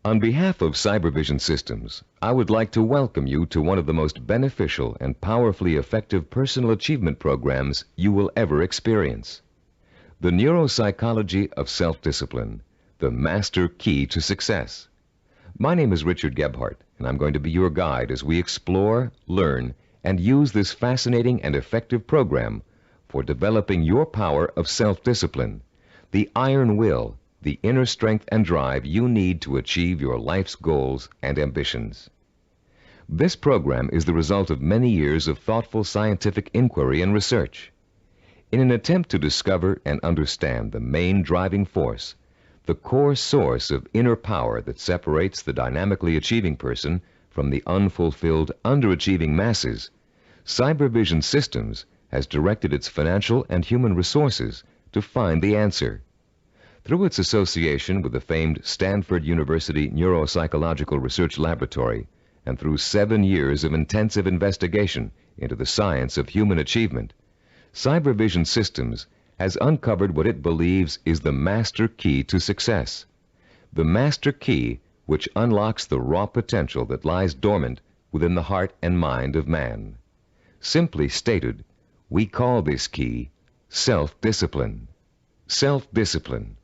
On behalf of Cybervision Systems, I would like to welcome you to one of the most beneficial and powerfully effective personal achievement programs you will ever experience. The Neuropsychology of Self-Discipline, the Master Key to Success. My name is Richard Gebhardt, and I'm going to be your guide as we explore, learn, and use this fascinating and effective program for developing your power of self-discipline, the iron will, the inner strength and drive you need to achieve your life's goals and ambitions. This program is the result of many years of thoughtful scientific inquiry and research. In an attempt to discover and understand the main driving force, the core source of inner power that separates the dynamically achieving person from the unfulfilled, underachieving masses, Cybervision Systems has directed its financial and human resources to find the answer. Through its association with the famed Stanford University Neuropsychological Research Laboratory, and through 7 years of intensive investigation into the science of human achievement, Cybervision Systems has uncovered what it believes is the master key to success. The master key which unlocks the raw potential that lies dormant within the heart and mind of man. Simply stated, we call this key self-discipline. Self-discipline.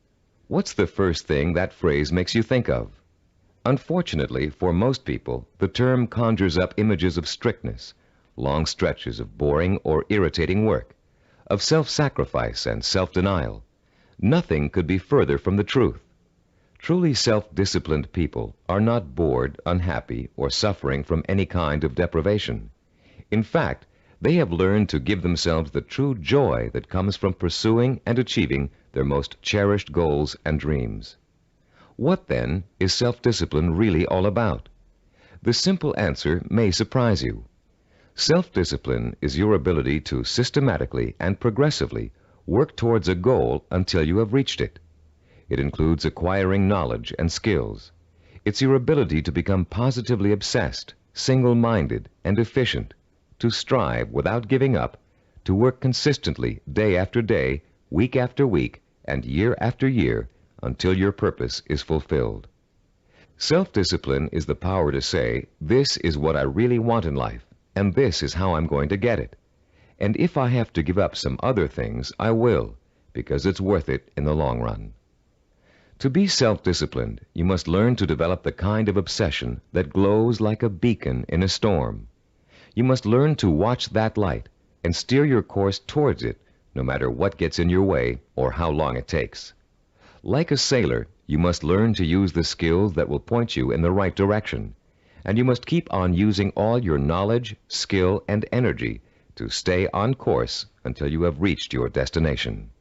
What's the first thing that phrase makes you think of? Unfortunately, for most people, the term conjures up images of strictness, long stretches of boring or irritating work, of self-sacrifice and self-denial. Nothing could be further from the truth. Truly self-disciplined people are not bored, unhappy, or suffering from any kind of deprivation. In fact, they have learned to give themselves the true joy that comes from pursuing and achieving their most cherished goals and dreams. What, then, is self-discipline really all about? The simple answer may surprise you. Self-discipline is your ability to systematically and progressively work towards a goal until you have reached it. It includes acquiring knowledge and skills. It's your ability to become positively obsessed, single-minded, and efficient, to strive without giving up, to work consistently day after day, week after week, and year after year until your purpose is fulfilled. Self-discipline is the power to say, this is what I really want in life, and this is how I'm going to get it. And if I have to give up some other things, I will, because it's worth it in the long run. To be self-disciplined, you must learn to develop the kind of obsession that glows like a beacon in a storm. You must learn to watch that light and steer your course towards it, no matter what gets in your way or how long it takes. Like a sailor, you must learn to use the skills that will point you in the right direction, and you must keep on using all your knowledge, skill, and energy to stay on course until you have reached your destination.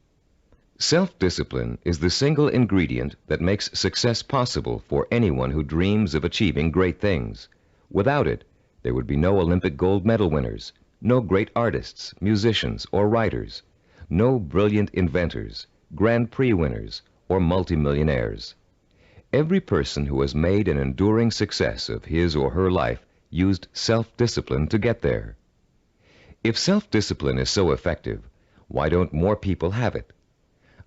Self-discipline is the single ingredient that makes success possible for anyone who dreams of achieving great things. Without it, there would be no Olympic gold medal winners, no great artists, musicians, or writers, no brilliant inventors, Grand Prix winners, or multimillionaires. Every person who has made an enduring success of his or her life used self-discipline to get there. If self-discipline is so effective, why don't more people have it?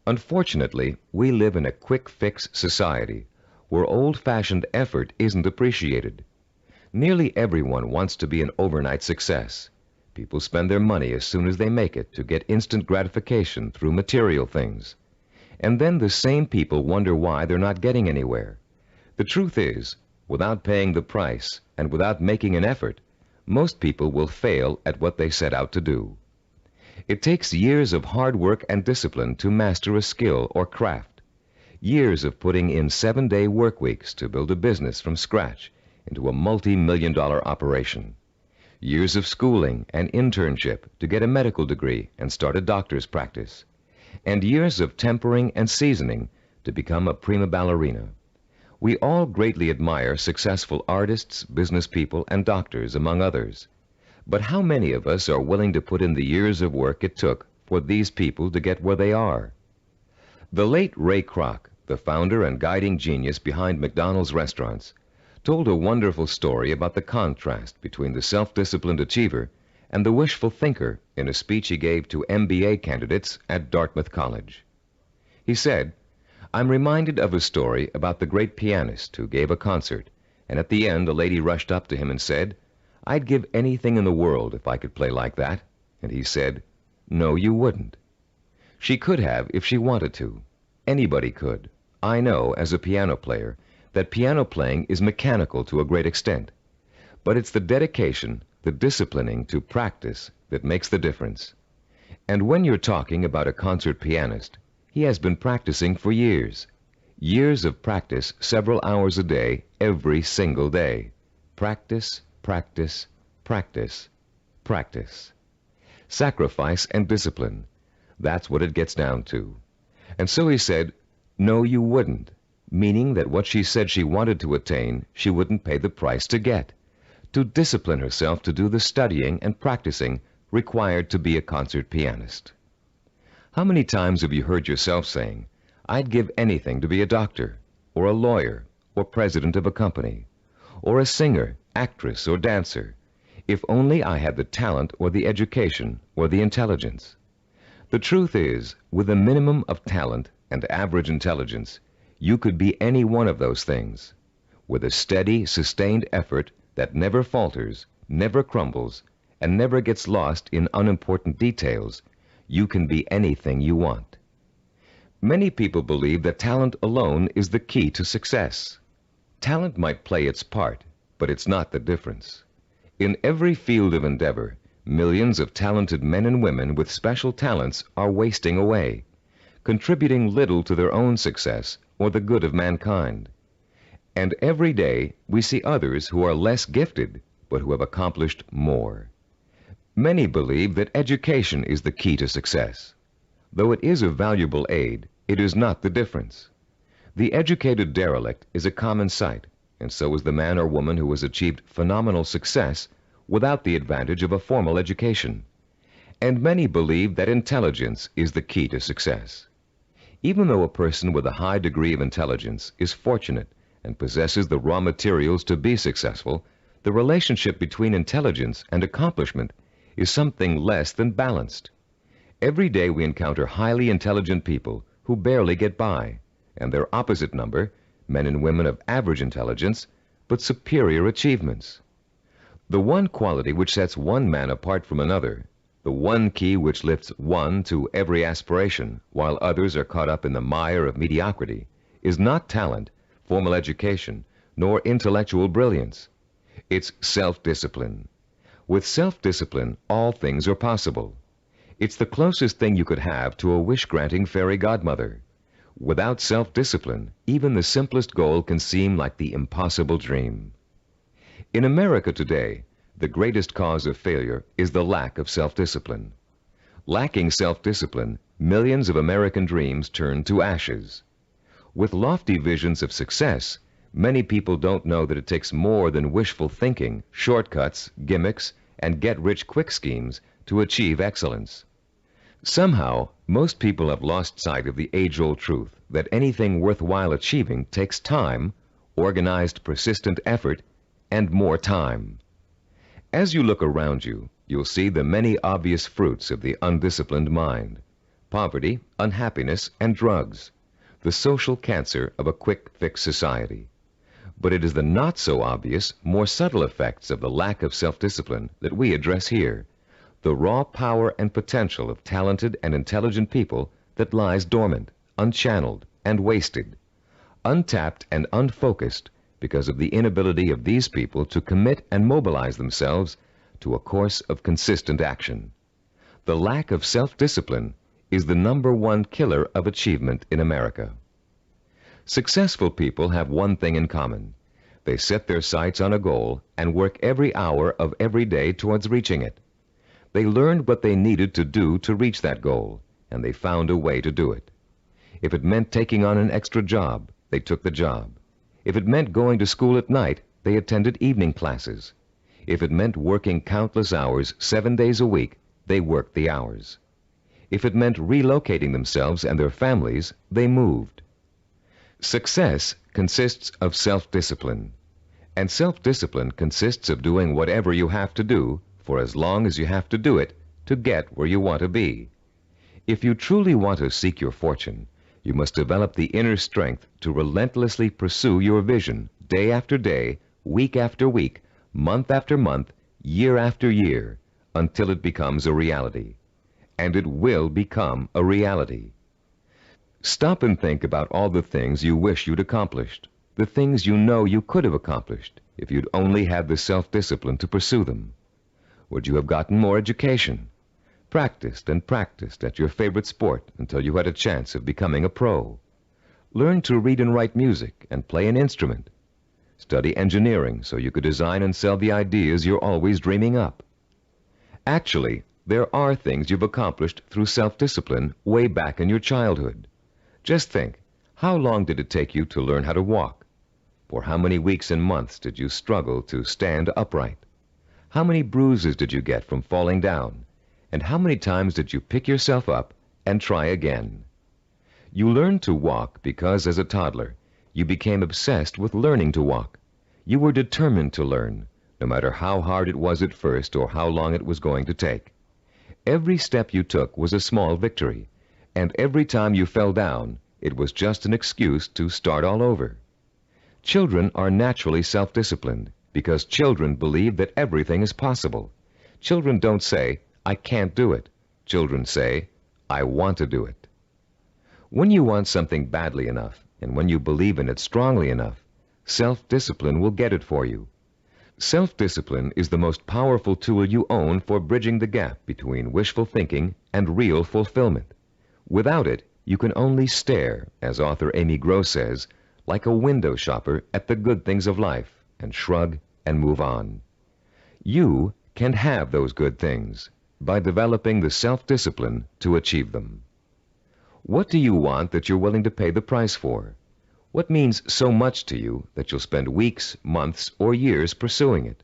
Unfortunately, we live in a quick-fix society where old-fashioned effort isn't appreciated. Nearly everyone wants to be an overnight success. People spend their money as soon as they make it to get instant gratification through material things. And then the same people wonder why they're not getting anywhere. The truth is, without paying the price and without making an effort, most people will fail at what they set out to do. It takes years of hard work and discipline to master a skill or craft. Years of putting in 7-day work weeks to build a business from scratch into a multi-million-dollar operation. Years of schooling and internship to get a medical degree and start a doctor's practice. And years of tempering and seasoning to become a prima ballerina. We all greatly admire successful artists, business people, and doctors, among others. But how many of us are willing to put in the years of work it took for these people to get where they are? The late Ray Kroc, the founder and guiding genius behind McDonald's restaurants, told a wonderful story about the contrast between the self-disciplined achiever and the wishful thinker in a speech he gave to MBA candidates at Dartmouth College. He said, I'm reminded of a story about the great pianist who gave a concert, and at the end a lady rushed up to him and said, "I'd give anything in the world if I could play like that." And he said, "No, you wouldn't." She could have if she wanted to. Anybody could. I know, as a piano player, that piano playing is mechanical to a great extent. But it's the dedication, the disciplining to practice that makes the difference. And when you're talking about a concert pianist, he has been practicing for years. Years of practice, several hours a day, every single day. Practice, practice, practice, practice. Sacrifice and discipline. That's what it gets down to. And so he said, "No, you wouldn't," meaning that what she said she wanted to attain, she wouldn't pay the price to get. To discipline herself to do the studying and practicing required to be a concert pianist. How many times have you heard yourself saying, "I'd give anything to be a doctor, or a lawyer, or president of a company, or a singer, actress, or dancer, if only I had the talent or the education or the intelligence"? The truth is, with a minimum of talent and average intelligence, you could be any one of those things. With a steady, sustained effort that never falters, never crumbles, and never gets lost in unimportant details, you can be anything you want. Many people believe that talent alone is the key to success. Talent might play its part, but it's not the difference. In every field of endeavor, millions of talented men and women with special talents are wasting away, contributing little to their own success or the good of mankind. And every day we see others who are less gifted, but who have accomplished more. Many believe that education is the key to success. Though it is a valuable aid, it is not the difference. The educated derelict is a common sight, and so is the man or woman who has achieved phenomenal success without the advantage of a formal education. And many believe that intelligence is the key to success. Even though a person with a high degree of intelligence is fortunate and possesses the raw materials to be successful, the relationship between intelligence and accomplishment is something less than balanced. Every day we encounter highly intelligent people who barely get by, and their opposite number, men and women of average intelligence, but superior achievements. The one quality which sets one man apart from another, the one key which lifts one to every aspiration while others are caught up in the mire of mediocrity, is not talent, formal education, nor intellectual brilliance. It's self-discipline. With self-discipline, all things are possible. It's the closest thing you could have to a wish-granting fairy godmother. Without self-discipline, even the simplest goal can seem like the impossible dream. In America today, the greatest cause of failure is the lack of self-discipline. Lacking self-discipline, millions of American dreams turn to ashes. With lofty visions of success, many people don't know that it takes more than wishful thinking, shortcuts, gimmicks, and get-rich-quick schemes to achieve excellence. Somehow, most people have lost sight of the age-old truth that anything worthwhile achieving takes time, organized, persistent effort, and more time. As you look around you, you'll see the many obvious fruits of the undisciplined mind: poverty, unhappiness, and drugs, the social cancer of a quick-fix society. But it is the not-so-obvious, more subtle effects of the lack of self-discipline that we address here, the raw power and potential of talented and intelligent people that lies dormant, unchanneled, and wasted, untapped and unfocused because of the inability of these people to commit and mobilize themselves to a course of consistent action. The lack of self-discipline is the #1 killer of achievement in America. Successful people have one thing in common. They set their sights on a goal and work every hour of every day towards reaching it. They learned what they needed to do to reach that goal, and they found a way to do it. If it meant taking on an extra job, they took the job. If it meant going to school at night, they attended evening classes. If it meant working countless hours 7 days a week, they worked the hours. If it meant relocating themselves and their families, they moved. Success consists of self-discipline, and self-discipline consists of doing whatever you have to do for as long as you have to do it to get where you want to be. If you truly want to seek your fortune, You must develop the inner strength to relentlessly pursue your vision day after day, week after week, month after month, year after year, until it becomes a reality. And it will become a reality. Stop and think about all the things you wish you'd accomplished, the things you know you could have accomplished if you'd only had the self-discipline to pursue them. Would you have gotten more education? Practiced and practiced at your favorite sport until you had a chance of becoming a pro? Learn to read and write music and play an instrument? Study engineering so you could design and sell the ideas you're always dreaming up? Actually, there are things you've accomplished through self-discipline way back in your childhood. Just think, how long did it take you to learn how to walk? For how many weeks and months did you struggle to stand upright? How many bruises did you get from falling down? And how many times did you pick yourself up and try again? You learned to walk because as a toddler, you became obsessed with learning to walk. You were determined to learn, no matter how hard it was at first or how long it was going to take. Every step you took was a small victory, and every time you fell down, it was just an excuse to start all over. Children are naturally self-disciplined because children believe that everything is possible. Children don't say, "I can't do it." Children say, "I want to do it." When you want something badly enough, and when you believe in it strongly enough, self-discipline will get it for you. Self-discipline is the most powerful tool you own for bridging the gap between wishful thinking and real fulfillment. Without it, you can only stare, as author Amy Gross says, like a window shopper at the good things of life, and shrug and move on. You can have those good things by developing the self-discipline to achieve them. What do you want that you're willing to pay the price for? What means so much to you that you'll spend weeks, months, or years pursuing it?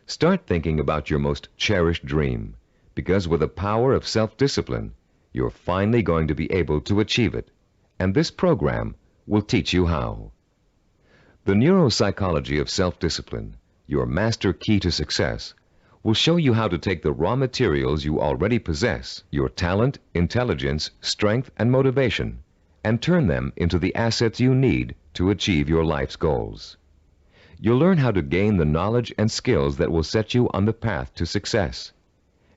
Start thinking about your most cherished dream, because with the power of self-discipline, you're finally going to be able to achieve it, and this program will teach you how. The neuropsychology of self-discipline, your master key to success, will show you how to take the raw materials you already possess, your talent, intelligence, strength, and motivation, and turn them into the assets you need to achieve your life's goals. You'll learn how to gain the knowledge and skills that will set you on the path to success.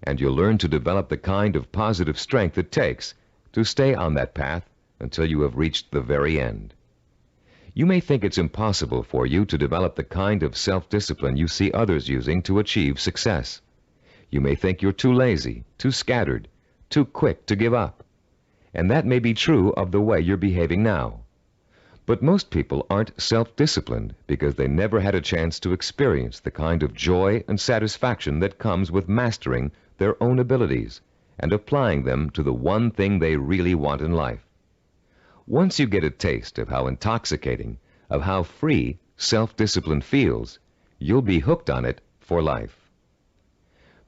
And you'll learn to develop the kind of positive strength it takes to stay on that path until you have reached the very end. You may think it's impossible for you to develop the kind of self-discipline you see others using to achieve success. You may think you're too lazy, too scattered, too quick to give up. And that may be true of the way you're behaving now. But most people aren't self-disciplined because they never had a chance to experience the kind of joy and satisfaction that comes with mastering their own abilities and applying them to the one thing they really want in life. Once you get a taste of how intoxicating, of how free self-discipline feels, you'll be hooked on it for life.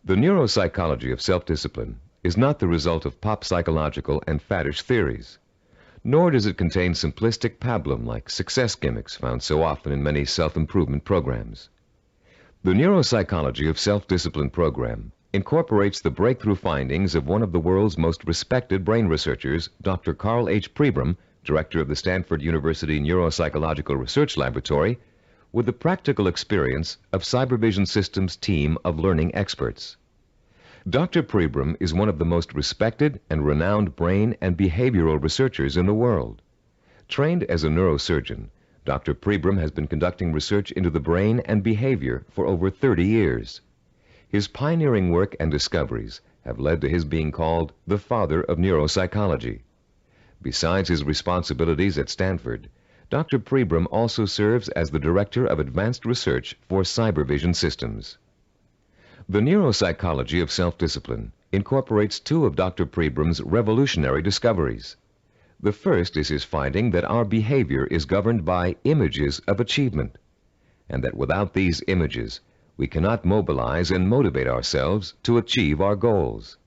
The neuropsychology of self-discipline is not the result of pop psychological and faddish theories, nor does it contain simplistic pablum-like success gimmicks found so often in many self-improvement programs. The neuropsychology of self-discipline program incorporates the breakthrough findings of one of the world's most respected brain researchers, Dr. Carl H. Pribram, director of the Stanford University Neuropsychological Research Laboratory, with the practical experience of Cybervision Systems' team of learning experts. Dr. Pribram is one of the most respected and renowned brain and behavioral researchers in the world. Trained as a neurosurgeon, Dr. Pribram has been conducting research into the brain and behavior for over 30 years. His pioneering work and discoveries have led to his being called the father of neuropsychology. Besides his responsibilities at Stanford, Dr. Pribram also serves as the Director of Advanced Research for Cybervision Systems. The neuropsychology of self-discipline incorporates two of Dr. Pribram's revolutionary discoveries. The first is his finding that our behavior is governed by images of achievement, and that without these images, we cannot mobilize and motivate ourselves to achieve our goals.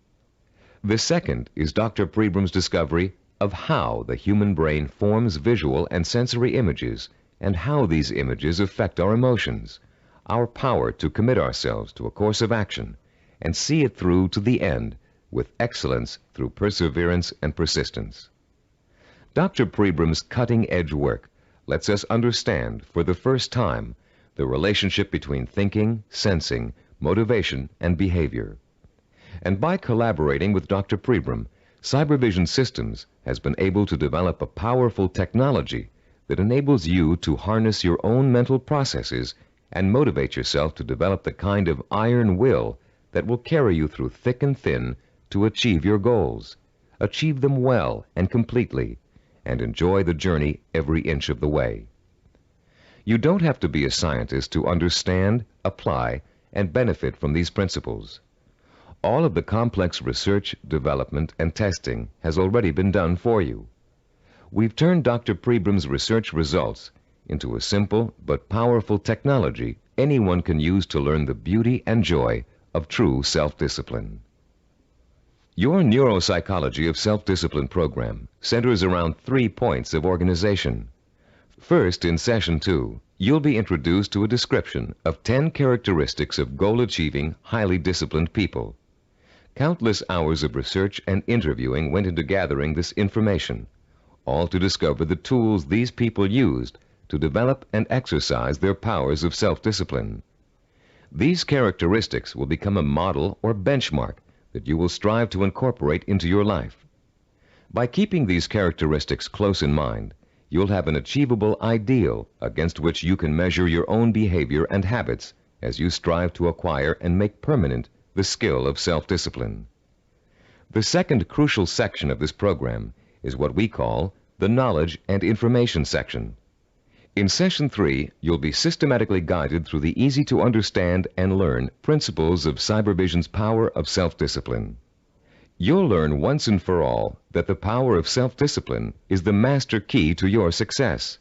The second is Dr. Pribram's discovery of how the human brain forms visual and sensory images and how these images affect our emotions, our power to commit ourselves to a course of action and see it through to the end with excellence through perseverance and persistence. Dr. Prebram's cutting-edge work lets us understand, for the first time, the relationship between thinking, sensing, motivation, and behavior. And by collaborating with Dr. Prebram, Cybervision Systems has been able to develop a powerful technology that enables you to harness your own mental processes and motivate yourself to develop the kind of iron will that will carry you through thick and thin to achieve your goals, achieve them well and completely, and enjoy the journey every inch of the way. You don't have to be a scientist to understand, apply, and benefit from these principles. All of the complex research, development, and testing has already been done for you. We've turned Dr. Prebram's research results into a simple but powerful technology anyone can use to learn the beauty and joy of true self-discipline. Your Neuropsychology of Self-Discipline program centers around 3 points of organization. First, in Session 2, you'll be introduced to a description of 10 characteristics of goal-achieving, highly disciplined people. Countless hours of research and interviewing went into gathering this information, all to discover the tools these people used to develop and exercise their powers of self-discipline. These characteristics will become a model or benchmark that you will strive to incorporate into your life. By keeping these characteristics close in mind, you'll have an achievable ideal against which you can measure your own behavior and habits as you strive to acquire and make permanent the skill of self-discipline. The second crucial section of this program is what we call the Knowledge and Information section. In Session 3, you'll be systematically guided through the easy-to-understand and learn principles of Cybervision's power of self-discipline. You'll learn once and for all that the power of self-discipline is the master key to your success.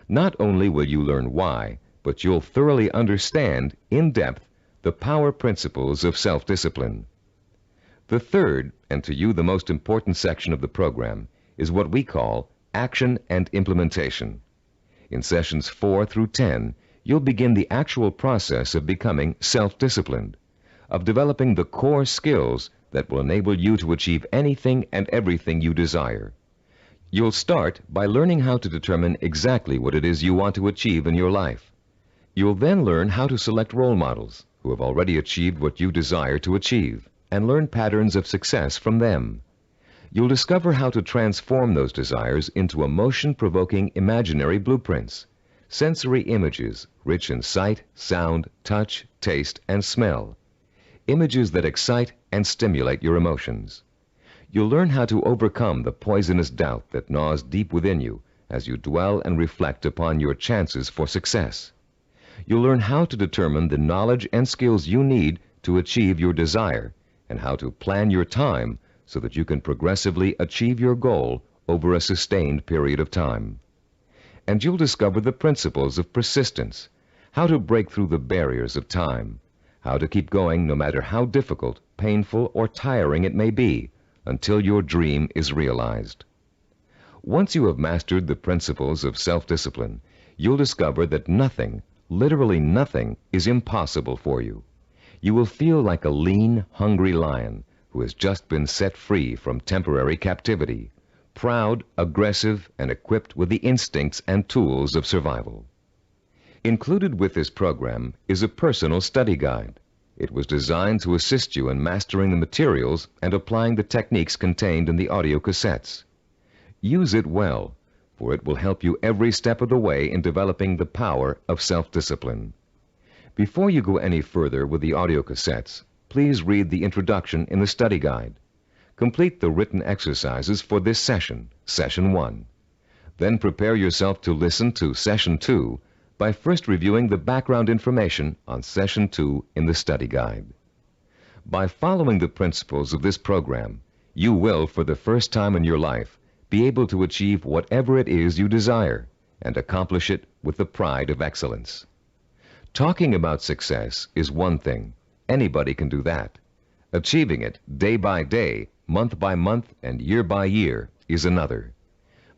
Not only will you learn why, but you'll thoroughly understand, in depth, the power principles of self-discipline. The third, and to you the most important section of the program, is what we call Action and Implementation. In Sessions 4 through 10, you'll begin the actual process of becoming self-disciplined, of developing the core skills that will enable you to achieve anything and everything you desire. You'll start by learning how to determine exactly what it is you want to achieve in your life. You'll then learn how to select role models who have already achieved what you desire to achieve, and learn patterns of success from them. You'll discover how to transform those desires into emotion-provoking imaginary blueprints, sensory images rich in sight, sound, touch, taste, and smell, images that excite and stimulate your emotions. You'll learn how to overcome the poisonous doubt that gnaws deep within you as you dwell and reflect upon your chances for success. You'll learn how to determine the knowledge and skills you need to achieve your desire, and how to plan your time so that you can progressively achieve your goal over a sustained period of time. And you'll discover the principles of persistence, how to break through the barriers of time, how to keep going no matter how difficult, painful, or tiring it may be, until your dream is realized. Once you have mastered the principles of self-discipline, you'll discover that nothing, literally nothing, is impossible for you. You will feel like a lean, hungry lion who has just been set free from temporary captivity, proud, aggressive, and equipped with the instincts and tools of survival. Included with this program is a personal study guide. It was designed to assist you in mastering the materials and applying the techniques contained in the audio cassettes. Use it well, for it will help you every step of the way in developing the power of self-discipline. Before you go any further with the audio cassettes, please read the introduction in the study guide. Complete the written exercises for this session, Session 1. Then prepare yourself to listen to Session 2 by first reviewing the background information on Session 2 in the study guide. By following the principles of this program, you will, for the first time in your life, be able to achieve whatever it is you desire and accomplish it with the pride of excellence. Talking about success is one thing. Anybody can do that. Achieving it day by day, month by month, and year by year is another.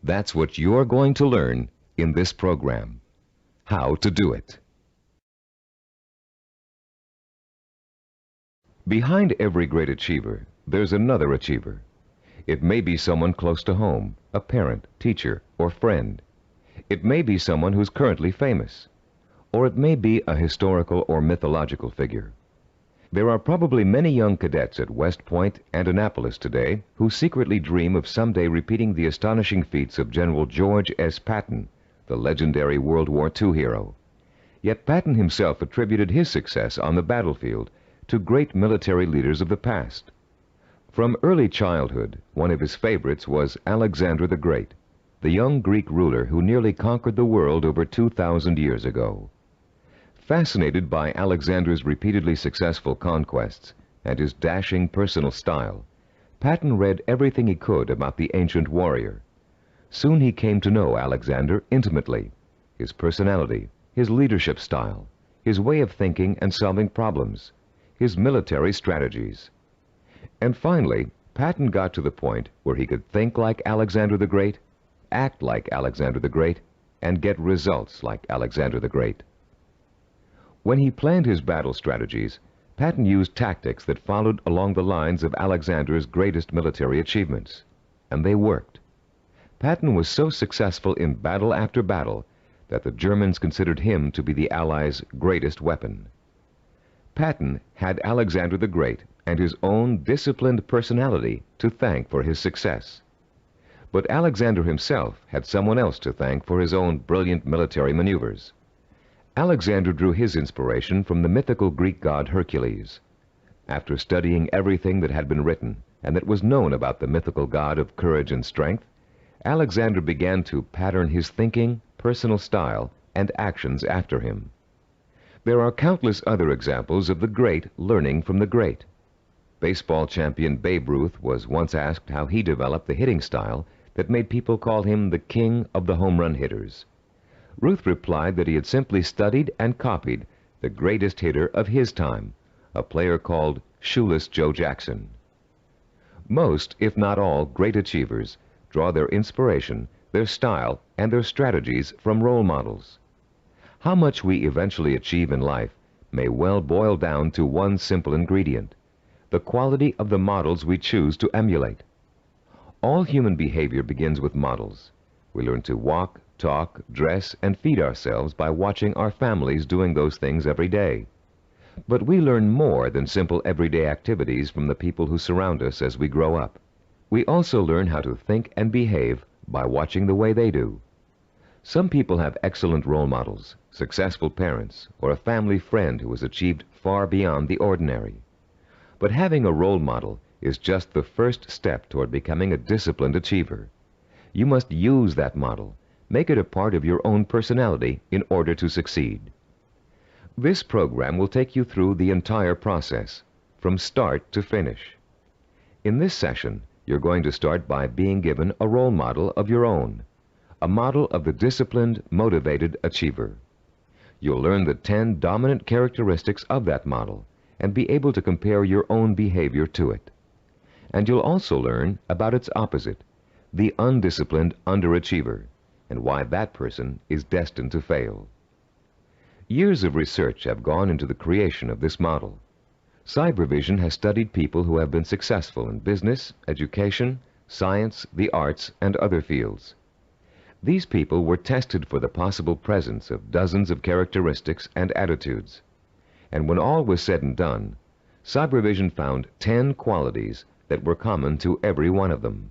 That's what you're going to learn in this program. How to do it. Behind every great achiever, there's another achiever. It may be someone close to home, a parent, teacher, or friend. It may be someone who's currently famous. Or it may be a historical or mythological figure. There are probably many young cadets at West Point and Annapolis today who secretly dream of someday repeating the astonishing feats of General George S. Patton, the legendary World War II hero. Yet Patton himself attributed his success on the battlefield to great military leaders of the past. From early childhood, one of his favorites was Alexander the Great, the young Greek ruler who nearly conquered the world over 2,000 years ago. Fascinated by Alexander's repeatedly successful conquests and his dashing personal style, Patton read everything he could about the ancient warrior. Soon he came to know Alexander intimately, his personality, his leadership style, his way of thinking and solving problems, his military strategies. And finally, Patton got to the point where he could think like Alexander the Great, act like Alexander the Great, and get results like Alexander the Great. When he planned his battle strategies, Patton used tactics that followed along the lines of Alexander's greatest military achievements, and they worked. Patton was so successful in battle after battle that the Germans considered him to be the Allies' greatest weapon. Patton had Alexander the Great and his own disciplined personality to thank for his success. But Alexander himself had someone else to thank for his own brilliant military maneuvers. Alexander drew his inspiration from the mythical Greek god Hercules. After studying everything that had been written and that was known about the mythical god of courage and strength, Alexander began to pattern his thinking, personal style, and actions after him. There are countless other examples of the great learning from the great. Baseball champion Babe Ruth was once asked how he developed the hitting style that made people call him the king of the home run hitters. Ruth replied that he had simply studied and copied the greatest hitter of his time, a player called Shoeless Joe Jackson. Most, if not all, great achievers draw their inspiration, their style, and their strategies from role models. How much we eventually achieve in life may well boil down to one simple ingredient: the quality of the models we choose to emulate. All human behavior begins with models. We learn to walk, talk, dress, and feed ourselves by watching our families doing those things every day. But we learn more than simple everyday activities from the people who surround us as we grow up. We also learn how to think and behave by watching the way they do. Some people have excellent role models, successful parents, or a family friend who has achieved far beyond the ordinary. But having a role model is just the first step toward becoming a disciplined achiever. You must use that model, make it a part of your own personality in order to succeed. This program will take you through the entire process, from start to finish. In this session, you're going to start by being given a role model of your own, a model of the disciplined, motivated achiever. You'll learn the 10 dominant characteristics of that model and be able to compare your own behavior to it. And you'll also learn about its opposite, the undisciplined underachiever, and why that person is destined to fail. Years of research have gone into the creation of this model. Cybervision has studied people who have been successful in business, education, science, the arts, and other fields. These people were tested for the possible presence of dozens of characteristics and attitudes. And when all was said and done, Cybervision found 10 qualities that were common to every one of them.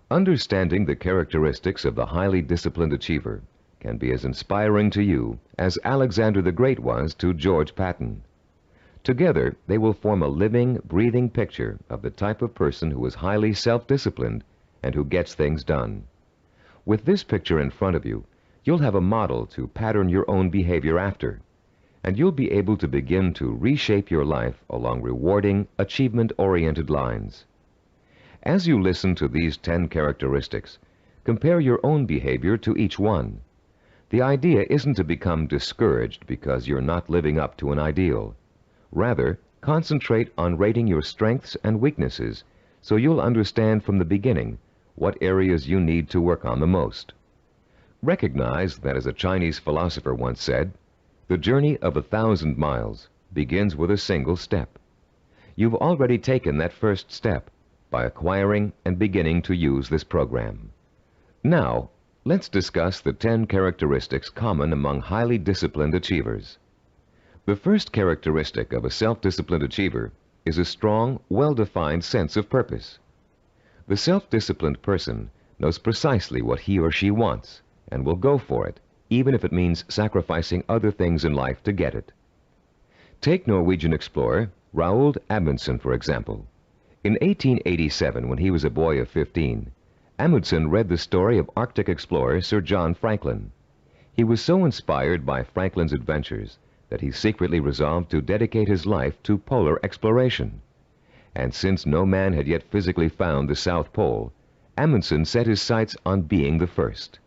Understanding the characteristics of the highly disciplined achiever can be as inspiring to you as Alexander the Great was to George Patton. Together, they will form a living, breathing picture of the type of person who is highly self-disciplined and who gets things done. With this picture in front of you, you'll have a model to pattern your own behavior after, and you'll be able to begin to reshape your life along rewarding, achievement-oriented lines. As you listen to these 10 characteristics, compare your own behavior to each one. The idea isn't to become discouraged because you're not living up to an ideal. Rather, concentrate on rating your strengths and weaknesses so you'll understand from the beginning what areas you need to work on the most. Recognize that, as a Chinese philosopher once said, the journey of 1,000 miles begins with a single step. You've already taken that first step, by acquiring and beginning to use this program. Now, let's discuss the 10 characteristics common among highly disciplined achievers. The first characteristic of a self-disciplined achiever is a strong, well-defined sense of purpose. The self-disciplined person knows precisely what he or she wants and will go for it, even if it means sacrificing other things in life to get it. Take Norwegian explorer Roald Amundsen, for example. In 1887, when he was a boy of 15, Amundsen read the story of Arctic explorer Sir John Franklin. He was so inspired by Franklin's adventures that he secretly resolved to dedicate his life to polar exploration. And since no man had yet physically found the South Pole, Amundsen set his sights on being the first.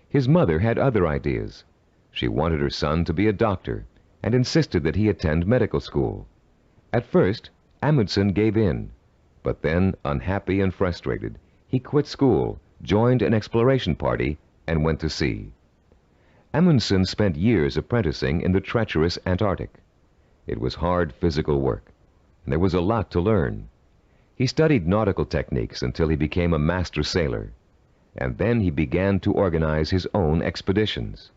His mother had other ideas. She wanted her son to be a doctor and insisted that he attend medical school. At first, Amundsen gave in, but then, unhappy and frustrated, he quit school, joined an exploration party, and went to sea. Amundsen spent years apprenticing in the treacherous Antarctic. It was hard physical work, and there was a lot to learn. He studied nautical techniques until he became a master sailor, and then he began to organize his own expeditions.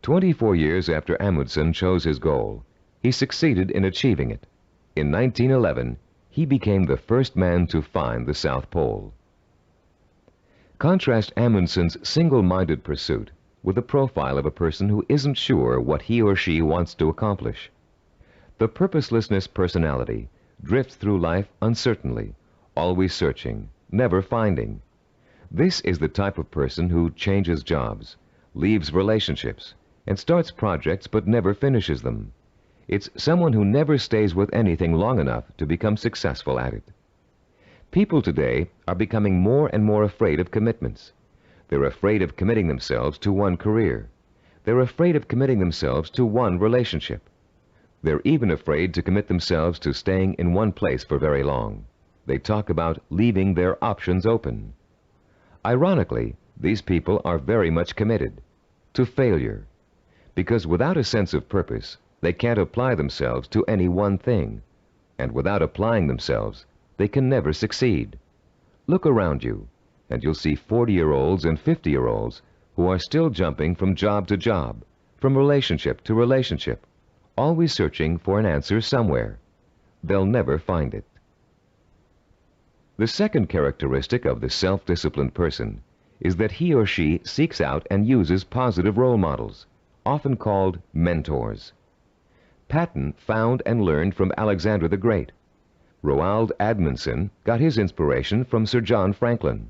24 years after Amundsen chose his goal, he succeeded in achieving it. In 1911, he became the first man to find the South Pole. Contrast Amundsen's single-minded pursuit with the profile of a person who isn't sure what he or she wants to accomplish. The purposelessness personality drifts through life uncertainly, always searching, never finding. This is the type of person who changes jobs, leaves relationships, and starts projects but never finishes them. It's someone who never stays with anything long enough to become successful at it. People today are becoming more and more afraid of commitments. They're afraid of committing themselves to one career. They're afraid of committing themselves to one relationship. They're even afraid to commit themselves to staying in one place for very long. They talk about leaving their options open. Ironically, these people are very much committed to failure, because without a sense of purpose, they can't apply themselves to any one thing, and without applying themselves, they can never succeed. Look around you, and you'll see 40-year-olds and 50-year-olds who are still jumping from job to job, from relationship to relationship, always searching for an answer somewhere. They'll never find it. The second characteristic of the self-disciplined person is that he or she seeks out and uses positive role models, often called mentors. Patton found and learned from Alexander the Great. Roald Amundsen got his inspiration from Sir John Franklin.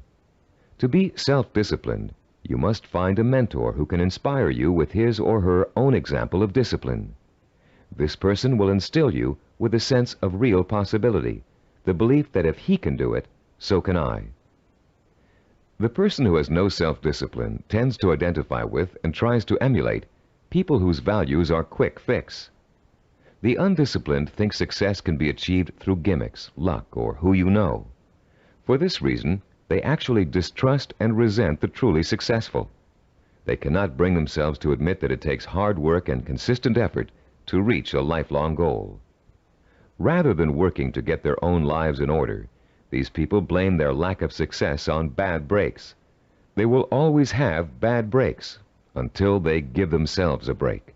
To be self-disciplined, you must find a mentor who can inspire you with his or her own example of discipline. This person will instill you with a sense of real possibility, the belief that if he can do it, so can I. The person who has no self-discipline tends to identify with and tries to emulate people whose values are quick fix. The undisciplined think success can be achieved through gimmicks, luck, or who you know. For this reason, they actually distrust and resent the truly successful. They cannot bring themselves to admit that it takes hard work and consistent effort to reach a lifelong goal. Rather than working to get their own lives in order, these people blame their lack of success on bad breaks. They will always have bad breaks until they give themselves a break.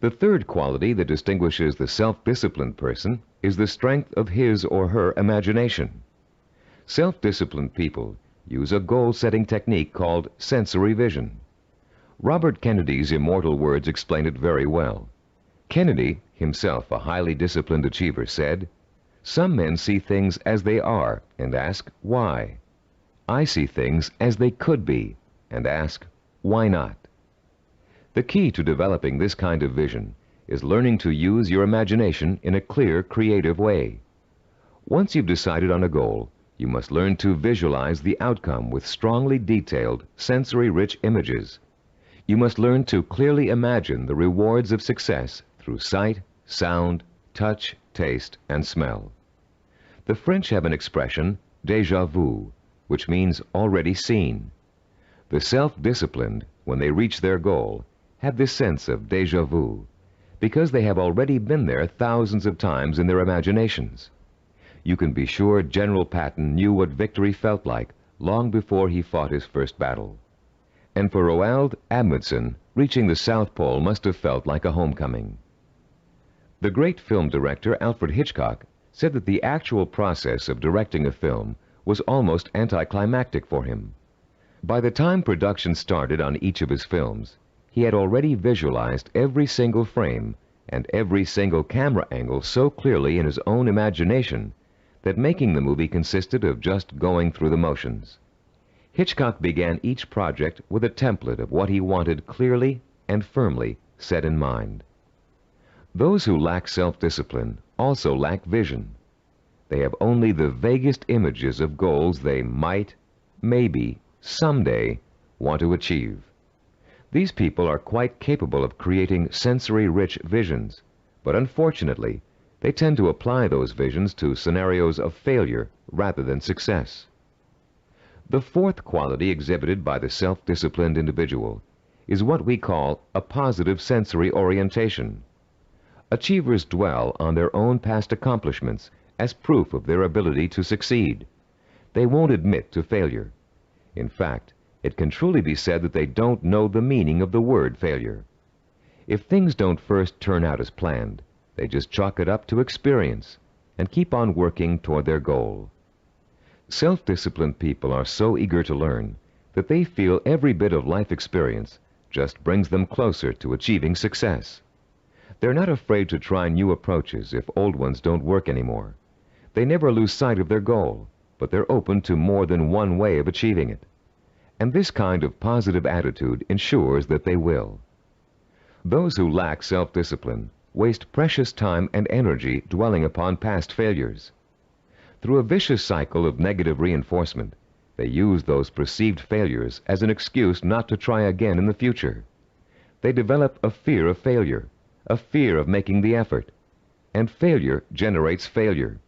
The third quality that distinguishes the self-disciplined person is the strength of his or her imagination. Self-disciplined people use a goal-setting technique called sensory vision. Robert Kennedy's immortal words explain it very well. Kennedy, himself a highly disciplined achiever, said, "Some men see things as they are and ask, why? I see things as they could be and ask, why not?" The key to developing this kind of vision is learning to use your imagination in a clear, creative way. Once you've decided on a goal, you must learn to visualize the outcome with strongly detailed, sensory-rich images. You must learn to clearly imagine the rewards of success through sight, sound, touch, taste, and smell. The French have an expression, déjà vu, which means already seen. The self-disciplined, when they reach their goal, have this sense of déjà vu, because they have already been there thousands of times in their imaginations. You can be sure General Patton knew what victory felt like long before he fought his first battle. And for Roald Amundsen, reaching the South Pole must have felt like a homecoming. The great film director Alfred Hitchcock said that the actual process of directing a film was almost anticlimactic for him. By the time production started on each of his films, he had already visualized every single frame and every single camera angle so clearly in his own imagination that making the movie consisted of just going through the motions. Hitchcock began each project with a template of what he wanted clearly and firmly set in mind. Those who lack self-discipline also lack vision. They have only the vaguest images of goals they might, maybe, someday want to achieve. These people are quite capable of creating sensory-rich visions, but unfortunately, they tend to apply those visions to scenarios of failure rather than success. The fourth quality exhibited by the self-disciplined individual is what we call a positive sensory orientation. Achievers dwell on their own past accomplishments as proof of their ability to succeed. They won't admit to failure. In fact, it can truly be said that they don't know the meaning of the word failure. If things don't first turn out as planned, they just chalk it up to experience and keep on working toward their goal. Self-disciplined people are so eager to learn that they feel every bit of life experience just brings them closer to achieving success. They're not afraid to try new approaches if old ones don't work anymore. They never lose sight of their goal, but they're open to more than one way of achieving it. And this kind of positive attitude ensures that they will. Those who lack self-discipline waste precious time and energy dwelling upon past failures. Through a vicious cycle of negative reinforcement, they use those perceived failures as an excuse not to try again in the future. They develop a fear of failure, a fear of making the effort, and failure generates failure.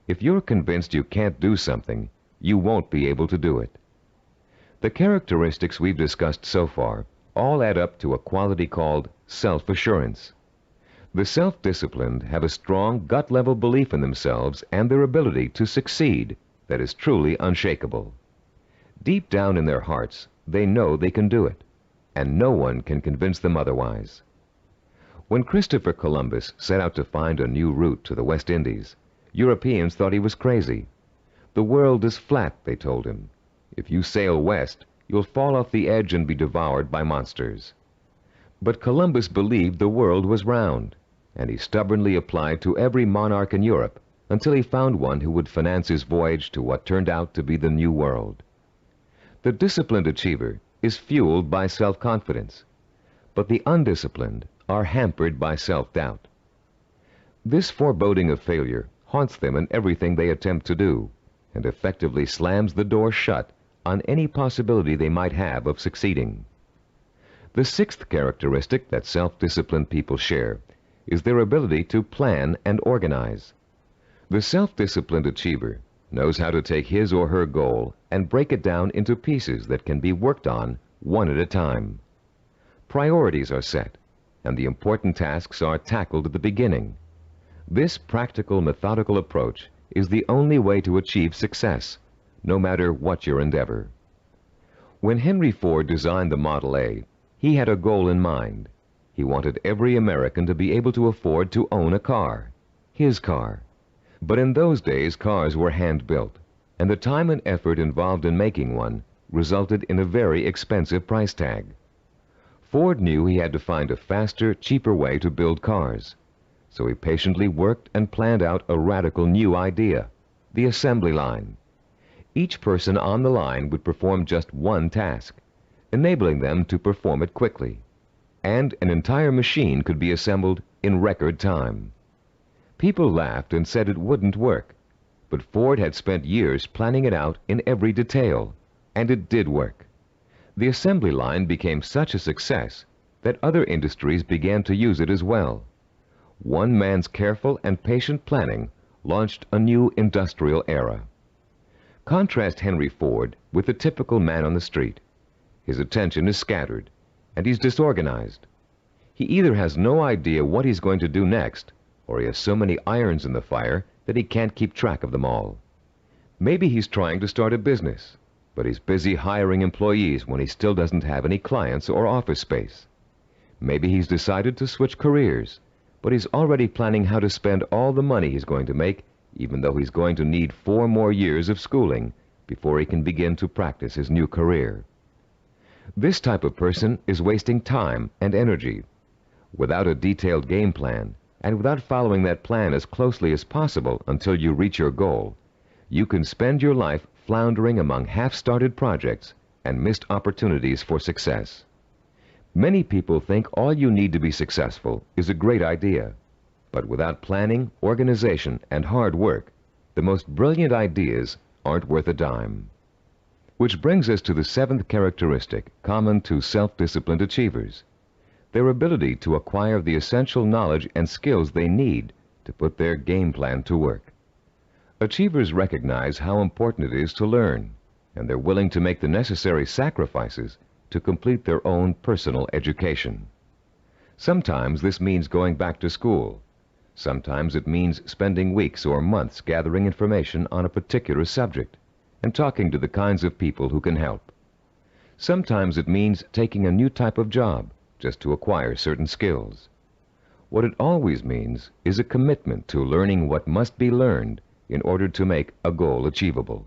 If you're convinced you can't do something, you won't be able to do it. The characteristics we've discussed so far all add up to a quality called self-assurance. The self-disciplined have a strong gut-level belief in themselves and their ability to succeed that is truly unshakable. Deep down in their hearts, they know they can do it, and no one can convince them otherwise. When Christopher Columbus set out to find a new route to the West Indies, Europeans thought he was crazy. The world is flat, they told him. If you sail west, you'll fall off the edge and be devoured by monsters. But Columbus believed the world was round, and he stubbornly applied to every monarch in Europe until he found one who would finance his voyage to what turned out to be the New World. The disciplined achiever is fueled by self-confidence, but the undisciplined are hampered by self-doubt. This foreboding of failure haunts them in everything they attempt to do, and effectively slams the door shut on any possibility they might have of succeeding. The sixth characteristic that self-disciplined people share is their ability to plan and organize. The self-disciplined achiever knows how to take his or her goal and break it down into pieces that can be worked on one at a time. Priorities are set, and the important tasks are tackled at the beginning. This practical, methodical approach is the only way to achieve success, no matter what your endeavor. When Henry Ford designed the Model A, he had a goal in mind. He wanted every American to be able to afford to own a car, his car. But in those days, cars were hand-built, and the time and effort involved in making one resulted in a very expensive price tag. Ford knew he had to find a faster, cheaper way to build cars. So he patiently worked and planned out a radical new idea, the assembly line. Each person on the line would perform just one task, enabling them to perform it quickly, and an entire machine could be assembled in record time. People laughed and said it wouldn't work, but Ford had spent years planning it out in every detail, and it did work. The assembly line became such a success that other industries began to use it as well. One man's careful and patient planning launched a new industrial era. Contrast Henry Ford with the typical man on the street. His attention is scattered, and he's disorganized. He either has no idea what he's going to do next, or he has so many irons in the fire that he can't keep track of them all. Maybe he's trying to start a business, but he's busy hiring employees when he still doesn't have any clients or office space. Maybe he's decided to switch careers, but he's already planning how to spend all the money he's going to make, even though he's going to need 4 more years of schooling before he can begin to practice his new career. This type of person is wasting time and energy. Without a detailed game plan, and without following that plan as closely as possible until you reach your goal, you can spend your life floundering among half-started projects and missed opportunities for success. Many people think all you need to be successful is a great idea, but without planning, organization, and hard work, the most brilliant ideas aren't worth a dime. Which brings us to the 7th characteristic common to self-disciplined achievers: their ability to acquire the essential knowledge and skills they need to put their game plan to work. Achievers recognize how important it is to learn, and they're willing to make the necessary sacrifices to complete their own personal education. Sometimes this means going back to school. Sometimes it means spending weeks or months gathering information on a particular subject and talking to the kinds of people who can help. Sometimes it means taking a new type of job just to acquire certain skills. What it always means is a commitment to learning what must be learned in order to make a goal achievable.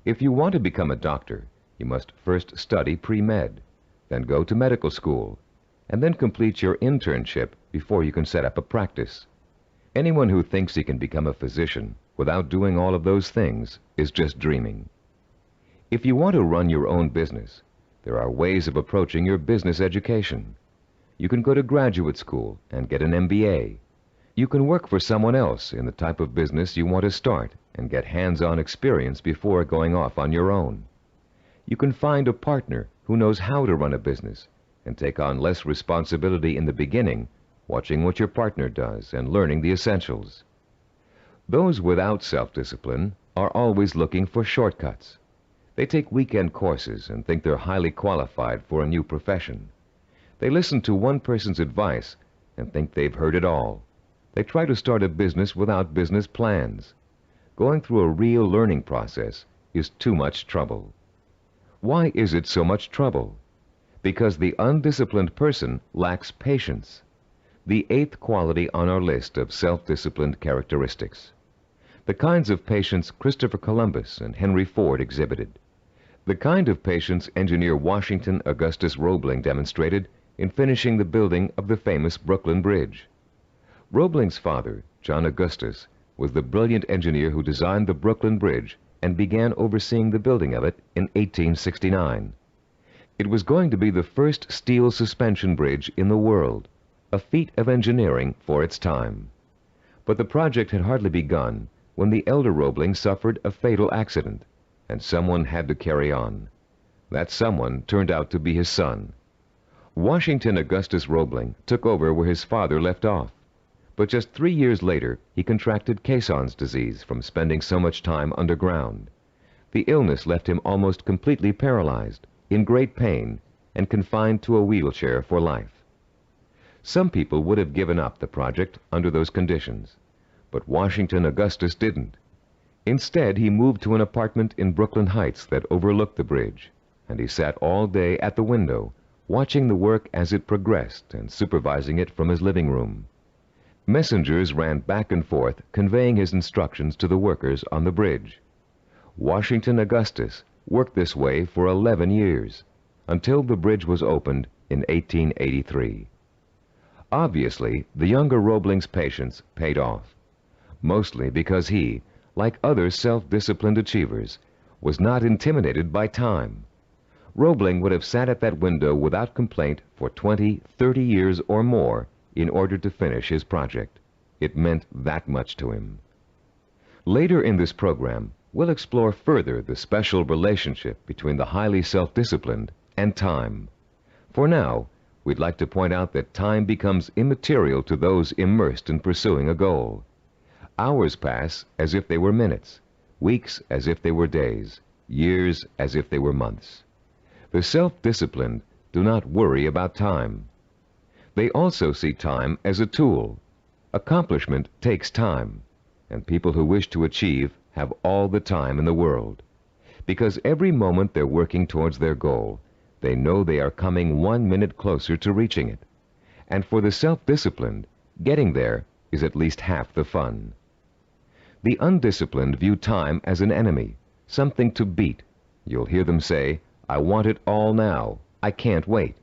If you want to become a doctor, you must first study pre-med, then go to medical school, and then complete your internship before you can set up a practice. Anyone who thinks he can become a physician without doing all of those things is just dreaming. If you want to run your own business, there are ways of approaching your business education. You can go to graduate school and get an MBA. You can work for someone else in the type of business you want to start and get hands-on experience before going off on your own. You can find a partner who knows how to run a business and take on less responsibility in the beginning, watching what your partner does and learning the essentials. Those without self-discipline are always looking for shortcuts. They take weekend courses and think they're highly qualified for a new profession. They listen to one person's advice and think they've heard it all. They try to start a business without business plans. Going through a real learning process is too much trouble. Why is it so much trouble? Because the undisciplined person lacks patience, the 8th quality on our list of self-disciplined characteristics. The kinds of patience Christopher Columbus and Henry Ford exhibited. The kind of patience engineer Washington Augustus Roebling demonstrated in finishing the building of the famous Brooklyn Bridge. Roebling's father, John Augustus, was the brilliant engineer who designed the Brooklyn Bridge and began overseeing the building of it in 1869. It was going to be the first steel suspension bridge in the world, a feat of engineering for its time. But the project had hardly begun when the elder Roebling suffered a fatal accident, and someone had to carry on. That someone turned out to be his son. Washington Augustus Roebling took over where his father left off, but just 3 years later he contracted Caisson's disease from spending so much time underground. The illness left him almost completely paralyzed, in great pain, and confined to a wheelchair for life. Some people would have given up the project under those conditions, but Washington Augustus didn't. Instead, he moved to an apartment in Brooklyn Heights that overlooked the bridge, and he sat all day at the window, watching the work as it progressed and supervising it from his living room. Messengers ran back and forth, conveying his instructions to the workers on the bridge. Washington Augustus worked this way for 11 years, until the bridge was opened in 1883. Obviously, the younger Roebling's patience paid off, mostly because he, like other self-disciplined achievers, was not intimidated by time. Roebling would have sat at that window without complaint for 20, 30 years or more in order to finish his project. It meant that much to him. Later in this program, we'll explore further the special relationship between the highly self-disciplined and time. For now, we'd like to point out that time becomes immaterial to those immersed in pursuing a goal. Hours pass as if they were minutes, weeks as if they were days, years as if they were months. The self-disciplined do not worry about time. They also see time as a tool. Accomplishment takes time. and people who wish to achieve have all the time in the world. Because every moment they're working towards their goal, they know they are coming 1 minute closer to reaching it. And for the self-disciplined, getting there is at least half the fun. The undisciplined view time as an enemy, something to beat. You'll hear them say, "I want it all now. I can't wait."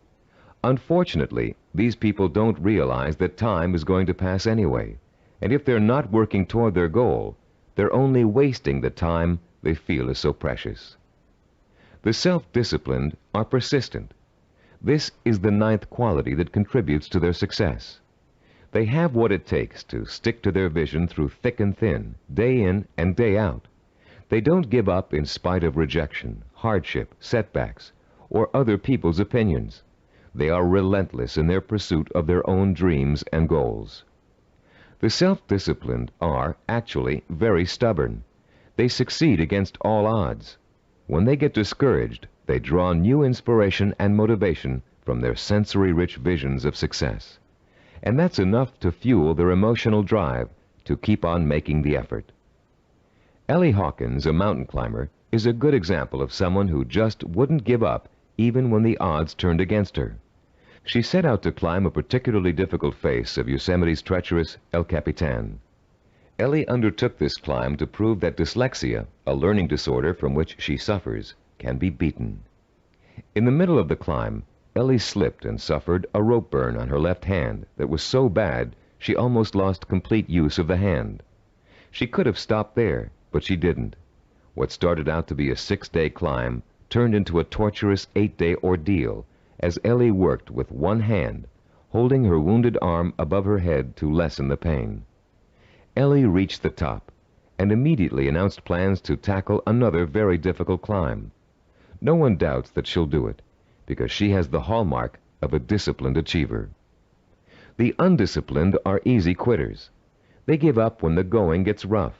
Unfortunately, these people don't realize that time is going to pass anyway, and if they're not working toward their goal, they're only wasting the time they feel is so precious. The self-disciplined are persistent. This is the 9th quality that contributes to their success. They have what it takes to stick to their vision through thick and thin, day in and day out. They don't give up in spite of rejection, hardship, setbacks, or other people's opinions. They are relentless in their pursuit of their own dreams and goals. The self-disciplined are actually very stubborn. They succeed against all odds. When they get discouraged, they draw new inspiration and motivation from their sensory-rich visions of success. And that's enough to fuel their emotional drive to keep on making the effort. Ellie Hawkins, a mountain climber, is a good example of someone who just wouldn't give up even when the odds turned against her. She set out to climb a particularly difficult face of Yosemite's treacherous El Capitan. Ellie undertook this climb to prove that dyslexia, a learning disorder from which she suffers, can be beaten. In the middle of the climb, Ellie slipped and suffered a rope burn on her left hand that was so bad she almost lost complete use of the hand. She could have stopped there, but she didn't. What started out to be a 6-day climb turned into a torturous 8-day ordeal as Ellie worked with one hand, holding her wounded arm above her head to lessen the pain. Ellie reached the top and immediately announced plans to tackle another very difficult climb. No one doubts that she'll do it, because she has the hallmark of a disciplined achiever. The undisciplined are easy quitters. They give up when the going gets rough.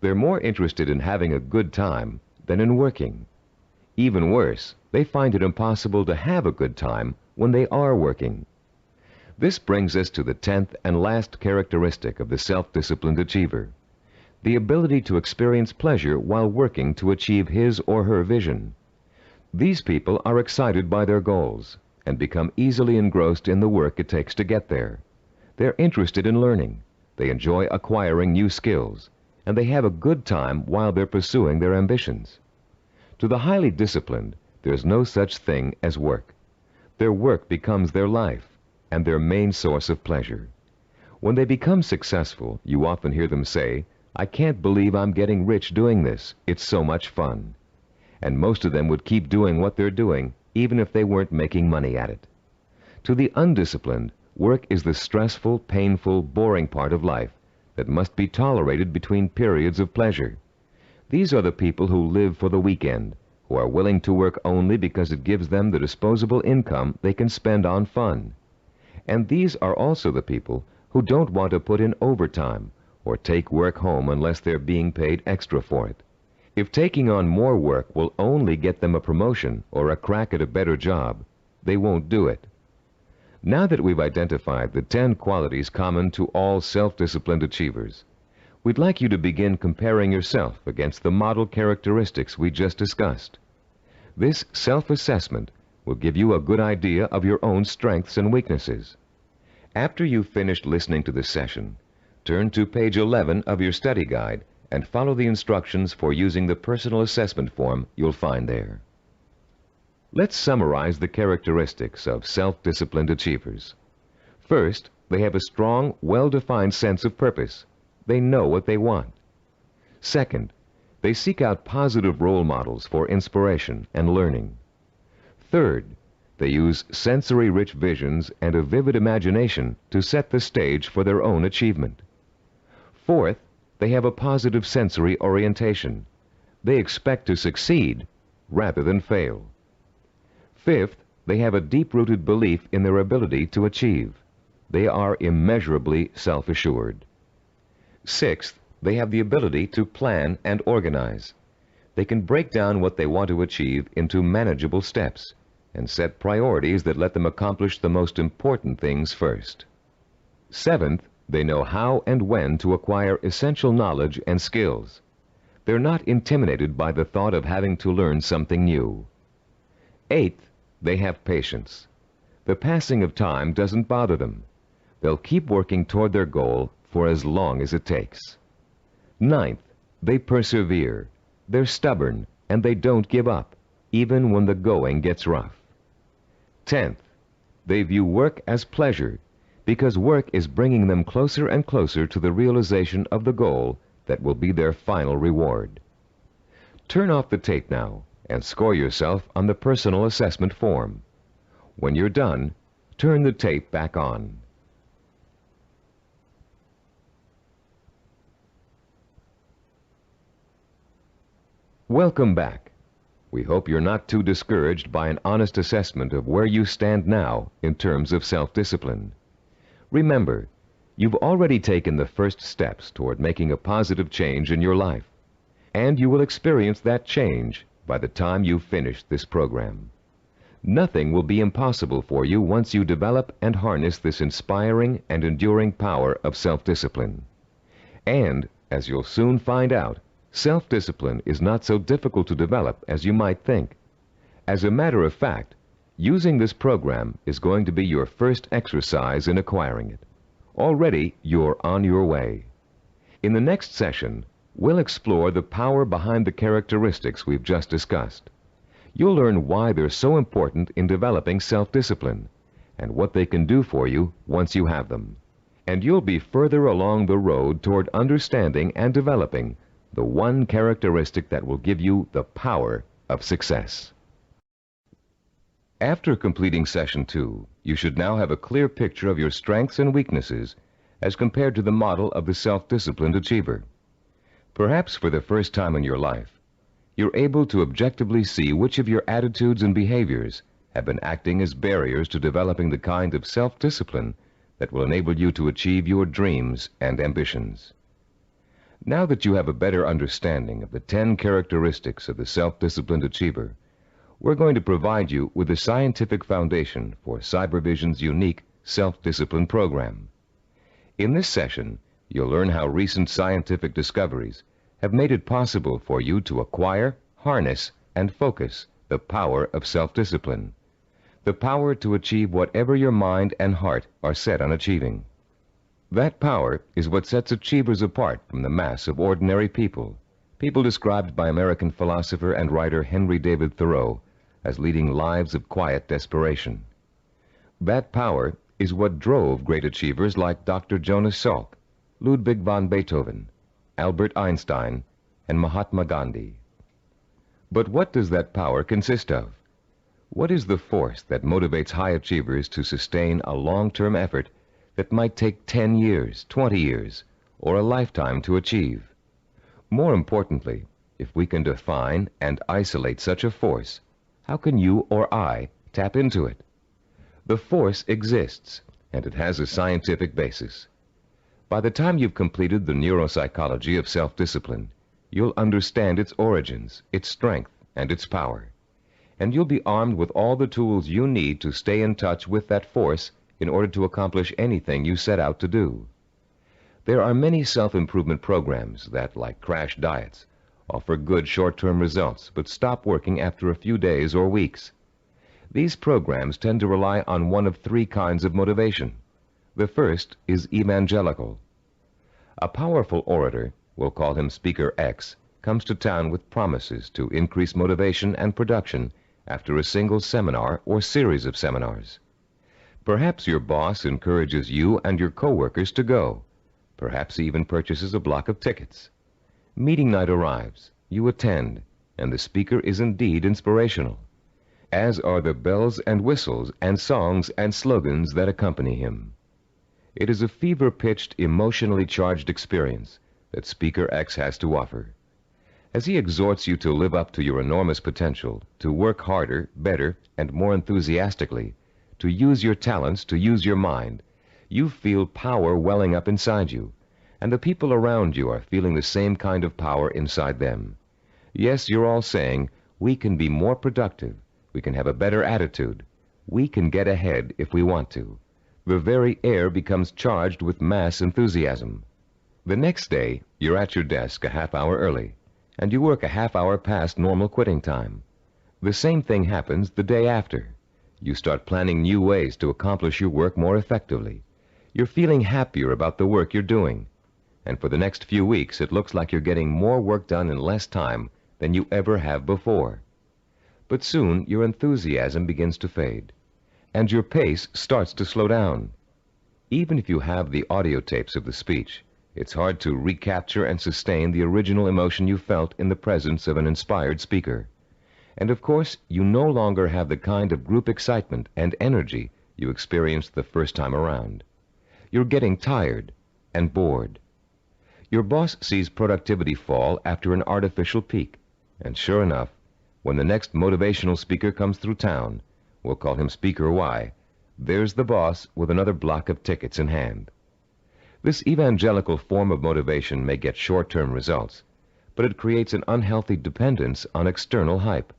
They're more interested in having a good time than in working. Even worse, they find it impossible to have a good time when they are working. This brings us to the 10th and last characteristic of the self-disciplined achiever, the ability to experience pleasure while working to achieve his or her vision. These people are excited by their goals and become easily engrossed in the work it takes to get there. They're interested in learning, they enjoy acquiring new skills, and they have a good time while they're pursuing their ambitions. To the highly disciplined, there's no such thing as work. Their work becomes their life and their main source of pleasure. When they become successful, you often hear them say, "I can't believe I'm getting rich doing this. It's so much fun." And most of them would keep doing what they're doing, even if they weren't making money at it. To the undisciplined, work is the stressful, painful, boring part of life that must be tolerated between periods of pleasure. These are the people who live for the weekend, who are willing to work only because it gives them the disposable income they can spend on fun. And these are also the people who don't want to put in overtime or take work home unless they're being paid extra for it. If taking on more work will only get them a promotion or a crack at a better job, they won't do it. Now that we've identified the 10 qualities common to all self-disciplined achievers, we'd like you to begin comparing yourself against the model characteristics we just discussed. This self-assessment will give you a good idea of your own strengths and weaknesses. After you've finished listening to this session, turn to page 11 of your study guide and follow the instructions for using the personal assessment form you'll find there. Let's summarize the characteristics of self-disciplined achievers. First, they have a strong, well-defined sense of purpose. They know what they want. Second, they seek out positive role models for inspiration and learning. Third, they use sensory-rich visions and a vivid imagination to set the stage for their own achievement. Fourth, they have a positive sensory orientation. They expect to succeed rather than fail. Fifth, they have a deep-rooted belief in their ability to achieve. They are immeasurably self-assured. Sixth, they have the ability to plan and organize. They can break down what they want to achieve into manageable steps and set priorities that let them accomplish the most important things first. Seventh, They know how and when to acquire essential knowledge and skills. They're not intimidated by the thought of having to learn something new. Eighth, they have patience. The passing of time doesn't bother them. They'll keep working toward their goal for as long as it takes. Ninth, they persevere. They're stubborn, and they don't give up, even when the going gets rough. 10th, they view work as pleasure, because work is bringing them closer and closer to the realization of the goal that will be their final reward. Turn off the tape now and score yourself on the personal assessment form. When you're done, turn the tape back on. Welcome back. We hope you're not too discouraged by an honest assessment of where you stand now in terms of self-discipline. Remember, you've already taken the first steps toward making a positive change in your life, and you will experience that change by the time you finish this program. Nothing will be impossible for you once you develop and harness this inspiring and enduring power of self-discipline. And, as you'll soon find out, self-discipline is not so difficult to develop as you might think. As a matter of fact, using this program is going to be your first exercise in acquiring it. Already, you're on your way. In the next session, we'll explore the power behind the characteristics we've just discussed. You'll learn why they're so important in developing self-discipline, and what they can do for you once you have them. And you'll be further along the road toward understanding and developing the one characteristic that will give you the power of success. After completing Session 2, you should now have a clear picture of your strengths and weaknesses as compared to the model of the self-disciplined achiever. Perhaps for the first time in your life, you're able to objectively see which of your attitudes and behaviors have been acting as barriers to developing the kind of self-discipline that will enable you to achieve your dreams and ambitions. Now that you have a better understanding of the 10 characteristics of the self-disciplined achiever, we're going to provide you with the scientific foundation for Cybervision's unique self-discipline program. In this session, you'll learn how recent scientific discoveries have made it possible for you to acquire, harness, and focus the power of self-discipline, the power to achieve whatever your mind and heart are set on achieving. That power is what sets achievers apart from the mass of ordinary people, people described by American philosopher and writer Henry David Thoreau as leading lives of quiet desperation. That power is what drove great achievers like Dr. Jonas Salk, Ludwig von Beethoven, Albert Einstein, and Mahatma Gandhi. But what does that power consist of? What is the force that motivates high achievers to sustain a long-term effort that might take 10 years, 20 years, or a lifetime to achieve? More importantly, if we can define and isolate such a force, how can you or I tap into it? The force exists, and it has a scientific basis. By the time you've completed the neuropsychology of self-discipline, you'll understand its origins, its strength, and its power. And you'll be armed with all the tools you need to stay in touch with that force in order to accomplish anything you set out to do. There are many self-improvement programs that, like crash diets, offer good short-term results but stop working after a few days or weeks. These programs tend to rely on one of 3 kinds of motivation. The first is evangelical. A powerful orator, we'll call him Speaker X, comes to town with promises to increase motivation and production after a single seminar or series of seminars. Perhaps your boss encourages you and your coworkers to go. Perhaps he even purchases a block of tickets. Meeting night arrives, you attend, and the speaker is indeed inspirational, as are the bells and whistles and songs and slogans that accompany him. It is a fever-pitched, emotionally charged experience that Speaker X has to offer. As he exhorts you to live up to your enormous potential, to work harder, better, and more enthusiastically, to use your talents, to use your mind, you feel power welling up inside you, and the people around you are feeling the same kind of power inside them. Yes, you're all saying, we can be more productive, we can have a better attitude, we can get ahead if we want to. The very air becomes charged with mass enthusiasm. The next day, you're at your desk a half hour early, and you work a half hour past normal quitting time. The same thing happens the day after. You start planning new ways to accomplish your work more effectively. You're feeling happier about the work you're doing. And for the next few weeks, it looks like you're getting more work done in less time than you ever have before. But soon, your enthusiasm begins to fade, and your pace starts to slow down. Even if you have the audio tapes of the speech, it's hard to recapture and sustain the original emotion you felt in the presence of an inspired speaker. And of course, you no longer have the kind of group excitement and energy you experienced the first time around. You're getting tired and bored. Your boss sees productivity fall after an artificial peak, and sure enough, when the next motivational speaker comes through town, we'll call him Speaker Y, there's the boss with another block of tickets in hand. This evangelical form of motivation may get short-term results, but it creates an unhealthy dependence on external hype.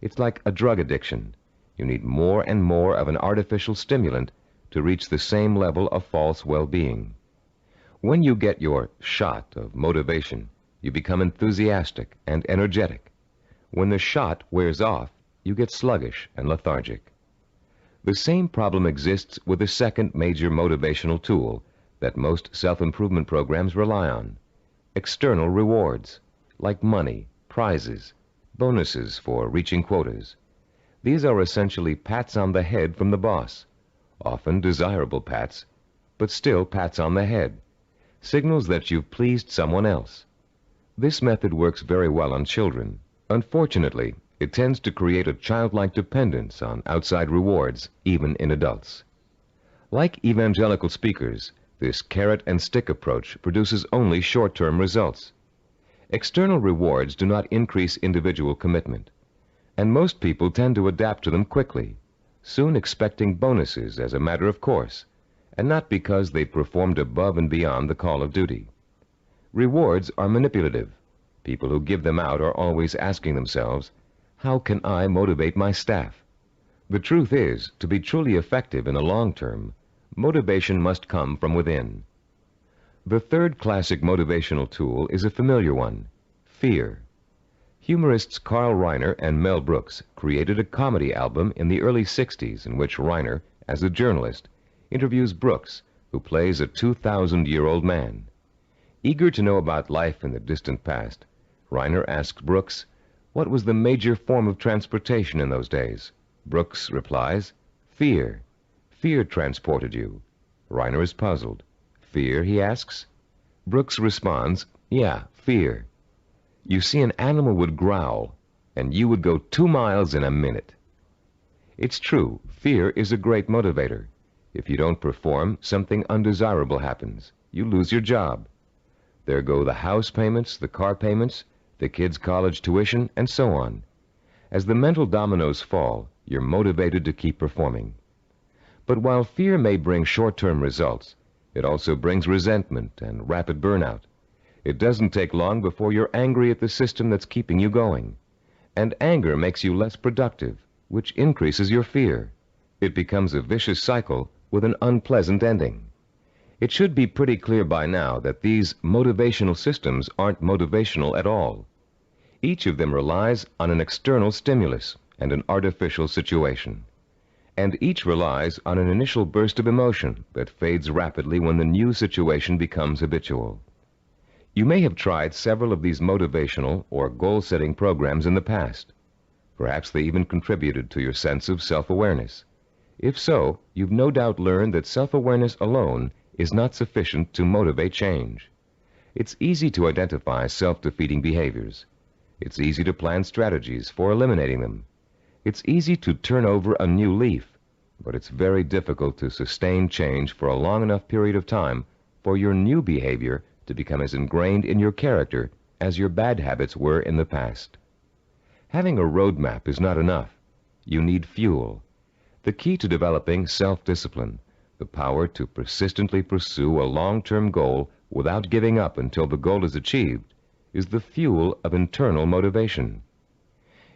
It's like a drug addiction. You need more and more of an artificial stimulant to reach the same level of false well-being. When you get your shot of motivation, you become enthusiastic and energetic. When the shot wears off, you get sluggish and lethargic. The same problem exists with the second major motivational tool that most self-improvement programs rely on: external rewards, like money, prizes, bonuses for reaching quotas. These are essentially pats on the head from the boss, often desirable pats, but still pats on the head, signals that you've pleased someone else. This method works very well on children. Unfortunately, it tends to create a childlike dependence on outside rewards, even in adults. Like evangelical speakers, this carrot and stick approach produces only short-term results. External rewards do not increase individual commitment, and most people tend to adapt to them quickly, soon expecting bonuses as a matter of course, and not because they performed above and beyond the call of duty. Rewards are manipulative. People who give them out are always asking themselves, how can I motivate my staff? The truth is, to be truly effective in the long term, motivation must come from within. The third classic motivational tool is a familiar one: fear. Humorists Carl Reiner and Mel Brooks created a comedy album in the early 60s in which Reiner, as a journalist, interviews Brooks, who plays a 2,000-year-old man. Eager to know about life in the distant past, Reiner asks Brooks, what was the major form of transportation in those days? Brooks replies, fear. Fear transported you. Reiner is puzzled. Fear, he asks. Brooks responds, yeah, fear. You see, an animal would growl, and you would go 2 miles in a minute. It's true, fear is a great motivator. If you don't perform, something undesirable happens. You lose your job. There go the house payments, the car payments, the kids' college tuition, and so on. As the mental dominoes fall, you're motivated to keep performing. But while fear may bring short-term results, it also brings resentment and rapid burnout. It doesn't take long before you're angry at the system that's keeping you going. And anger makes you less productive, which increases your fear. It becomes a vicious cycle with an unpleasant ending. It should be pretty clear by now that these motivational systems aren't motivational at all. Each of them relies on an external stimulus and an artificial situation. And each relies on an initial burst of emotion that fades rapidly when the new situation becomes habitual. You may have tried several of these motivational or goal-setting programs in the past. Perhaps they even contributed to your sense of self-awareness. If so, you've no doubt learned that self-awareness alone is not sufficient to motivate change. It's easy to identify self-defeating behaviors. It's easy to plan strategies for eliminating them. It's easy to turn over a new leaf, but it's very difficult to sustain change for a long enough period of time for your new behavior to become as ingrained in your character as your bad habits were in the past. Having a roadmap is not enough. You need fuel. The key to developing self-discipline, the power to persistently pursue a long-term goal without giving up until the goal is achieved, is the fuel of internal motivation.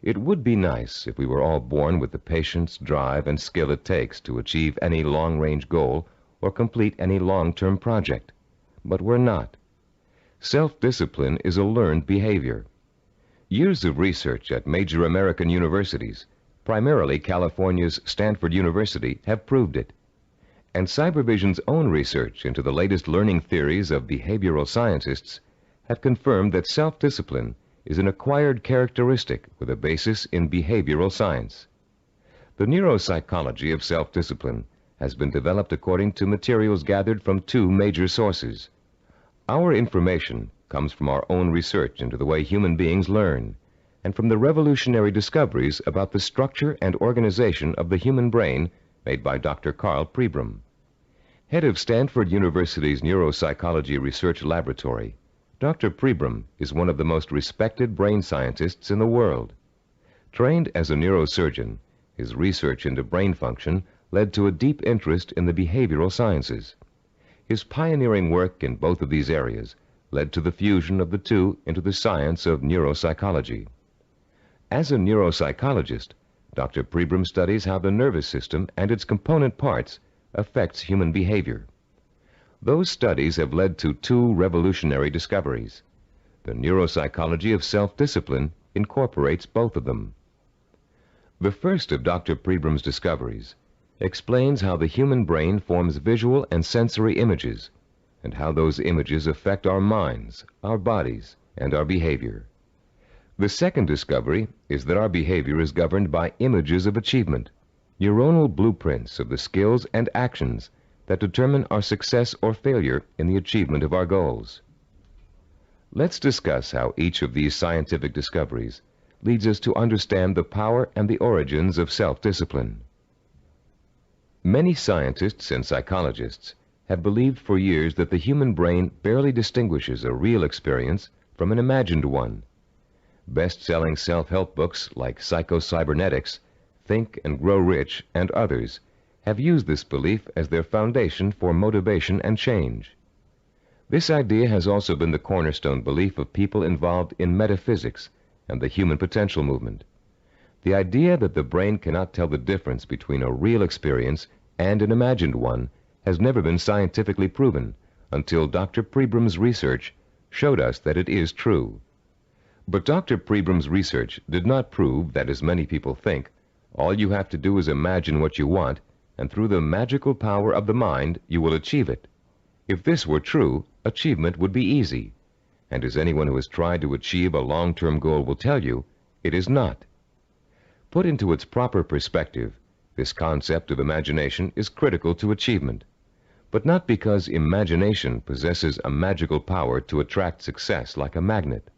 It would be nice if we were all born with the patience, drive, and skill it takes to achieve any long-range goal or complete any long-term project. But we're not. Self-discipline is a learned behavior. Years of research at major American universities, primarily California's Stanford University, have proved it. And Cybervision's own research into the latest learning theories of behavioral scientists have confirmed that self-discipline is an acquired characteristic with a basis in behavioral science. The neuropsychology of self-discipline has been developed according to materials gathered from two major sources. Our information comes from our own research into the way human beings learn, and from the revolutionary discoveries about the structure and organization of the human brain made by Dr. Carl Pribram. Head of Stanford University's Neuropsychology Research Laboratory, Dr. Pribram is one of the most respected brain scientists in the world. Trained as a neurosurgeon, his research into brain function led to a deep interest in the behavioral sciences. His pioneering work in both of these areas led to the fusion of the two into the science of neuropsychology. As a neuropsychologist, Dr. Pribram studies how the nervous system and its component parts affects human behavior. Those studies have led to two revolutionary discoveries. The neuropsychology of self-discipline incorporates both of them. The first of Dr. Pribram's discoveries explains how the human brain forms visual and sensory images, and how those images affect our minds, our bodies, and our behavior. The second discovery is that our behavior is governed by images of achievement, neuronal blueprints of the skills and actions that determine our success or failure in the achievement of our goals. Let's discuss how each of these scientific discoveries leads us to understand the power and the origins of self-discipline. Many scientists and psychologists have believed for years that the human brain barely distinguishes a real experience from an imagined one. Best-selling self-help books like Psycho-Cybernetics, Think and Grow Rich, and others have used this belief as their foundation for motivation and change. This idea has also been the cornerstone belief of people involved in metaphysics and the human potential movement. The idea that the brain cannot tell the difference between a real experience and an imagined one has never been scientifically proven until Dr. Pribram's research showed us that it is true. But Dr. Pribram's research did not prove that, as many people think, all you have to do is imagine what you want, and through the magical power of the mind, you will achieve it. If this were true, achievement would be easy. And as anyone who has tried to achieve a long-term goal will tell you, it is not. Put into its proper perspective, this concept of imagination is critical to achievement, but not because imagination possesses a magical power to attract success like a magnet.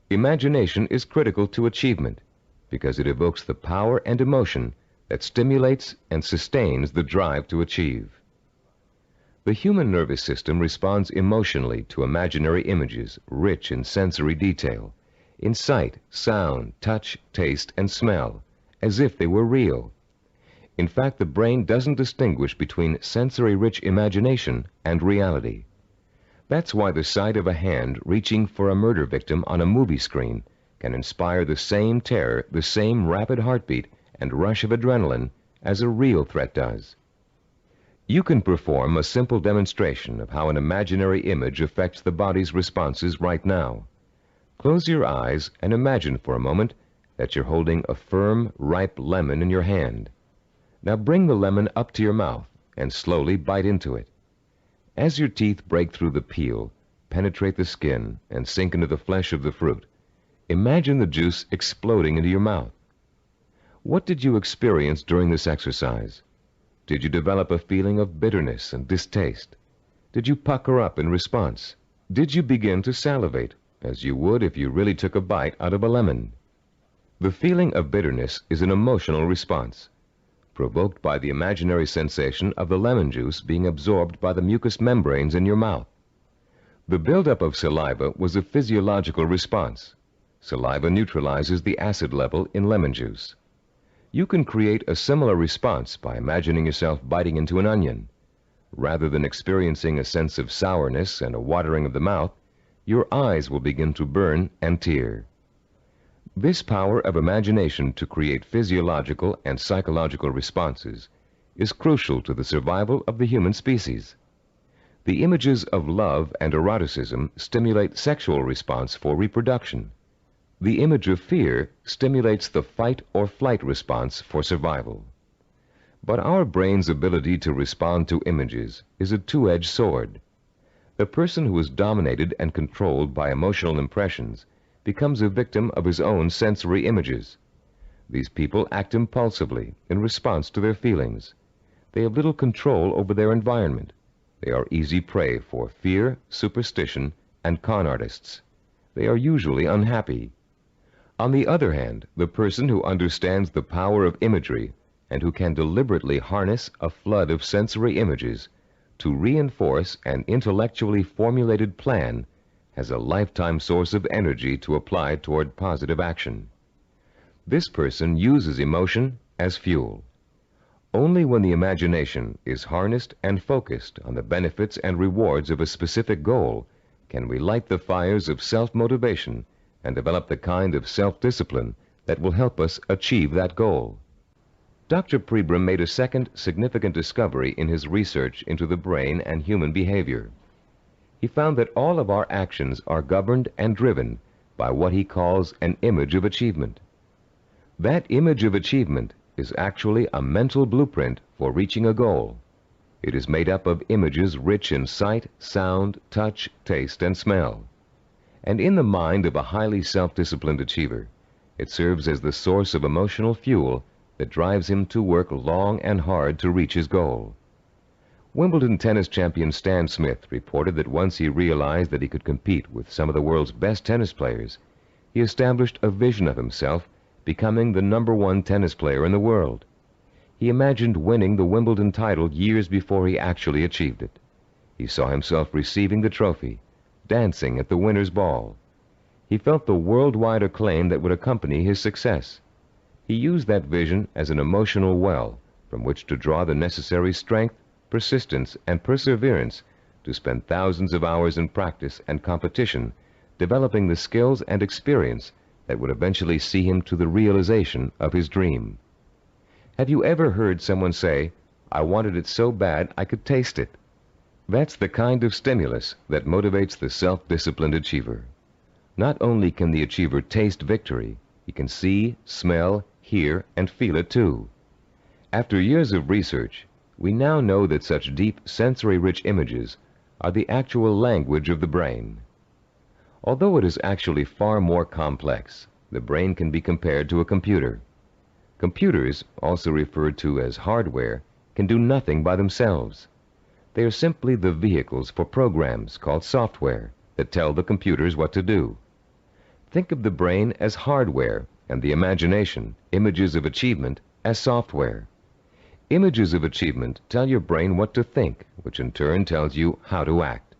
Imagination is critical to achievement because it evokes the power and emotion that stimulates and sustains the drive to achieve. The human nervous system responds emotionally to imaginary images rich in sensory detail, in sight, sound, touch, taste, and smell, as if they were real. In fact, the brain doesn't distinguish between sensory-rich imagination and reality. That's why the sight of a hand reaching for a murder victim on a movie screen can inspire the same terror, the same rapid heartbeat, and rush of adrenaline as a real threat does. You can perform a simple demonstration of how an imaginary image affects the body's responses right now. Close your eyes and imagine for a moment that you're holding a firm, ripe lemon in your hand. Now bring the lemon up to your mouth and slowly bite into it. As your teeth break through the peel, penetrate the skin, and sink into the flesh of the fruit, imagine the juice exploding into your mouth. What did you experience during this exercise? Did you develop a feeling of bitterness and distaste? Did you pucker up in response? Did you begin to salivate, as you would if you really took a bite out of a lemon? The feeling of bitterness is an emotional response, provoked by the imaginary sensation of the lemon juice being absorbed by the mucous membranes in your mouth. The buildup of saliva was a physiological response. Saliva neutralizes the acid level in lemon juice. You can create a similar response by imagining yourself biting into an onion. Rather than experiencing a sense of sourness and a watering of the mouth, your eyes will begin to burn and tear. This power of imagination to create physiological and psychological responses is crucial to the survival of the human species. The images of love and eroticism stimulate sexual response for reproduction. The image of fear stimulates the fight or flight response for survival. But our brain's ability to respond to images is a two-edged sword. The person who is dominated and controlled by emotional impressions becomes a victim of his own sensory images. These people act impulsively in response to their feelings. They have little control over their environment. They are easy prey for fear, superstition, and con artists. They are usually unhappy. On the other hand, the person who understands the power of imagery and who can deliberately harness a flood of sensory images to reinforce an intellectually formulated plan has a lifetime source of energy to apply toward positive action. This person uses emotion as fuel. Only when the imagination is harnessed and focused on the benefits and rewards of a specific goal can we light the fires of self-motivation and develop the kind of self-discipline that will help us achieve that goal. Dr. Pribram made a second significant discovery in his research into the brain and human behavior. He found that all of our actions are governed and driven by what he calls an image of achievement. That image of achievement is actually a mental blueprint for reaching a goal. It is made up of images rich in sight, sound, touch, taste, and smell. And in the mind of a highly self-disciplined achiever, it serves as the source of emotional fuel that drives him to work long and hard to reach his goal. Wimbledon tennis champion Stan Smith reported that once he realized that he could compete with some of the world's best tennis players, he established a vision of himself becoming the #1 tennis player in the world. He imagined winning the Wimbledon title years before he actually achieved it. He saw himself receiving the trophy, dancing at the winner's ball. He felt the worldwide acclaim that would accompany his success. He used that vision as an emotional well from which to draw the necessary strength, persistence, and perseverance to spend thousands of hours in practice and competition, developing the skills and experience that would eventually see him to the realization of his dream. Have you ever heard someone say, "I wanted it so bad I could taste it"? That's the kind of stimulus that motivates the self-disciplined achiever. Not only can the achiever taste victory, he can see, smell, hear, and feel it too. After years of research, we now know that such deep sensory-rich images are the actual language of the brain. Although it is actually far more complex, the brain can be compared to a computer. Computers, also referred to as hardware, can do nothing by themselves. They are simply the vehicles for programs called software that tell the computers what to do. Think of the brain as hardware and the imagination, images of achievement, as software. Images of achievement tell your brain what to think, which in turn tells you how to act.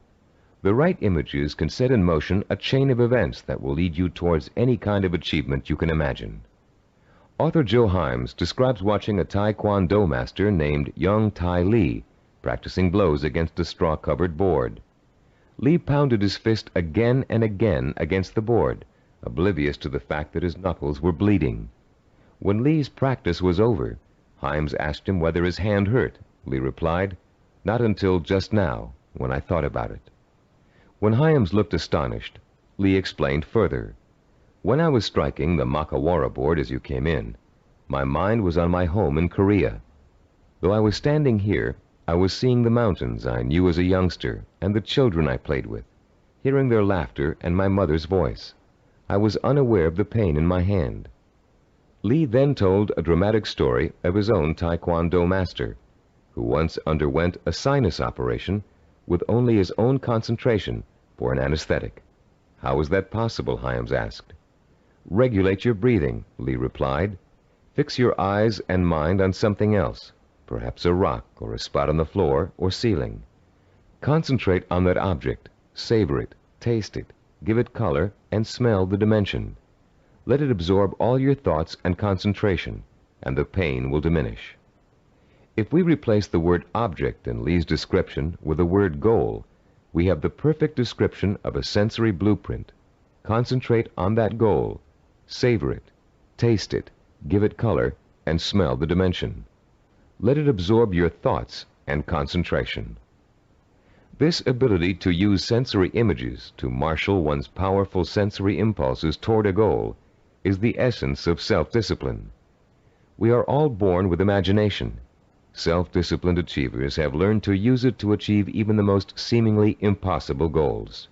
The right images can set in motion a chain of events that will lead you towards any kind of achievement you can imagine. Author Joe Himes describes watching a Taekwondo master named Young Tai Lee practicing blows against a straw-covered board. Lee pounded his fist again and again against the board, oblivious to the fact that his knuckles were bleeding. When Lee's practice was over, Himes asked him whether his hand hurt. Lee replied, "Not until just now, when I thought about it." When Himes looked astonished, Lee explained further, "When I was striking the Makawara board as you came in, my mind was on my home in Korea. Though I was standing here, I was seeing the mountains I knew as a youngster and the children I played with, hearing their laughter and my mother's voice. I was unaware of the pain in my hand." Lee then told a dramatic story of his own Taekwondo master, who once underwent a sinus operation with only his own concentration for an anesthetic. "How was that possible?" Himes asked. "Regulate your breathing," Lee replied. "Fix your eyes and mind on something else, perhaps a rock or a spot on the floor or ceiling. Concentrate on that object, savor it, taste it, give it color, and smell the dimension. Let it absorb all your thoughts and concentration, and the pain will diminish." If we replace the word object in Lee's description with the word goal, we have the perfect description of a sensory blueprint. Concentrate on that goal, Savor it, taste it, give it color, and smell the dimension. Let it absorb your thoughts and concentration. This ability to use sensory images to marshal one's powerful sensory impulses toward a goal is the essence of self-discipline. We are all born with imagination. Self-disciplined achievers have learned to use it to achieve even the most seemingly impossible goals.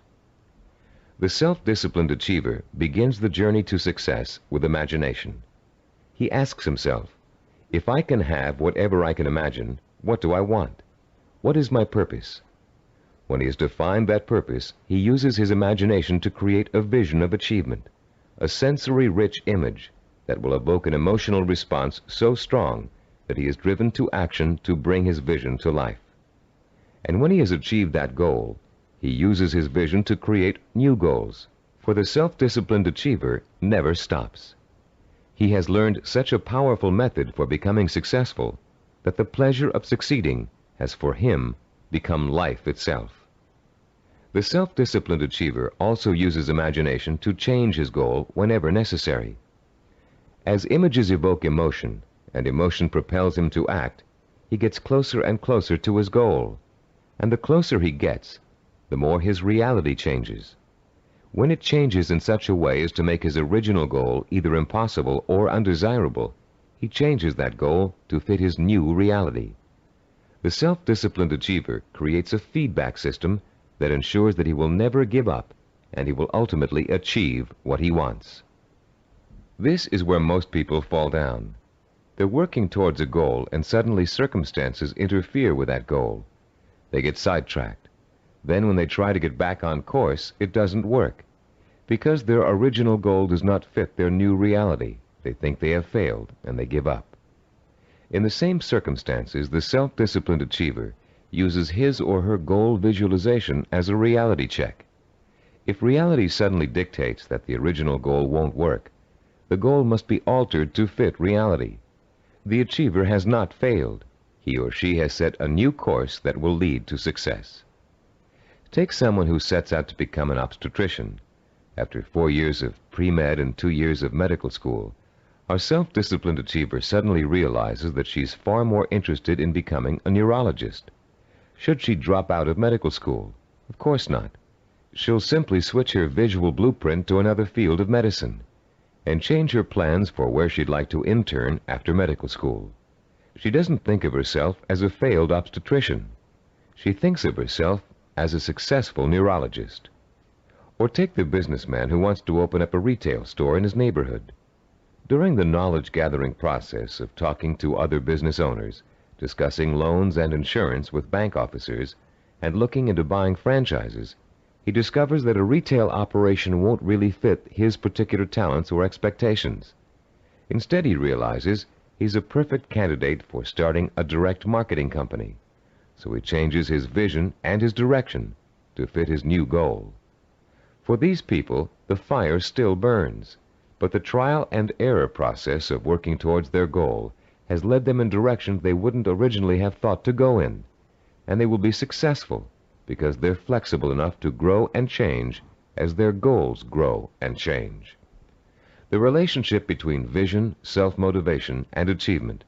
The self-disciplined achiever begins the journey to success with imagination. He asks himself, if I can have whatever I can imagine, what do I want? What is my purpose? When he has defined that purpose, he uses his imagination to create a vision of achievement, a sensory-rich image that will evoke an emotional response so strong that he is driven to action to bring his vision to life. And when he has achieved that goal, he uses his vision to create new goals, for the self-disciplined achiever never stops. He has learned such a powerful method for becoming successful that the pleasure of succeeding has for him become life itself. The self-disciplined achiever also uses imagination to change his goal whenever necessary. As images evoke emotion, and emotion propels him to act, he gets closer and closer to his goal. And the closer he gets, the more his reality changes. When it changes in such a way as to make his original goal either impossible or undesirable, he changes that goal to fit his new reality. The self-disciplined achiever creates a feedback system that ensures that he will never give up and he will ultimately achieve what he wants. This is where most people fall down. They're working towards a goal and suddenly circumstances interfere with that goal. They get sidetracked. Then when they try to get back on course, it doesn't work. Because their original goal does not fit their new reality, they think they have failed and they give up. In the same circumstances, the self-disciplined achiever uses his or her goal visualization as a reality check. If reality suddenly dictates that the original goal won't work, the goal must be altered to fit reality. The achiever has not failed. He or she has set a new course that will lead to success. Take someone who sets out to become an obstetrician. After 4 years of pre-med and 2 years of medical school, our self-disciplined achiever suddenly realizes that she's far more interested in becoming a neurologist. Should she drop out of medical school? Of course not. She'll simply switch her visual blueprint to another field of medicine and change her plans for where she'd like to intern after medical school. She doesn't think of herself as a failed obstetrician. She thinks of herself as a successful neurologist. Or take the businessman who wants to open up a retail store in his neighborhood. During the knowledge-gathering process of talking to other business owners, discussing loans and insurance with bank officers, and looking into buying franchises, he discovers that a retail operation won't really fit his particular talents or expectations. Instead, he realizes he's a perfect candidate for starting a direct marketing company. So he changes his vision and his direction to fit his new goal. For these people, the fire still burns, but the trial and error process of working towards their goal has led them in directions they wouldn't originally have thought to go in, and they will be successful because they're flexible enough to grow and change as their goals grow and change. The relationship between vision, self-motivation, and achievement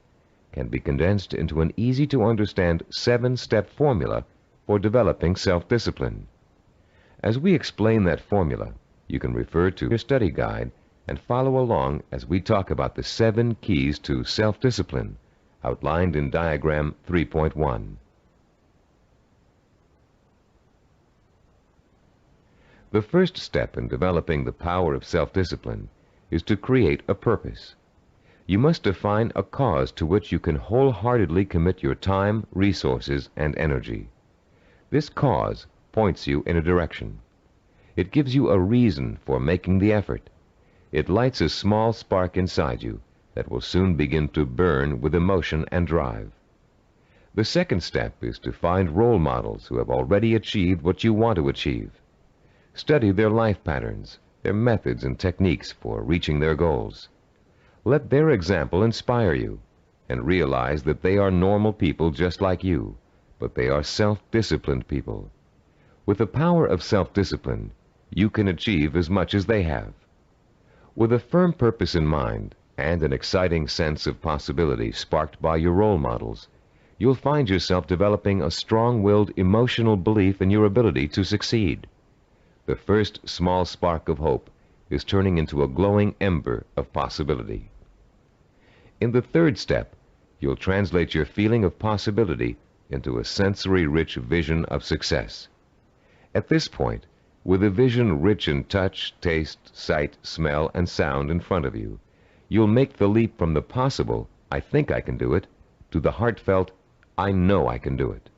can be condensed into an easy-to-understand 7-step formula for developing self-discipline. As we explain that formula, you can refer to your study guide and follow along as we talk about the 7 keys to self-discipline outlined in diagram 3.1. The first step in developing the power of self-discipline is to create a purpose. You must define a cause to which you can wholeheartedly commit your time, resources, and energy. This cause points you in a direction. It gives you a reason for making the effort. It lights a small spark inside you that will soon begin to burn with emotion and drive. The second step is to find role models who have already achieved what you want to achieve. Study their life patterns, their methods and techniques for reaching their goals. Let their example inspire you, and realize that they are normal people just like you, but they are self-disciplined people. With the power of self-discipline, you can achieve as much as they have. With a firm purpose in mind and an exciting sense of possibility sparked by your role models, you'll find yourself developing a strong-willed emotional belief in your ability to succeed. The first small spark of hope is turning into a glowing ember of possibility. In the third step, you'll translate your feeling of possibility into a sensory-rich vision of success. At this point, with a vision rich in touch, taste, sight, smell, and sound in front of you, you'll make the leap from the possible, "I think I can do it," to the heartfelt, "I know I can do it."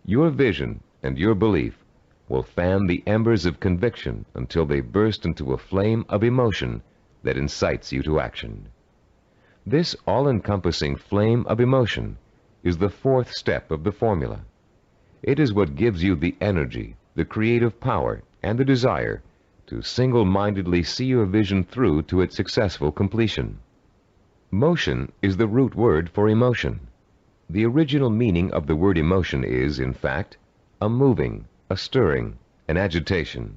Your vision and your belief will fan the embers of conviction until they burst into a flame of emotion that incites you to action. This all-encompassing flame of emotion is the fourth step of the formula. It is what gives you the energy, the creative power, and the desire to single-mindedly see your vision through to its successful completion. Motion is the root word for emotion. The original meaning of the word emotion is, in fact, a moving, a stirring, an agitation,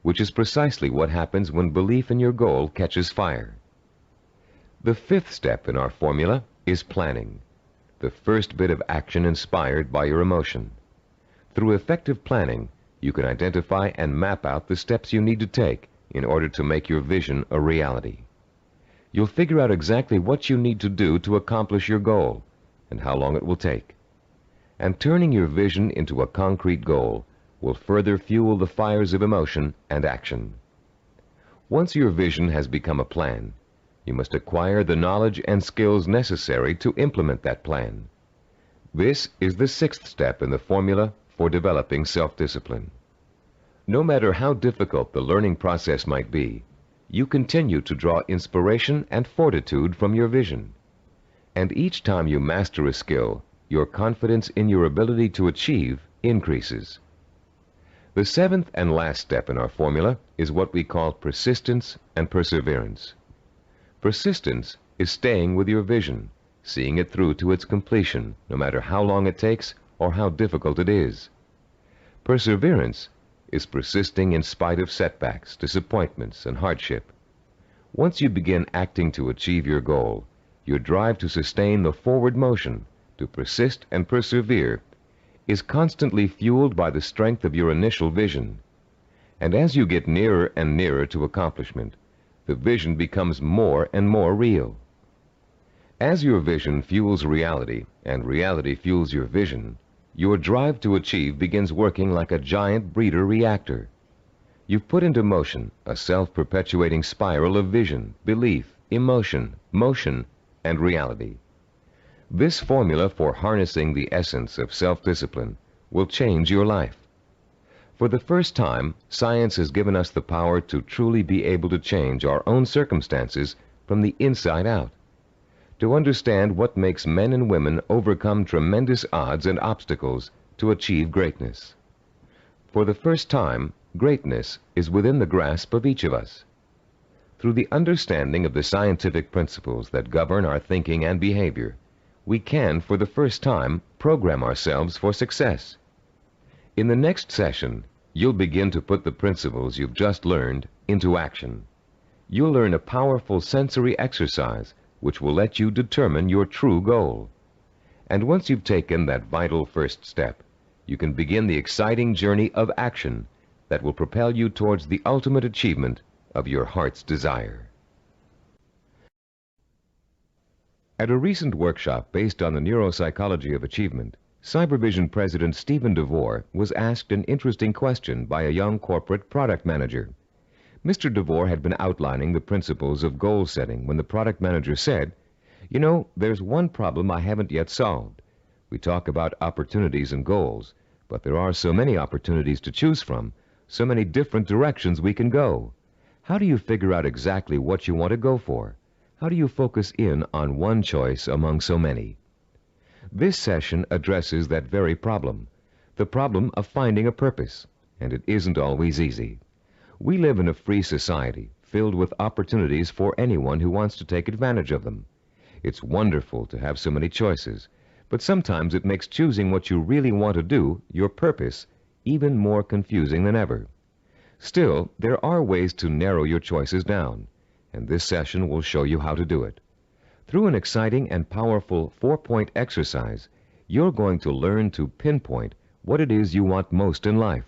which is precisely what happens when belief in your goal catches fire. The fifth step in our formula is planning, the first bit of action inspired by your emotion. Through effective planning, you can identify and map out the steps you need to take in order to make your vision a reality. You'll figure out exactly what you need to do to accomplish your goal and how long it will take. And turning your vision into a concrete goal will further fuel the fires of emotion and action. Once your vision has become a plan, you must acquire the knowledge and skills necessary to implement that plan. This is the sixth step in the formula for developing self-discipline. No matter how difficult the learning process might be, you continue to draw inspiration and fortitude from your vision. And each time you master a skill, your confidence in your ability to achieve increases. The seventh and last step in our formula is what we call persistence and perseverance. Persistence is staying with your vision, seeing it through to its completion, no matter how long it takes or how difficult it is. Perseverance is persisting in spite of setbacks, disappointments, and hardship. Once you begin acting to achieve your goal, your drive to sustain the forward motion, to persist and persevere, is constantly fueled by the strength of your initial vision. And as you get nearer and nearer to accomplishment, the vision becomes more and more real. As your vision fuels reality and reality fuels your vision, your drive to achieve begins working like a giant breeder reactor. You've put into motion a self-perpetuating spiral of vision, belief, emotion, motion, and reality. This formula for harnessing the essence of self-discipline will change your life. For the first time, science has given us the power to truly be able to change our own circumstances from the inside out, to understand what makes men and women overcome tremendous odds and obstacles to achieve greatness. For the first time, greatness is within the grasp of each of us. Through the understanding of the scientific principles that govern our thinking and behavior, we can, for the first time, program ourselves for success. In the next session, you'll begin to put the principles you've just learned into action. You'll learn a powerful sensory exercise which will let you determine your true goal. And once you've taken that vital first step, you can begin the exciting journey of action that will propel you towards the ultimate achievement of your heart's desire. At a recent workshop based on the neuropsychology of achievement, Cybervision President Stephen DeVore was asked an interesting question by a young corporate product manager. Mr. DeVore had been outlining the principles of goal setting when the product manager said, "You know, there's one problem I haven't yet solved. We talk about opportunities and goals, but there are so many opportunities to choose from, so many different directions we can go. How do you figure out exactly what you want to go for? How do you focus in on one choice among so many?" This session addresses that very problem, the problem of finding a purpose, and it isn't always easy. We live in a free society filled with opportunities for anyone who wants to take advantage of them. It's wonderful to have so many choices, but sometimes it makes choosing what you really want to do, your purpose, even more confusing than ever. Still, there are ways to narrow your choices down, and this session will show you how to do it. Through an exciting and powerful 4-point exercise, you're going to learn to pinpoint what it is you want most in life,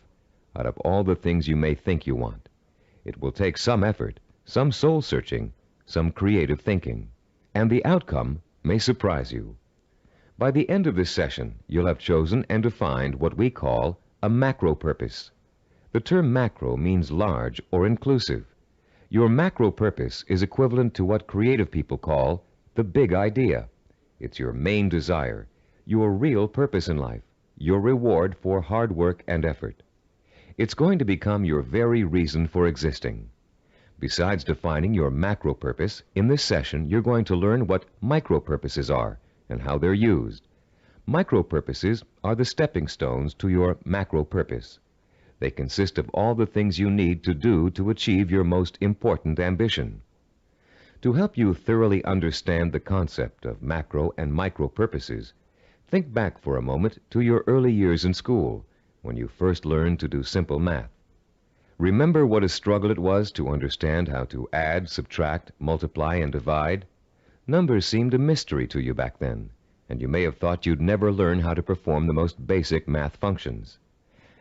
out of all the things you may think you want. It will take some effort, some soul-searching, some creative thinking, and the outcome may surprise you. By the end of this session, you'll have chosen and defined what we call a macro purpose. The term macro means large or inclusive. Your macro purpose is equivalent to what creative people call the big idea. It's your main desire, your real purpose in life, your reward for hard work and effort. It's going to become your very reason for existing. Besides defining your macro purpose, in this session you're going to learn what micro purposes are and how they're used. Micro purposes are the stepping stones to your macro purpose. They consist of all the things you need to do to achieve your most important ambition. To help you thoroughly understand the concept of macro and micro purposes, think back for a moment to your early years in school, when you first learned to do simple math. Remember what a struggle it was to understand how to add, subtract, multiply, and divide? Numbers seemed a mystery to you back then, and you may have thought you'd never learn how to perform the most basic math functions.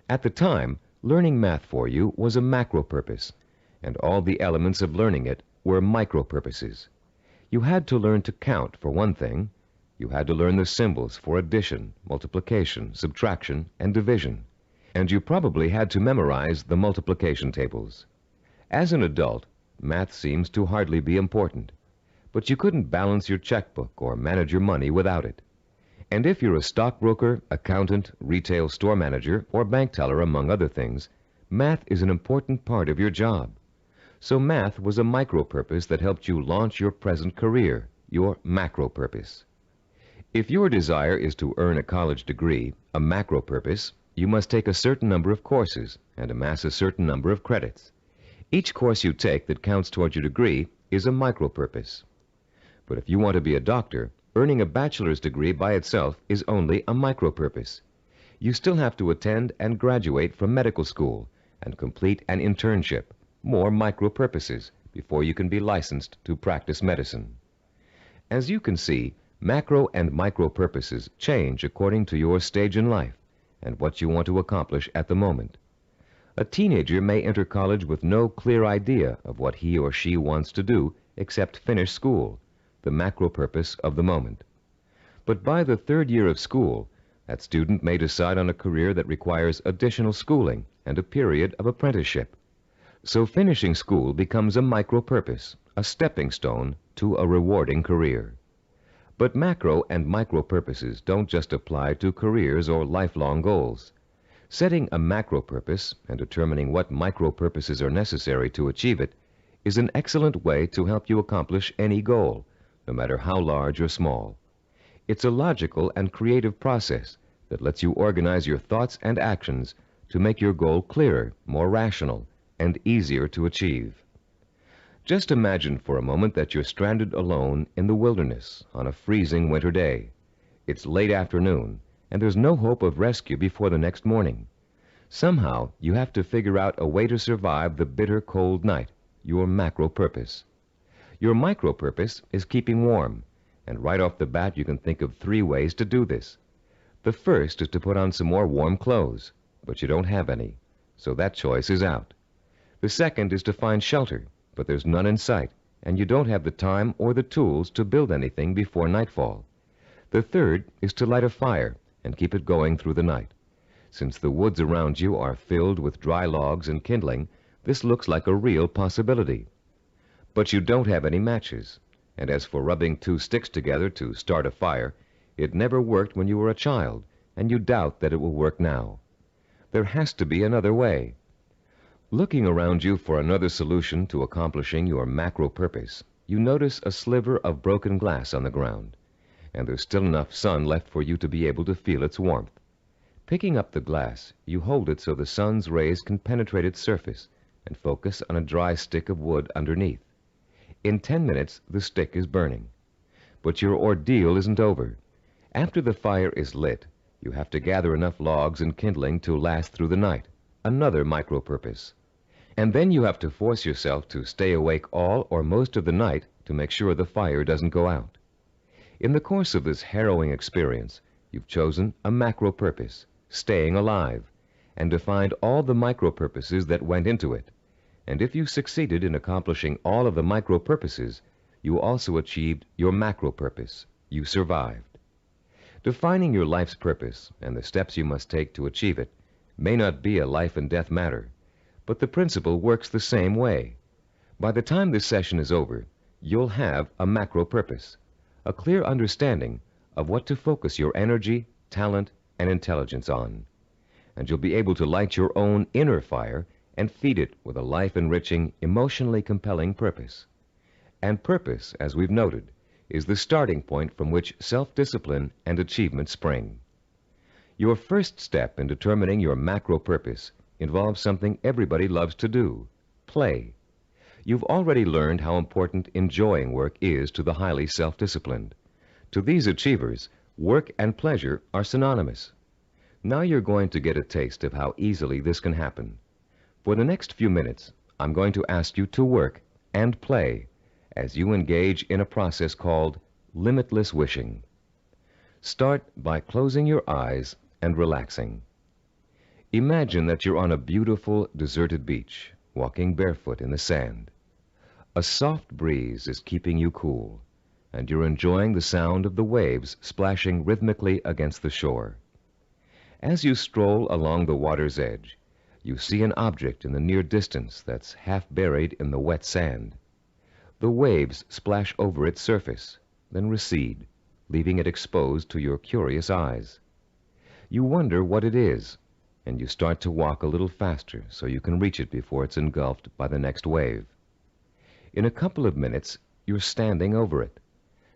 At the time, learning math for you was a macro purpose, and all the elements of learning it were micro purposes. You had to learn to count, for one thing. You had to learn the symbols for addition, multiplication, subtraction, and division. And you probably had to memorize the multiplication tables. As an adult, math seems to hardly be important, but you couldn't balance your checkbook or manage your money without it. And if you're a stockbroker, accountant, retail store manager, or bank teller, among other things, math is an important part of your job. So math was a micro purpose that helped you launch your present career, your macro purpose. If your desire is to earn a college degree, a macro purpose, you must take a certain number of courses and amass a certain number of credits. Each course you take that counts toward your degree is a micro purpose. But if you want to be a doctor, earning a bachelor's degree by itself is only a micro purpose. You still have to attend and graduate from medical school and complete an internship, more micro purposes, before you can be licensed to practice medicine. As you can see, macro and micro purposes change according to your stage in life and what you want to accomplish at the moment. A teenager may enter college with no clear idea of what he or she wants to do except finish school, the macro purpose of the moment. But by the third year of school, that student may decide on a career that requires additional schooling and a period of apprenticeship. So finishing school becomes a micro purpose, a stepping stone to a rewarding career. But macro and micro purposes don't just apply to careers or lifelong goals. Setting a macro purpose and determining what micro purposes are necessary to achieve it is an excellent way to help you accomplish any goal, no matter how large or small. It's a logical and creative process that lets you organize your thoughts and actions to make your goal clearer, more rational, and easier to achieve. Just imagine for a moment that you're stranded alone in the wilderness on a freezing winter day. It's late afternoon, and there's no hope of rescue before the next morning. Somehow, you have to figure out a way to survive the bitter cold night, your macro purpose. Your micro purpose is keeping warm, and right off the bat you can think of 3 ways to do this. The first is to put on some more warm clothes, but you don't have any, so that choice is out. The second is to find shelter, but there's none in sight, and you don't have the time or the tools to build anything before nightfall. The third is to light a fire and keep it going through the night. Since the woods around you are filled with dry logs and kindling, this looks like a real possibility. But you don't have any matches, and as for rubbing 2 sticks together to start a fire, it never worked when you were a child, and you doubt that it will work now. There has to be another way. Looking around you for another solution to accomplishing your macro purpose, you notice a sliver of broken glass on the ground, and there's still enough sun left for you to be able to feel its warmth. Picking up the glass, you hold it so the sun's rays can penetrate its surface and focus on a dry stick of wood underneath. In 10 minutes, the stick is burning. But your ordeal isn't over. After the fire is lit, you have to gather enough logs and kindling to last through the night, another micro purpose. And then you have to force yourself to stay awake all or most of the night to make sure the fire doesn't go out. In the course of this harrowing experience, you've chosen a macro purpose, staying alive, and defined all the micro purposes that went into it. And if you succeeded in accomplishing all of the micro purposes, you also achieved your macro purpose. You survived. Defining your life's purpose and the steps you must take to achieve it may not be a life and death matter, but the principle works the same way. By the time this session is over, you'll have a macro purpose, a clear understanding of what to focus your energy, talent, and intelligence on. And you'll be able to light your own inner fire and feed it with a life-enriching, emotionally compelling purpose. And purpose, as we've noted, is the starting point from which self-discipline and achievement spring. Your first step in determining your macro purpose involves something everybody loves to do: play. You've already learned how important enjoying work is to the highly self-disciplined. To these achievers, work and pleasure are synonymous. Now you're going to get a taste of how easily this can happen. For the next few minutes, I'm going to ask you to work and play as you engage in a process called limitless wishing. Start by closing your eyes and relaxing. Imagine that you're on a beautiful, deserted beach, walking barefoot in the sand. A soft breeze is keeping you cool, and you're enjoying the sound of the waves splashing rhythmically against the shore. As you stroll along the water's edge, you see an object in the near distance that's half buried in the wet sand. The waves splash over its surface, then recede, leaving it exposed to your curious eyes. You wonder what it is, and you start to walk a little faster so you can reach it before it's engulfed by the next wave. In a couple of minutes, you're standing over it,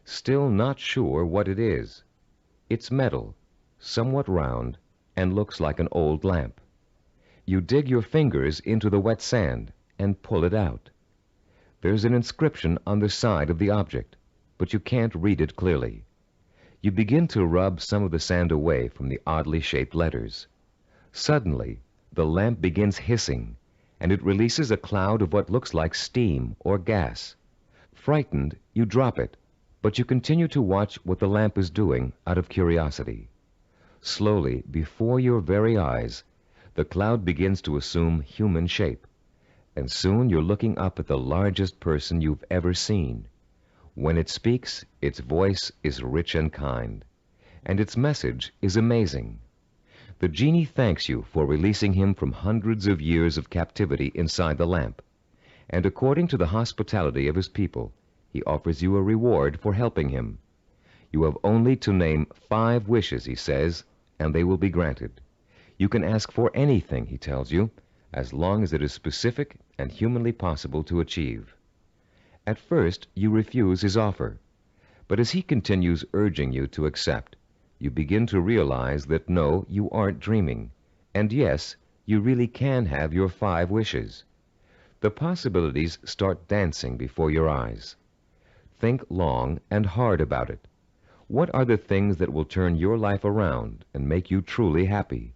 still not sure what it is. It's metal, somewhat round, and looks like an old lamp. You dig your fingers into the wet sand and pull it out. There's an inscription on the side of the object, but you can't read it clearly. You begin to rub some of the sand away from the oddly shaped letters. Suddenly, the lamp begins hissing, and it releases a cloud of what looks like steam or gas. Frightened, you drop it, but you continue to watch what the lamp is doing out of curiosity. Slowly, before your very eyes, the cloud begins to assume human shape, and soon you're looking up at the largest person you've ever seen. When it speaks, its voice is rich and kind, and its message is amazing. The genie thanks you for releasing him from hundreds of years of captivity inside the lamp, and according to the hospitality of his people, he offers you a reward for helping him. You have only to name 5 wishes, he says, and they will be granted. You can ask for anything, he tells you, as long as it is specific and humanly possible to achieve. At first, you refuse his offer, but as he continues urging you to accept, you begin to realize that no, you aren't dreaming, and yes, you really can have your 5 wishes. The possibilities start dancing before your eyes. Think long and hard about it. What are the things that will turn your life around and make you truly happy?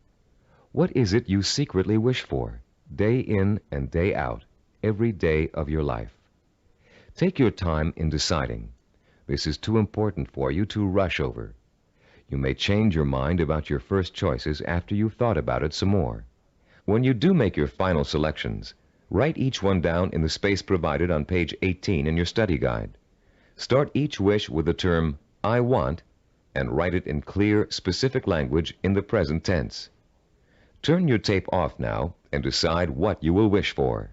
What is it you secretly wish for, day in and day out, every day of your life? Take your time in deciding. This is too important for you to rush over. You may change your mind about your first choices after you've thought about it some more. When you do make your final selections, write each one down in the space provided on page 18 in your study guide. Start each wish with the term, I want, and write it in clear, specific language in the present tense. Turn your tape off now and decide what you will wish for.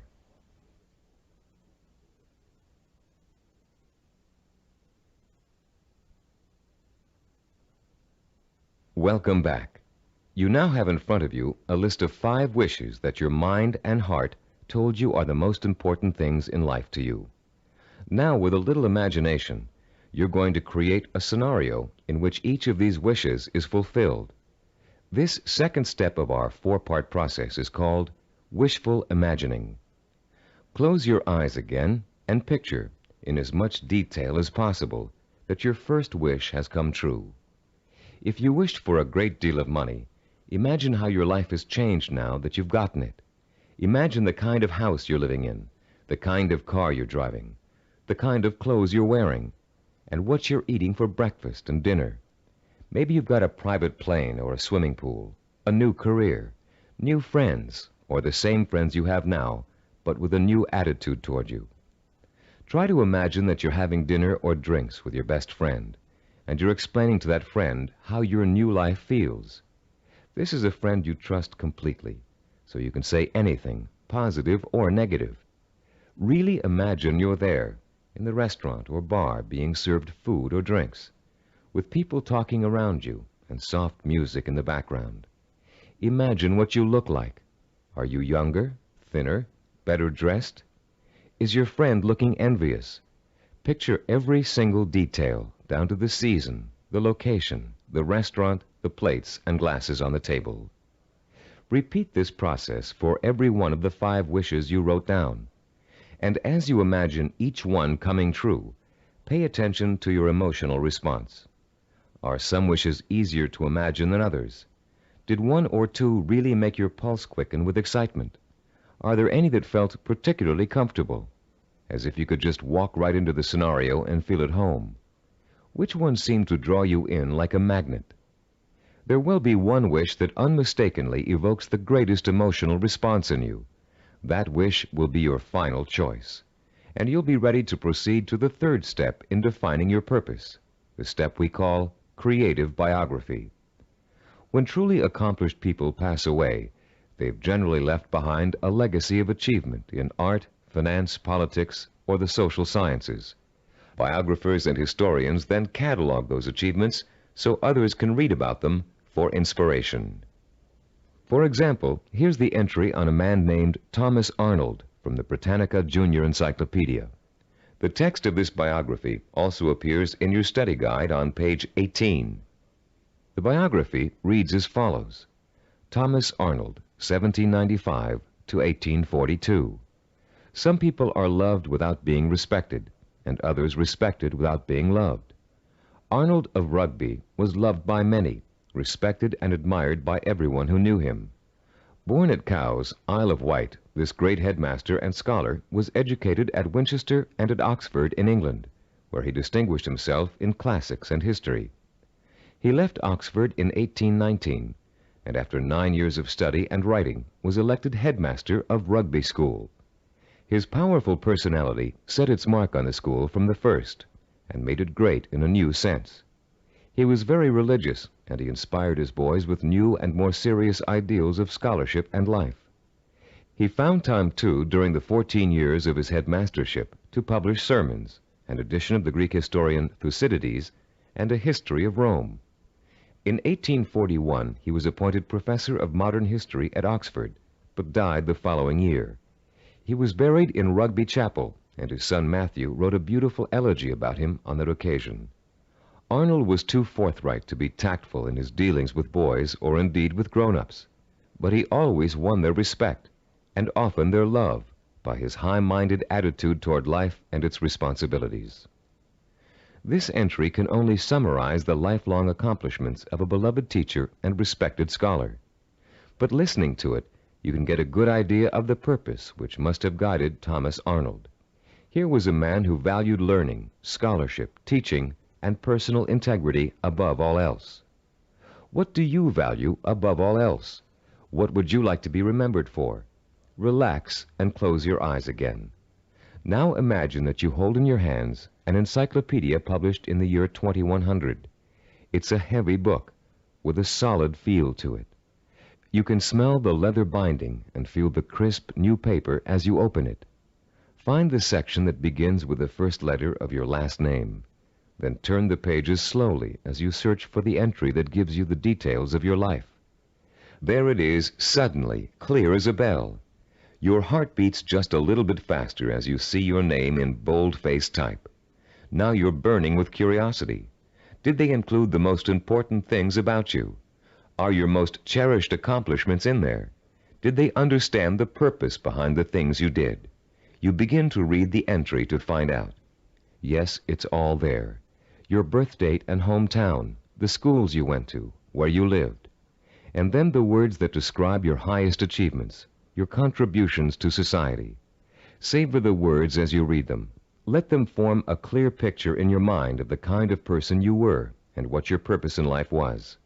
Welcome back. You now have in front of you a list of 5 wishes that your mind and heart told you are the most important things in life to you. Now, with a little imagination, you're going to create a scenario in which each of these wishes is fulfilled. This second step of our 4-part process is called wishful imagining. Close your eyes again and picture, in as much detail as possible, that your first wish has come true. If you wished for a great deal of money, imagine how your life has changed now that you've gotten it. Imagine the kind of house you're living in, the kind of car you're driving, the kind of clothes you're wearing, and what you're eating for breakfast and dinner. Maybe you've got a private plane or a swimming pool, a new career, new friends, or the same friends you have now, but with a new attitude toward you. Try to imagine that you're having dinner or drinks with your best friend, and you're explaining to that friend how your new life feels. This is a friend you trust completely, so you can say anything, positive or negative. Really imagine you're there, in the restaurant or bar, being served food or drinks, with people talking around you and soft music in the background. Imagine what you look like. Are you younger, thinner, better dressed? Is your friend looking envious? Picture every single detail, down to the season, the location, the restaurant, the plates and glasses on the table. Repeat this process for every one of the 5 wishes you wrote down. And as you imagine each one coming true, pay attention to your emotional response. Are some wishes easier to imagine than others? Did 1 or 2 really make your pulse quicken with excitement? Are there any that felt particularly comfortable, as if you could just walk right into the scenario and feel at home? Which one seemed to draw you in like a magnet? There will be one wish that unmistakably evokes the greatest emotional response in you. That wish will be your final choice, and you'll be ready to proceed to the 3rd step in defining your purpose, the step we call creative biography. When truly accomplished people pass away, they've generally left behind a legacy of achievement in art, finance, politics, or the social sciences. Biographers and historians then catalog those achievements so others can read about them for inspiration. For example, here's the entry on a man named Thomas Arnold from the Britannica Junior Encyclopedia. The text of this biography also appears in your study guide on page 18. The biography reads as follows: Thomas Arnold, 1795 to 1842. Some people are loved without being respected, and others respected without being loved. Arnold of Rugby was loved by many, respected and admired by everyone who knew him. Born at Cowes, Isle of Wight, this great headmaster and scholar was educated at Winchester and at Oxford in England, where he distinguished himself in classics and history. He left Oxford in 1819, and after 9 years of study and writing was elected headmaster of Rugby School. His powerful personality set its mark on the school from the first, and made it great in a new sense. He was very religious, and he inspired his boys with new and more serious ideals of scholarship and life. He found time, too, during the 14 years of his headmastership, to publish sermons, an edition of the Greek historian Thucydides, and a history of Rome. In 1841, he was appointed professor of modern history at Oxford, but died the following year. He was buried in Rugby Chapel, and his son Matthew wrote a beautiful elegy about him on that occasion. Arnold was too forthright to be tactful in his dealings with boys or indeed with grown-ups, but he always won their respect, and often their love, by his high-minded attitude toward life and its responsibilities. This entry can only summarize the lifelong accomplishments of a beloved teacher and respected scholar. But listening to it, you can get a good idea of the purpose which must have guided Thomas Arnold. Here was a man who valued learning, scholarship, teaching, and personal integrity above all else. What do you value above all else? What would you like to be remembered for? Relax and close your eyes again. Now imagine that you hold in your hands an encyclopedia published in the year 2100. It's a heavy book with a solid feel to it. You can smell the leather binding and feel the crisp new paper as you open it. Find the section that begins with the first letter of your last name. Then turn the pages slowly as you search for the entry that gives you the details of your life. There it is, suddenly, clear as a bell. Your heart beats just a little bit faster as you see your name in bold-faced type. Now you're burning with curiosity. Did they include the most important things about you? Are your most cherished accomplishments in there? Did they understand the purpose behind the things you did? You begin to read the entry to find out. Yes, it's all there. Your birth date and hometown, the schools you went to, where you lived. And then the words that describe your highest achievements, your contributions to society. Savor the words as you read them. Let them form a clear picture in your mind of the kind of person you were and what your purpose in life was.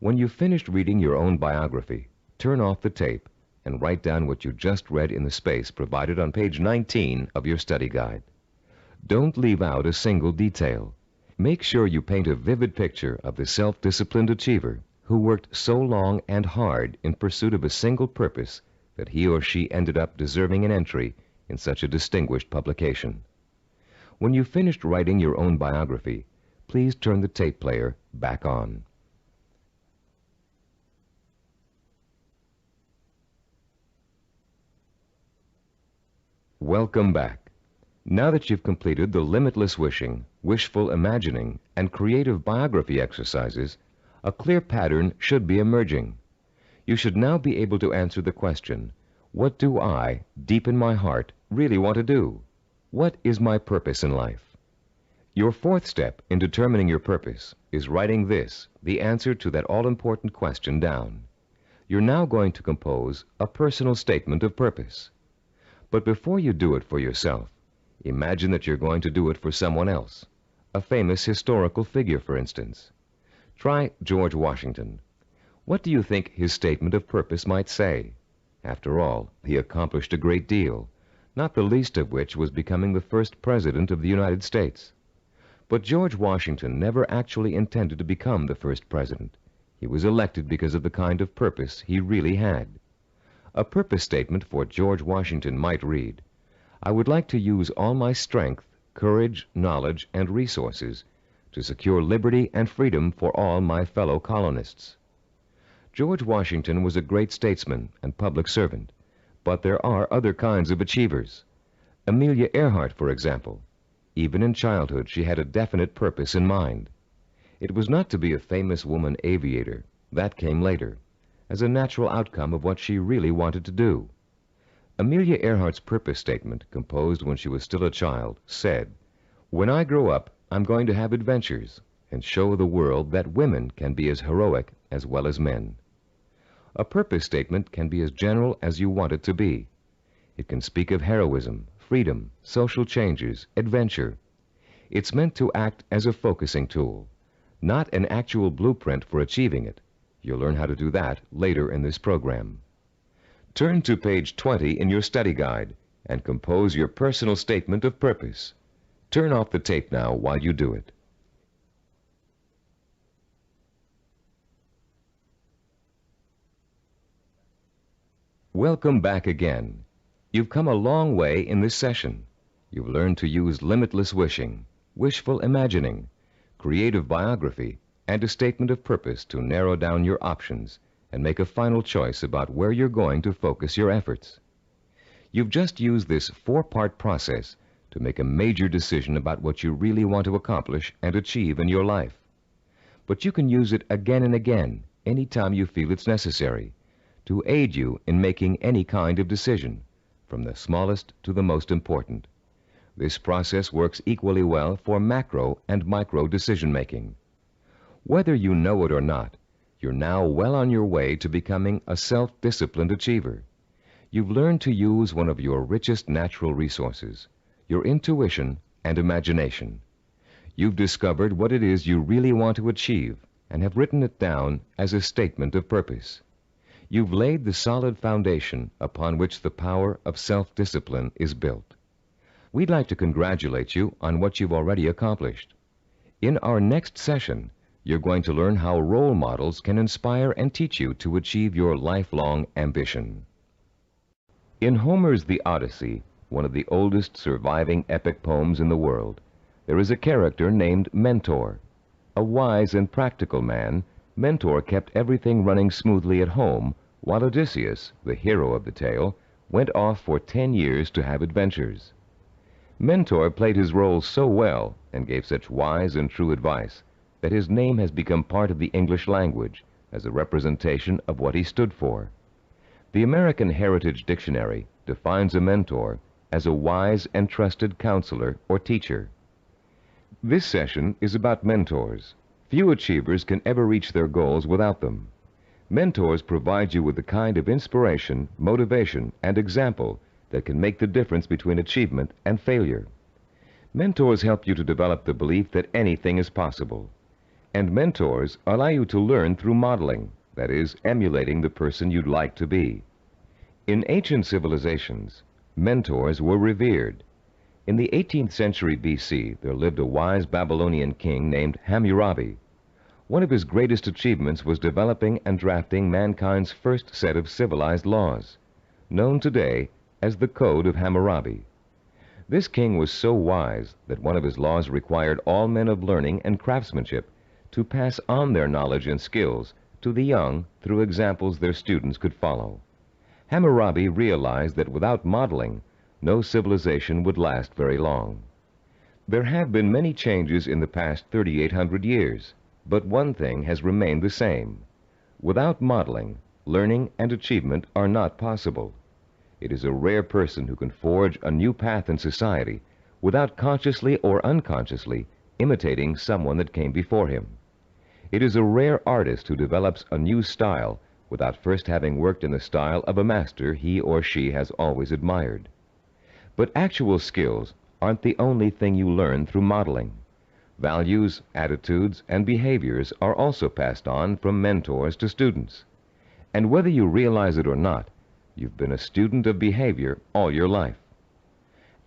When you've finished reading your own biography, turn off the tape and write down what you just read in the space provided on page 19 of your study guide. Don't leave out a single detail. Make sure you paint a vivid picture of the self-disciplined achiever who worked so long and hard in pursuit of a single purpose that he or she ended up deserving an entry in such a distinguished publication. When you've finished writing your own biography, please turn the tape player back on. Welcome back. Now that you've completed the limitless wishing, wishful imagining, and creative biography exercises, a clear pattern should be emerging. You should now be able to answer the question, what do I, deep in my heart, really want to do? What is my purpose in life? Your fourth step in determining your purpose is writing this, the answer to that all-important question, down. You're now going to compose a personal statement of purpose. But before you do it for yourself, imagine that you're going to do it for someone else, a famous historical figure, for instance. Try George Washington. What do you think his statement of purpose might say? After all, he accomplished a great deal, not the least of which was becoming the first president of the United States. But George Washington never actually intended to become the first president. He was elected because of the kind of purpose he really had. A purpose statement for George Washington might read, I would like to use all my strength, courage, knowledge, and resources to secure liberty and freedom for all my fellow colonists. George Washington was a great statesman and public servant, but there are other kinds of achievers. Amelia Earhart, for example. Even in childhood, she had a definite purpose in mind. It was not to be a famous woman aviator. That came later, as a natural outcome of what she really wanted to do. Amelia Earhart's purpose statement, composed when she was still a child, said, When I grow up, I'm going to have adventures and show the world that women can be as heroic as well as men. A purpose statement can be as general as you want it to be. It can speak of heroism, freedom, social changes, adventure. It's meant to act as a focusing tool, not an actual blueprint for achieving it. You'll learn how to do that later in this program. Turn to page 20 in your study guide and compose your personal statement of purpose. Turn off the tape now while you do it. Welcome back again. You've come a long way in this session. You've learned to use limitless wishing, wishful imagining, creative biography, and a statement of purpose to narrow down your options and make a final choice about where you're going to focus your efforts. You've just used this four-part process to make a major decision about what you really want to accomplish and achieve in your life. But you can use it again and again, anytime you feel it's necessary, to aid you in making any kind of decision, from the smallest to the most important. This process works equally well for macro and micro decision-making. Whether you know it or not, you're now well on your way to becoming a self-disciplined achiever. You've learned to use one of your richest natural resources, your intuition and imagination. You've discovered what it is you really want to achieve and have written it down as a statement of purpose. You've laid the solid foundation upon which the power of self-discipline is built. We'd like to congratulate you on what you've already accomplished. In our next session, you're going to learn how role models can inspire and teach you to achieve your lifelong ambition. In Homer's The Odyssey, one of the oldest surviving epic poems in the world, there is a character named Mentor. A wise and practical man, Mentor kept everything running smoothly at home, while Odysseus, the hero of the tale, went off for 10 years to have adventures. Mentor played his role so well and gave such wise and true advice that his name has become part of the English language as a representation of what he stood for. The American Heritage Dictionary defines a mentor as a wise and trusted counselor or teacher. This session is about mentors. Few achievers can ever reach their goals without them. Mentors provide you with the kind of inspiration, motivation, and example that can make the difference between achievement and failure. Mentors help you to develop the belief that anything is possible. And mentors allow you to learn through modeling, that is, emulating the person you'd like to be. In ancient civilizations, mentors were revered. In the 18th century BC, there lived a wise Babylonian king named Hammurabi. One of his greatest achievements was developing and drafting mankind's first set of civilized laws, known today as the Code of Hammurabi. This king was so wise that one of his laws required all men of learning and craftsmanship to pass on their knowledge and skills to the young through examples their students could follow. Hammurabi realized that without modeling, no civilization would last very long. There have been many changes in the past 3,800 years, but one thing has remained the same. Without modeling, learning and achievement are not possible. It is a rare person who can forge a new path in society without consciously or unconsciously imitating someone that came before him. It is a rare artist who develops a new style without first having worked in the style of a master he or she has always admired. But actual skills aren't the only thing you learn through modeling. Values, attitudes, and behaviors are also passed on from mentors to students. And whether you realize it or not, you've been a student of behavior all your life.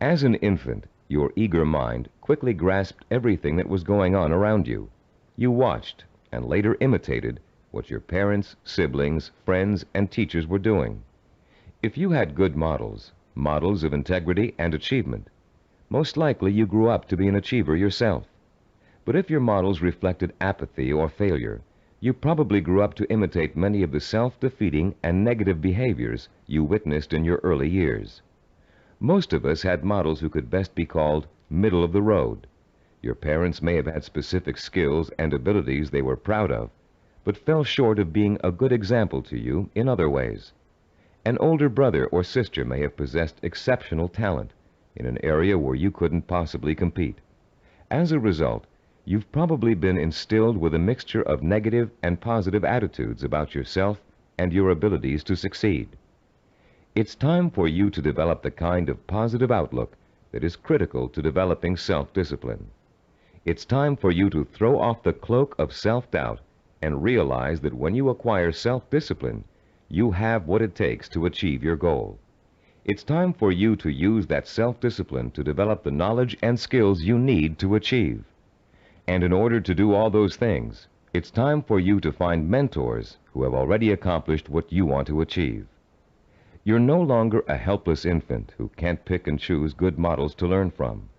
As an infant, your eager mind quickly grasped everything that was going on around you. You watched and later imitated what your parents, siblings, friends, and teachers were doing. If you had good models of integrity and achievement, most likely you grew up to be an achiever yourself. But if your models reflected apathy or failure, you probably grew up to imitate many of the self-defeating and negative behaviors you witnessed in your early years. Most of us had models who could best be called middle of the road. Your parents may have had specific skills and abilities they were proud of, but fell short of being a good example to you in other ways. An older brother or sister may have possessed exceptional talent in an area where you couldn't possibly compete. As a result, you've probably been instilled with a mixture of negative and positive attitudes about yourself and your abilities to succeed. It's time for you to develop the kind of positive outlook that is critical to developing self-discipline. It's time for you to throw off the cloak of self-doubt and realize that when you acquire self-discipline, you have what it takes to achieve your goal. It's time for you to use that self-discipline to develop the knowledge and skills you need to achieve. And in order to do all those things, it's time for you to find mentors who have already accomplished what you want to achieve. You're no longer a helpless infant who can't pick and choose good models to learn from.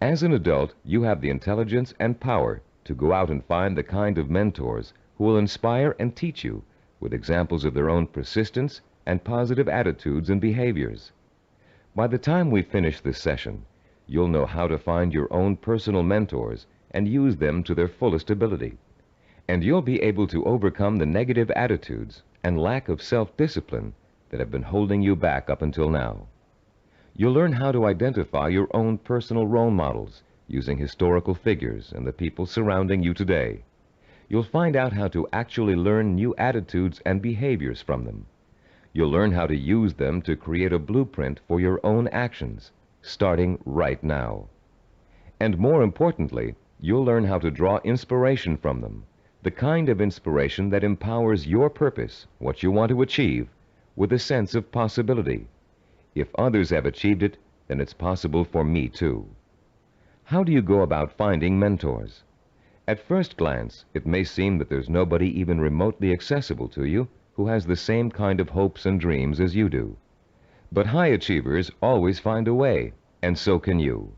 As an adult, you have the intelligence and power to go out and find the kind of mentors who will inspire and teach you with examples of their own persistence and positive attitudes and behaviors. By the time we finish this session, you'll know how to find your own personal mentors and use them to their fullest ability. And you'll be able to overcome the negative attitudes and lack of self-discipline that have been holding you back up until now. You'll learn how to identify your own personal role models using historical figures and the people surrounding you today. You'll find out how to actually learn new attitudes and behaviors from them. You'll learn how to use them to create a blueprint for your own actions, starting right now. And more importantly, you'll learn how to draw inspiration from them, the kind of inspiration that empowers your purpose, what you want to achieve, with a sense of possibility. If others have achieved it, then it's possible for me too. How do you go about finding mentors? At first glance, it may seem that there's nobody even remotely accessible to you who has the same kind of hopes and dreams as you do. But high achievers always find a way, and so can you.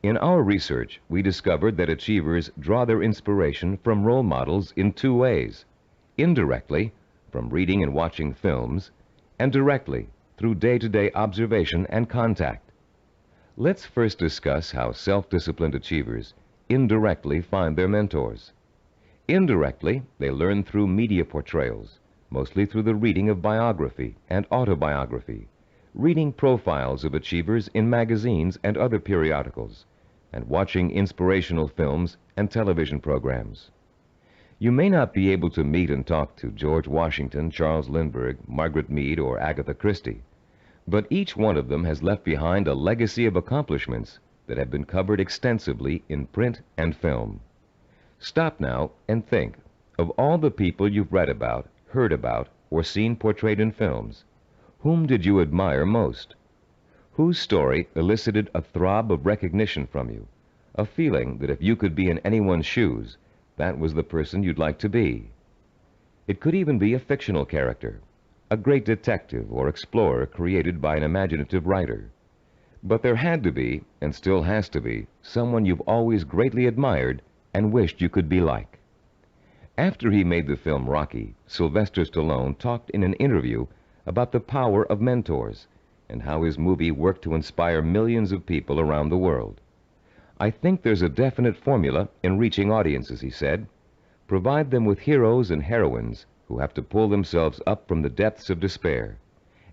In our research, we discovered that achievers draw their inspiration from role models in two ways: indirectly, from reading and watching films, and directly, through day-to-day observation and contact. Let's first discuss how self-disciplined achievers indirectly find their mentors. Indirectly, they learn through media portrayals, mostly through the reading of biography and autobiography, reading profiles of achievers in magazines and other periodicals, and watching inspirational films and television programs. You may not be able to meet and talk to George Washington, Charles Lindbergh, Margaret Mead, or Agatha Christie, but each one of them has left behind a legacy of accomplishments that have been covered extensively in print and film. Stop now and think of all the people you've read about, heard about, or seen portrayed in films. Whom did you admire most? Whose story elicited a throb of recognition from you, a feeling that if you could be in anyone's shoes, that was the person you'd like to be? It could even be a fictional character, a great detective or explorer created by an imaginative writer. But there had to be, and still has to be, someone you've always greatly admired and wished you could be like. After he made the film Rocky, Sylvester Stallone talked in an interview about the power of mentors and how his movie worked to inspire millions of people around the world. "I think there's a definite formula in reaching audiences," he said. "Provide them with heroes and heroines who have to pull themselves up from the depths of despair.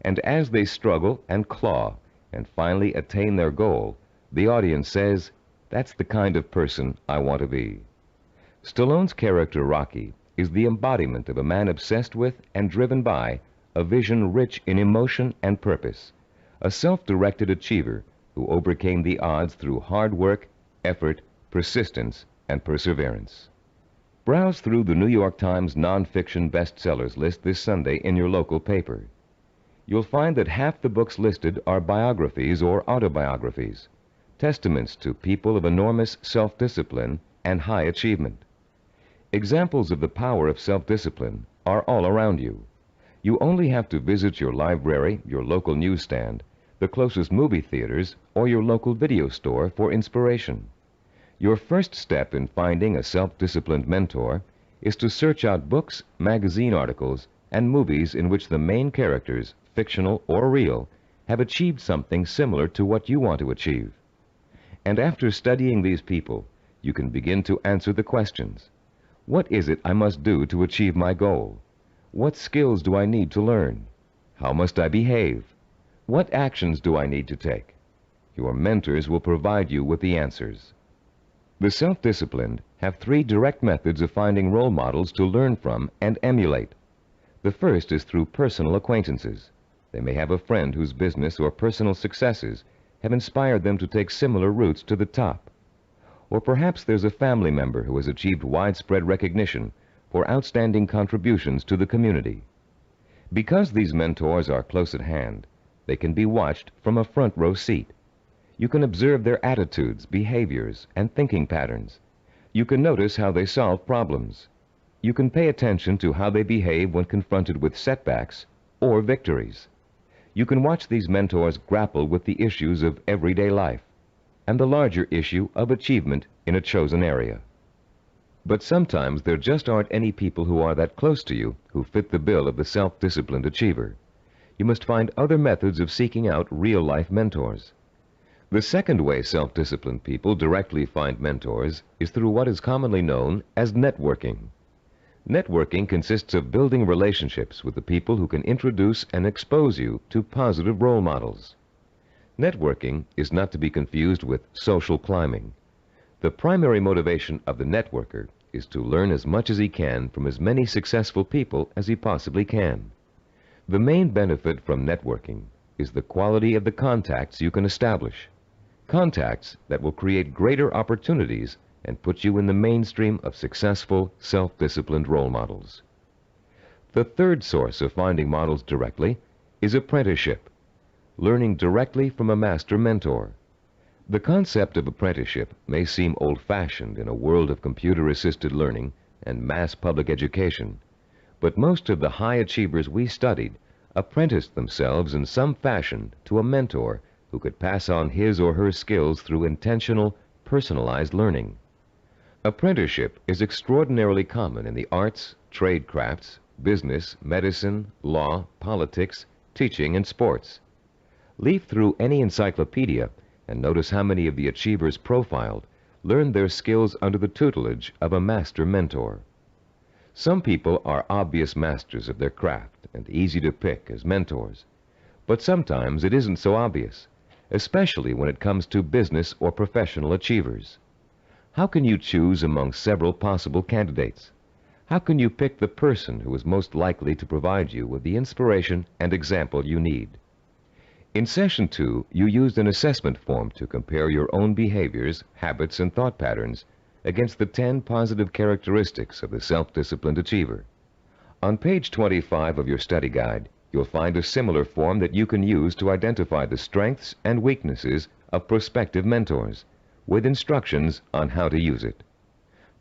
And as they struggle and claw and finally attain their goal, the audience says, 'That's the kind of person I want to be.'" Stallone's character Rocky is the embodiment of a man obsessed with and driven by a vision rich in emotion and purpose, a self-directed achiever who overcame the odds through hard work, effort, persistence, and perseverance. Browse through the New York Times nonfiction bestsellers list this Sunday in your local paper. You'll find that half the books listed are biographies or autobiographies, testaments to people of enormous self-discipline and high achievement. Examples of the power of self-discipline are all around you. You only have to visit your library, your local newsstand, the closest movie theaters, or your local video store for inspiration. Your first step in finding a self-disciplined mentor is to search out books, magazine articles, and movies in which the main characters, fictional or real, have achieved something similar to what you want to achieve. And after studying these people, you can begin to answer the questions. What is it I must do to achieve my goal? What skills do I need to learn? How must I behave? What actions do I need to take? Your mentors will provide you with the answers. The self-disciplined have 3 direct methods of finding role models to learn from and emulate. The first is through personal acquaintances. They may have a friend whose business or personal successes have inspired them to take similar routes to the top. Or perhaps there's a family member who has achieved widespread recognition for outstanding contributions to the community. Because these mentors are close at hand, they can be watched from a front row seat. You can observe their attitudes, behaviors, and thinking patterns. You can notice how they solve problems. You can pay attention to how they behave when confronted with setbacks or victories. You can watch these mentors grapple with the issues of everyday life and the larger issue of achievement in a chosen area. But sometimes there just aren't any people who are that close to you who fit the bill of the self-disciplined achiever. You must find other methods of seeking out real-life mentors. The second way self-disciplined people directly find mentors is through what is commonly known as networking. Networking consists of building relationships with the people who can introduce and expose you to positive role models. Networking is not to be confused with social climbing. The primary motivation of the networker is to learn as much as he can from as many successful people as he possibly can. The main benefit from networking is the quality of the contacts you can establish. Contacts that will create greater opportunities and put you in the mainstream of successful, self-disciplined role models. The third source of finding models directly is apprenticeship, learning directly from a master mentor. The concept of apprenticeship may seem old-fashioned in a world of computer-assisted learning and mass public education, but most of the high achievers we studied apprenticed themselves in some fashion to a mentor who could pass on his or her skills through intentional, personalized learning. Apprenticeship is extraordinarily common in the arts, trade crafts, business, medicine, law, politics, teaching, and sports. Leaf through any encyclopedia and notice how many of the achievers profiled learned their skills under the tutelage of a master mentor. Some people are obvious masters of their craft and easy to pick as mentors, but sometimes it isn't so obvious, especially when it comes to business or professional achievers. How can you choose among several possible candidates? How can you pick the person who is most likely to provide you with the inspiration and example you need? In Session 2, you used an assessment form to compare your own behaviors, habits, and thought patterns against the 10 positive characteristics of the self-disciplined achiever. On page 25 of your study guide, you'll find a similar form that you can use to identify the strengths and weaknesses of prospective mentors, with instructions on how to use it.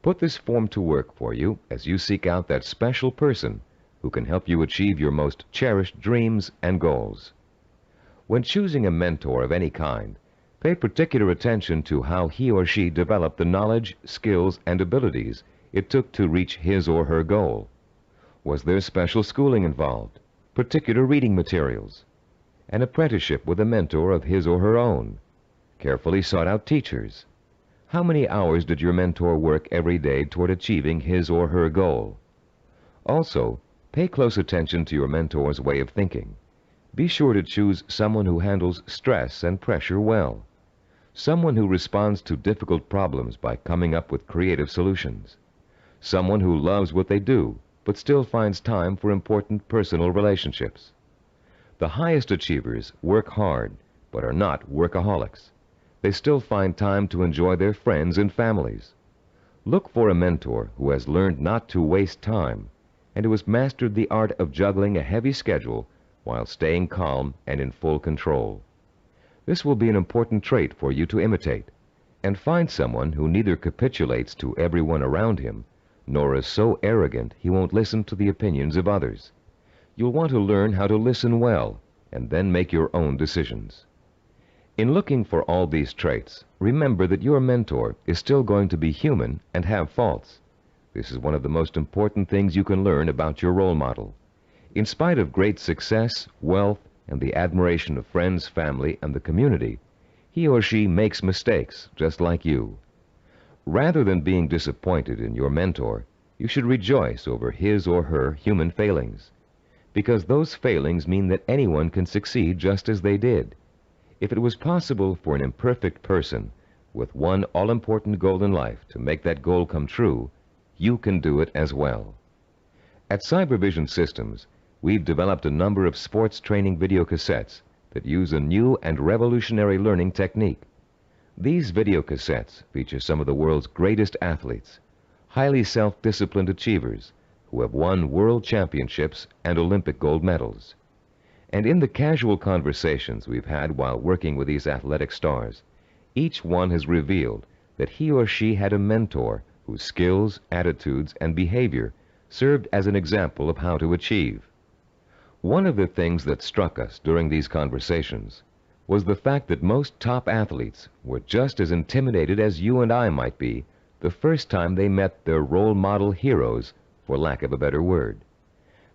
Put this form to work for you as you seek out that special person who can help you achieve your most cherished dreams and goals. When choosing a mentor of any kind, pay particular attention to how he or she developed the knowledge, skills, and abilities it took to reach his or her goal. Was there special schooling involved, particular reading materials, an apprenticeship with a mentor of his or her own, carefully sought-out teachers? How many hours did your mentor work every day toward achieving his or her goal? Also, pay close attention to your mentor's way of thinking. Be sure to choose someone who handles stress and pressure well, someone who responds to difficult problems by coming up with creative solutions, someone who loves what they do but still finds time for important personal relationships. The highest achievers work hard but are not workaholics. They still find time to enjoy their friends and families. Look for a mentor who has learned not to waste time and who has mastered the art of juggling a heavy schedule while staying calm and in full control. This will be an important trait for you to imitate, and find someone who neither capitulates to everyone around him nor is so arrogant he won't listen to the opinions of others. You'll want to learn how to listen well and then make your own decisions. In looking for all these traits, remember that your mentor is still going to be human and have faults. This is one of the most important things you can learn about your role model. In spite of great success, wealth, and the admiration of friends, family, and the community, he or she makes mistakes just like you. Rather than being disappointed in your mentor, you should rejoice over his or her human failings, because those failings mean that anyone can succeed just as they did. If it was possible for an imperfect person with one all-important goal in life to make that goal come true, you can do it as well. At Cybervision Systems, we've developed a number of sports training video cassettes that use a new and revolutionary learning technique. These video cassettes feature some of the world's greatest athletes, highly self-disciplined achievers who have won world championships and Olympic gold medals. And in the casual conversations we've had while working with these athletic stars, each one has revealed that he or she had a mentor whose skills, attitudes, and behavior served as an example of how to achieve. One of the things that struck us during these conversations was the fact that most top athletes were just as intimidated as you and I might be the first time they met their role model heroes, for lack of a better word.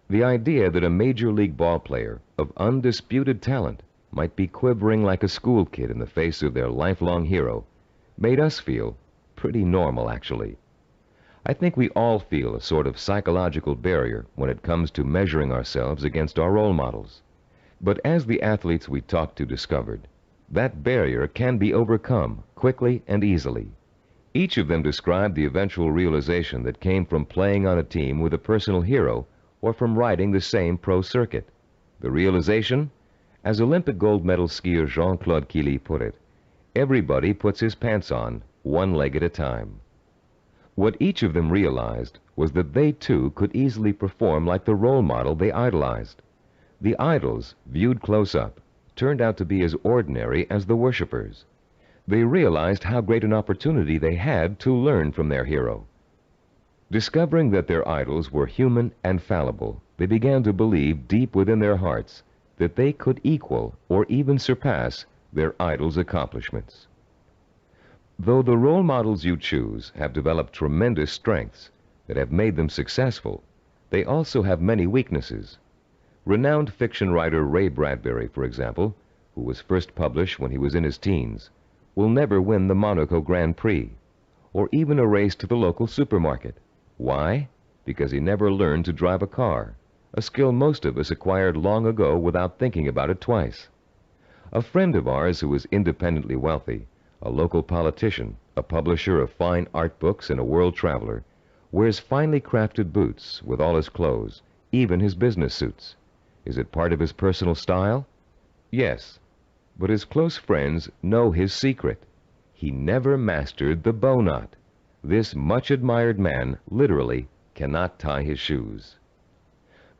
The idea that a major league ball player of undisputed talent might be quivering like a school kid in the face of their lifelong hero made us feel pretty normal, actually. I think we all feel a sort of psychological barrier when it comes to measuring ourselves against our role models. But as the athletes we talked to discovered, that barrier can be overcome quickly and easily. Each of them described the eventual realization that came from playing on a team with a personal hero or from riding the same pro circuit. The realization? As Olympic gold medal skier Jean-Claude Killy put it, everybody puts his pants on, one leg at a time. What each of them realized was that they too could easily perform like the role model they idolized. The idols, viewed close up, turned out to be as ordinary as the worshippers. They realized how great an opportunity they had to learn from their hero. Discovering that their idols were human and fallible, they began to believe deep within their hearts that they could equal or even surpass their idols' accomplishments. Though the role models you choose have developed tremendous strengths that have made them successful, they also have many weaknesses. Renowned fiction writer Ray Bradbury, for example, who was first published when he was in his teens, will never win the Monaco Grand Prix, or even a race to the local supermarket. Why? Because he never learned to drive a car, a skill most of us acquired long ago without thinking about it twice. A friend of ours who was independently wealthy, a local politician, a publisher of fine art books, and a world traveler, Wears finely crafted boots with all his clothes, even his business suits. Is it part of his personal style? Yes, but his close friends know his secret. He never mastered the bow knot. This much admired man literally cannot tie his shoes.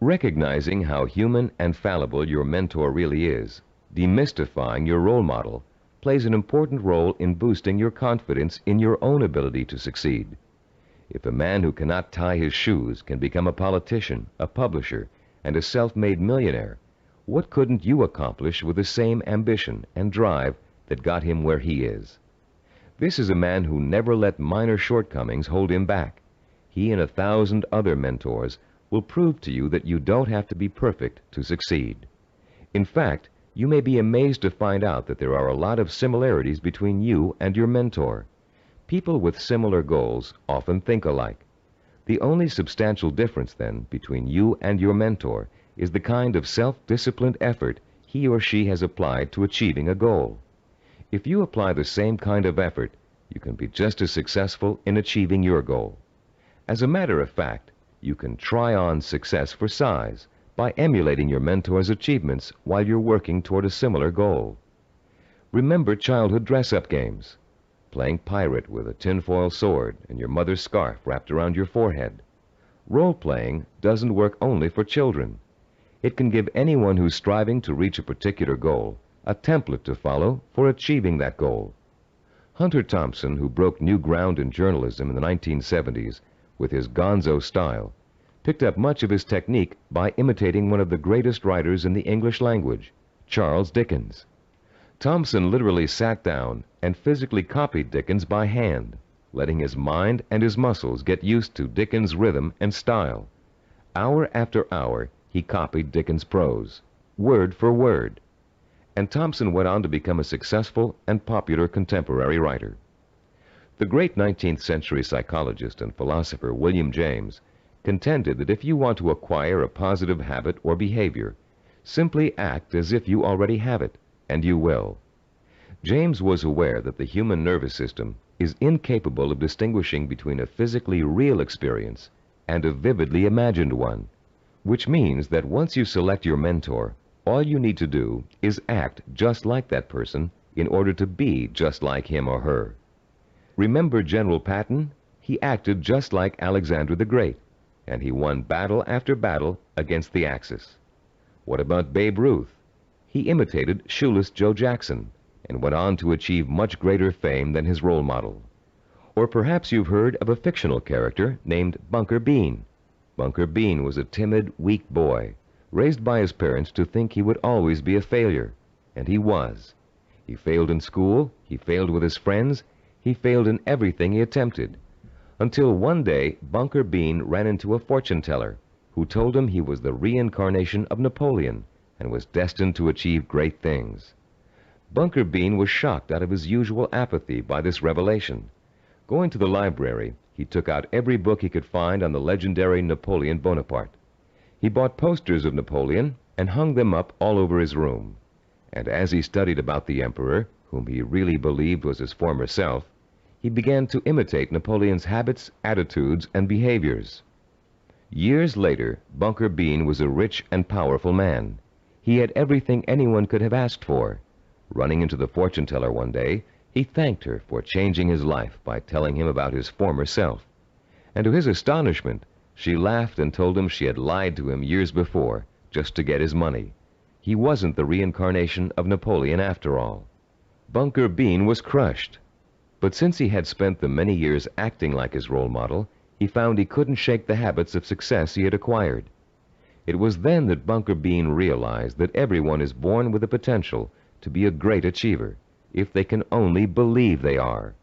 Recognizing how human and fallible your mentor really is, demystifying your role model, plays an important role in boosting your confidence in your own ability to succeed. If a man who cannot tie his shoes can become a politician, a publisher, and a self-made millionaire, what couldn't you accomplish with the same ambition and drive that got him where he is? This is a man who never let minor shortcomings hold him back. He and 1,000 other mentors will prove to you that you don't have to be perfect to succeed. In fact, you may be amazed to find out that there are a lot of similarities between you and your mentor. People with similar goals often think alike. The only substantial difference, then, between you and your mentor is the kind of self-disciplined effort he or she has applied to achieving a goal. If you apply the same kind of effort, you can be just as successful in achieving your goal. As a matter of fact, you can try on success for size by emulating your mentor's achievements while you're working toward a similar goal. Remember childhood dress-up games, playing pirate with a tinfoil sword and your mother's scarf wrapped around your forehead. Role-playing doesn't work only for children. It can give anyone who's striving to reach a particular goal a template to follow for achieving that goal. Hunter Thompson, who broke new ground in journalism in the 1970s with his gonzo style, picked up much of his technique by imitating one of the greatest writers in the English language, Charles Dickens. Thompson literally sat down and physically copied Dickens by hand, letting his mind and his muscles get used to Dickens' rhythm and style. Hour after hour, he copied Dickens' prose, word for word. And Thompson went on to become a successful and popular contemporary writer. The great 19th century psychologist and philosopher William James contended that if you want to acquire a positive habit or behavior, simply act as if you already have it, and you will. James was aware that the human nervous system is incapable of distinguishing between a physically real experience and a vividly imagined one, which means that once you select your mentor, all you need to do is act just like that person in order to be just like him or her. Remember General Patton? He acted just like Alexander the Great, and he won battle after battle against the Axis. What about Babe Ruth? He imitated Shoeless Joe Jackson and went on to achieve much greater fame than his role model. Or perhaps you've heard of a fictional character named Bunker Bean. Bunker Bean was a timid, weak boy, raised by his parents to think he would always be a failure, and he was. He failed in school, he failed with his friends, he failed in everything he attempted, until one day Bunker Bean ran into a fortune teller who told him he was the reincarnation of Napoleon and was destined to achieve great things. Bunker Bean was shocked out of his usual apathy by this revelation. Going to the library, he took out every book he could find on the legendary Napoleon Bonaparte. He bought posters of Napoleon and hung them up all over his room. And as he studied about the emperor, whom he really believed was his former self, he began to imitate Napoleon's habits, attitudes, and behaviors. Years later, Bunker Bean was a rich and powerful man. He had everything anyone could have asked for. Running into the fortune teller one day, he thanked her for changing his life by telling him about his former self. And to his astonishment, she laughed and told him she had lied to him years before, just to get his money. He wasn't the reincarnation of Napoleon after all. Bunker Bean was crushed. But since he had spent the many years acting like his role model, he found he couldn't shake the habits of success he had acquired. It was then that Bunker Bean realized that everyone is born with the potential to be a great achiever, if they can only believe they are.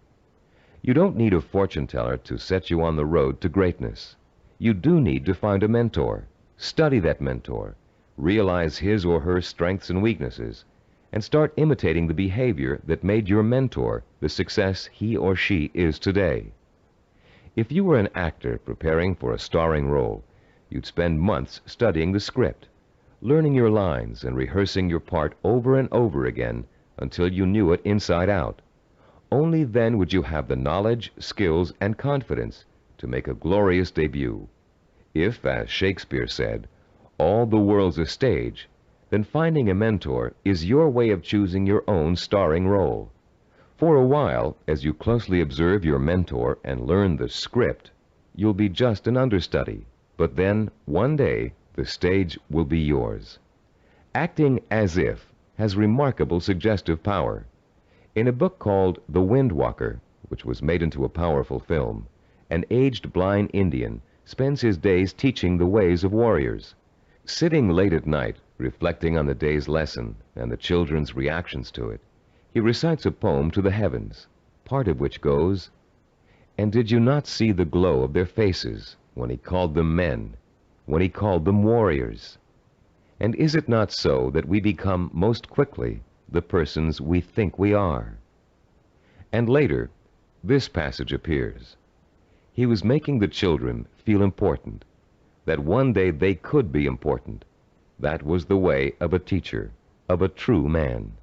You don't need a fortune teller to set you on the road to greatness. You do need to find a mentor, study that mentor, realize his or her strengths and weaknesses, and start imitating the behavior that made your mentor the success he or she is today. If you were an actor preparing for a starring role, you'd spend months studying the script, learning your lines and rehearsing your part over and over again until you knew it inside out. Only then would you have the knowledge, skills, and confidence to to make a glorious debut. If, as Shakespeare said, all the world's a stage, then finding a mentor is your way of choosing your own starring role. For a while, as you closely observe your mentor and learn the script, you'll be just an understudy. But then, one day, the stage will be yours. Acting as if has remarkable suggestive power. In a book called The Wind Walker, which was made into a powerful film, an aged blind Indian spends his days teaching the ways of warriors. Sitting late at night, reflecting on the day's lesson and the children's reactions to it, he recites a poem to the heavens, part of which goes, "And did you not see the glow of their faces when he called them men, when he called them warriors? And is it not so that we become most quickly the persons we think we are?" And later, this passage appears. He was making the children feel important, that one day they could be important. That was the way of a teacher, of a true man.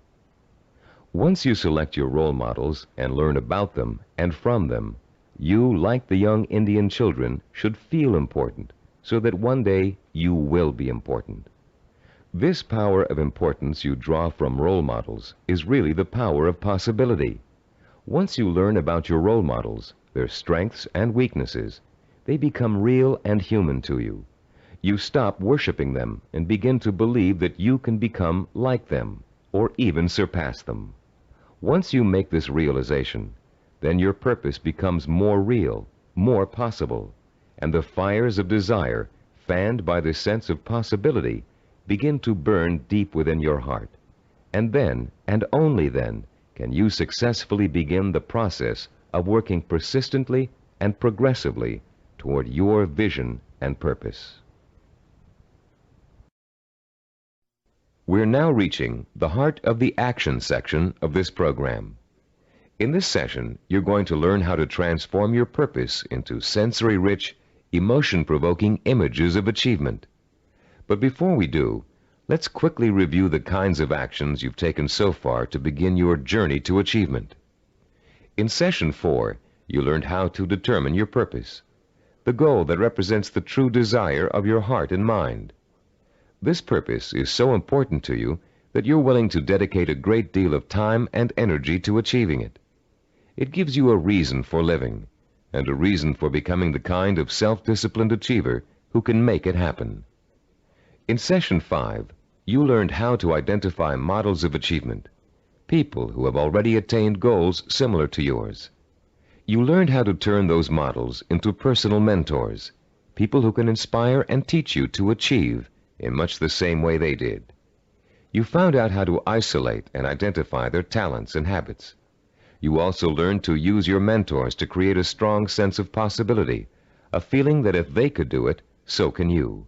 Once you select your role models and learn about them and from them, you, like the young Indian children, should feel important, so that one day you will be important. This power of importance you draw from role models is really the power of possibility. Once you learn about your role models, their strengths and weaknesses, they become real and human to you. You stop worshiping them and begin to believe that you can become like them, or even surpass them. Once you make this realization, then your purpose becomes more real, more possible, and the fires of desire, fanned by the sense of possibility, begin to burn deep within your heart. And then, and only then, can you successfully begin the process of working persistently and progressively toward your vision and purpose. We're now reaching the heart of the action section of this program. In this session, you're going to learn how to transform your purpose into sensory-rich, emotion-provoking images of achievement. But before we do, let's quickly review the kinds of actions you've taken so far to begin your journey to achievement. In Session 4, you learned how to determine your purpose, the goal that represents the true desire of your heart and mind. This purpose is so important to you that you're willing to dedicate a great deal of time and energy to achieving it. It gives you a reason for living, and a reason for becoming the kind of self-disciplined achiever who can make it happen. In Session 5, you learned how to identify models of achievement, people who have already attained goals similar to yours. You learned how to turn those models into personal mentors, people who can inspire and teach you to achieve in much the same way they did. You found out how to isolate and identify their talents and habits. You also learned to use your mentors to create a strong sense of possibility, a feeling that if they could do it, so can you.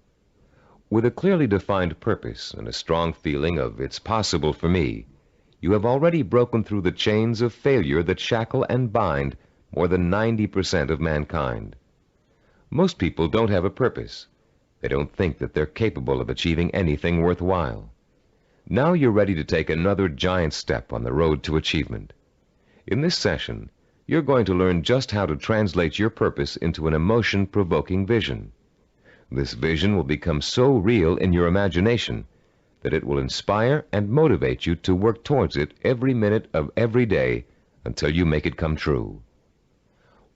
With a clearly defined purpose and a strong feeling of "it's possible for me," you have already broken through the chains of failure that shackle and bind more than 90% of mankind. Most people don't have a purpose. They don't think that they're capable of achieving anything worthwhile. Now you're ready to take another giant step on the road to achievement. In this session, you're going to learn just how to translate your purpose into an emotion-provoking vision. This vision will become so real in your imagination that it will inspire and motivate you to work towards it every minute of every day until you make it come true.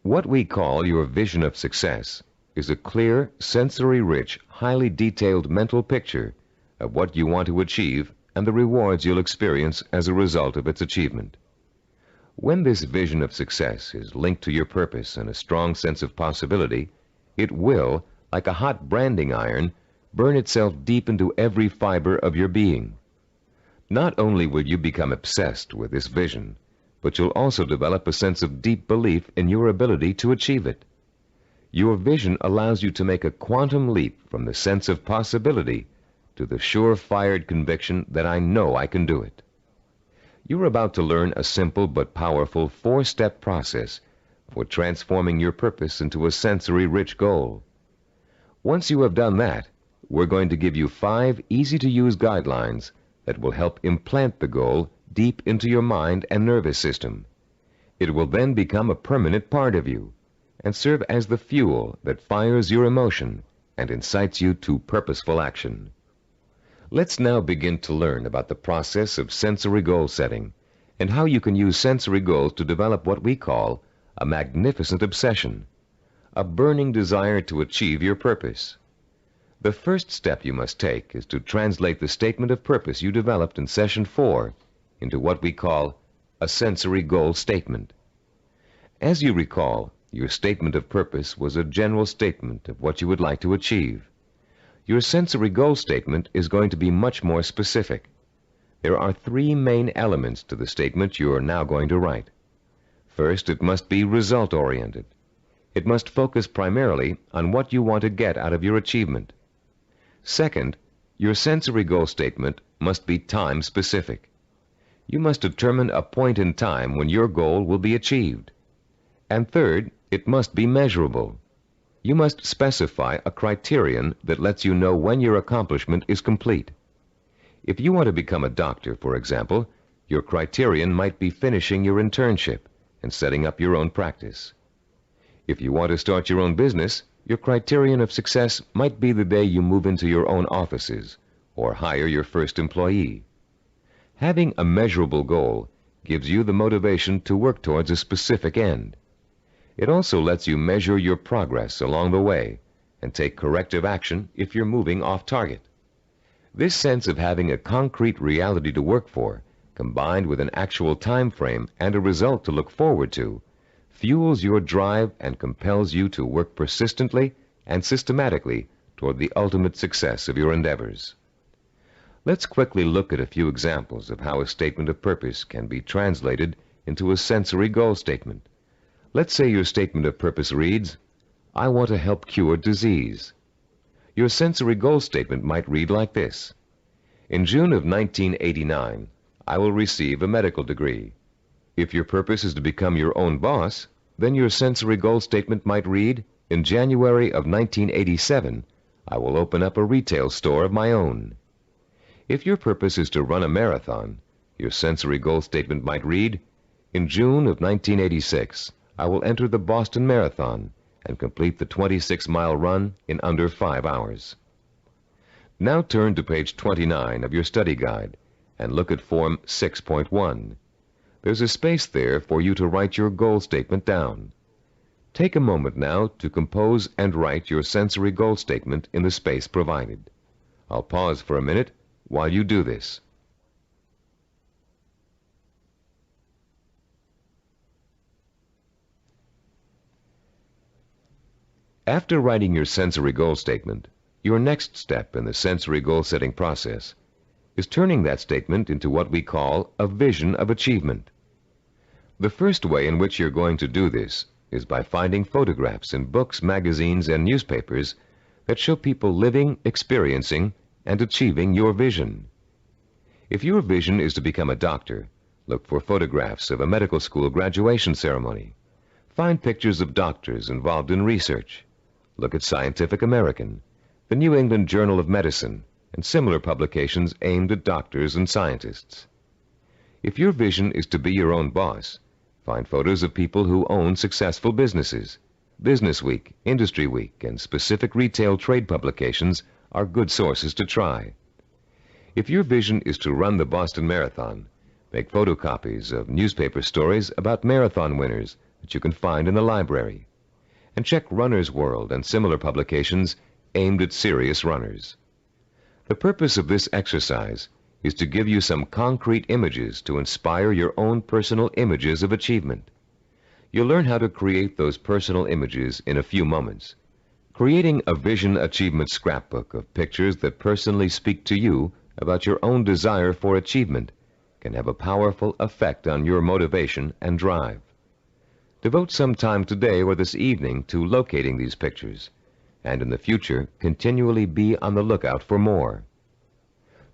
What we call your vision of success is a clear, sensory-rich, highly detailed mental picture of what you want to achieve and the rewards you'll experience as a result of its achievement. When this vision of success is linked to your purpose and a strong sense of possibility, it will, like a hot branding iron, burn itself deep into every fiber of your being. Not only will you become obsessed with this vision, but you'll also develop a sense of deep belief in your ability to achieve it. Your vision allows you to make a quantum leap from the sense of possibility to the sure-fired conviction that I know I can do it. You're about to learn a simple but powerful 4-step process for transforming your purpose into a sensory-rich goal. Once you have done that, we're going to give you 5 easy-to-use guidelines that will help implant the goal deep into your mind and nervous system. It will then become a permanent part of you, and serve as the fuel that fires your emotion and incites you to purposeful action. Let's now begin to learn about the process of sensory goal setting and how you can use sensory goals to develop what we call a magnificent obsession, a burning desire to achieve your purpose. The first step you must take is to translate the statement of purpose you developed in Session 4 into what we call a sensory goal statement. As you recall, your statement of purpose was a general statement of what you would like to achieve. Your sensory goal statement is going to be much more specific. There are three main elements to the statement you are now going to write. First, it must be result-oriented. It must focus primarily on what you want to get out of your achievement. Second, your sensory goal statement must be time-specific. You must determine a point in time when your goal will be achieved. And third, it must be measurable. You must specify a criterion that lets you know when your accomplishment is complete. If you want to become a doctor, for example, your criterion might be finishing your internship and setting up your own practice. If you want to start your own business, your criterion of success might be the day you move into your own offices or hire your first employee. Having a measurable goal gives you the motivation to work towards a specific end. It also lets you measure your progress along the way and take corrective action if you're moving off target. This sense of having a concrete reality to work for, combined with an actual time frame and a result to look forward to, fuels your drive and compels you to work persistently and systematically toward the ultimate success of your endeavors. Let's quickly look at a few examples of how a statement of purpose can be translated into a sensory goal statement. Let's say your statement of purpose reads, I want to help cure disease. Your sensory goal statement might read like this. In June of 1989, I will receive a medical degree. If your purpose is to become your own boss, then your sensory goal statement might read, in January of 1987, I will open up a retail store of my own. If your purpose is to run a marathon, your sensory goal statement might read, in June of 1986, I will enter the Boston Marathon and complete the 26-mile run in under 5 hours. Now turn to page 29 of your study guide and look at Form 6.1. There's a space there for you to write your goal statement down. Take a moment now to compose and write your sensory goal statement in the space provided. I'll pause for a minute while you do this. After writing your sensory goal statement, your next step in the sensory goal setting process is turning that statement into what we call a vision of achievement. The first way in which you're going to do this is by finding photographs in books, magazines, and newspapers that show people living, experiencing, and achieving your vision. If your vision is to become a doctor, look for photographs of a medical school graduation ceremony. Find pictures of doctors involved in research. Look at Scientific American, the New England Journal of Medicine, and similar publications aimed at doctors and scientists. If your vision is to be your own boss, find photos of people who own successful businesses. Business Week, Industry Week, and specific retail trade publications are good sources to try. If your vision is to run the Boston Marathon, make photocopies of newspaper stories about marathon winners that you can find in the library. And check Runner's World and similar publications aimed at serious runners. The purpose of this exercise is to give you some concrete images to inspire your own personal images of achievement. You'll learn how to create those personal images in a few moments. Creating a vision achievement scrapbook of pictures that personally speak to you about your own desire for achievement can have a powerful effect on your motivation and drive. Devote some time today or this evening to locating these pictures, and in the future, continually be on the lookout for more.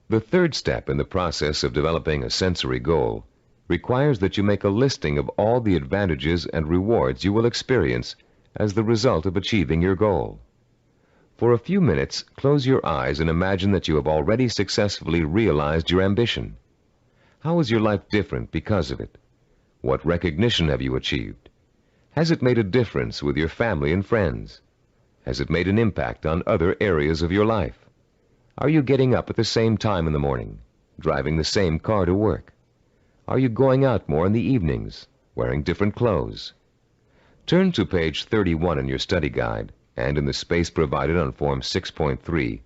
The third step in the process of developing a sensory goal requires that you make a listing of all the advantages and rewards you will experience as the result of achieving your goal. For a few minutes, close your eyes and imagine that you have already successfully realized your ambition. How is your life different because of it? What recognition have you achieved? Has it made a difference with your family and friends? Has it made an impact on other areas of your life? Are you getting up at the same time in the morning, driving the same car to work? Are you going out more in the evenings, wearing different clothes? Turn to page 31 in your study guide, and in the space provided on Form 6.3,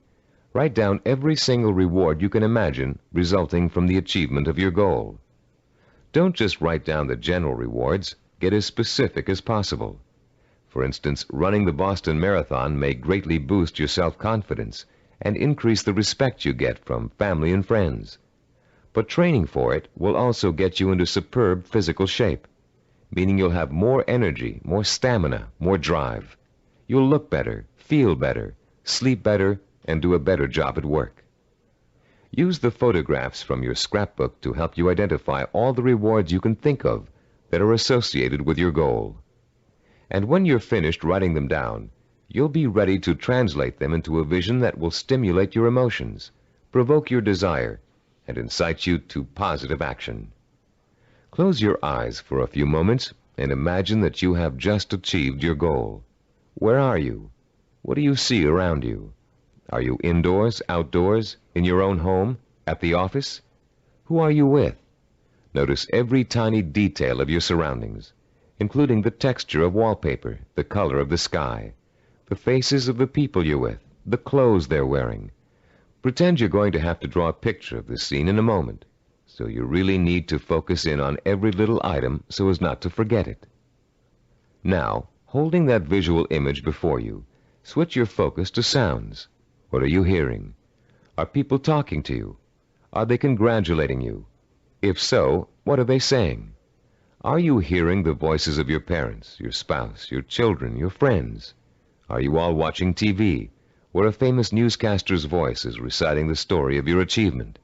write down every single reward you can imagine resulting from the achievement of your goal. Don't just write down the general rewards, get as specific as possible. For instance, running the Boston Marathon may greatly boost your self-confidence and increase the respect you get from family and friends. But training for it will also get you into superb physical shape, meaning you'll have more energy, more stamina, more drive. You'll look better, feel better, sleep better, and do a better job at work. Use the photographs from your scrapbook to help you identify all the rewards you can think of that are associated with your goal. And when you're finished writing them down, you'll be ready to translate them into a vision that will stimulate your emotions, provoke your desire, and incite you to positive action. Close your eyes for a few moments and imagine that you have just achieved your goal. Where are you? What do you see around you? Are you indoors, outdoors, in your own home, at the office? Who are you with? Notice every tiny detail of your surroundings, including the texture of wallpaper, the color of the sky, the faces of the people you're with, the clothes they're wearing. Pretend you're going to have to draw a picture of the scene in a moment, so you really need to focus in on every little item so as not to forget it. Now, holding that visual image before you, switch your focus to sounds. What are you hearing? Are people talking to you? Are they congratulating you? If so, what are they saying? Are you hearing the voices of your parents, your spouse, your children, your friends? Are you all watching TV, where a famous newscaster's voice is reciting the story of your achievement?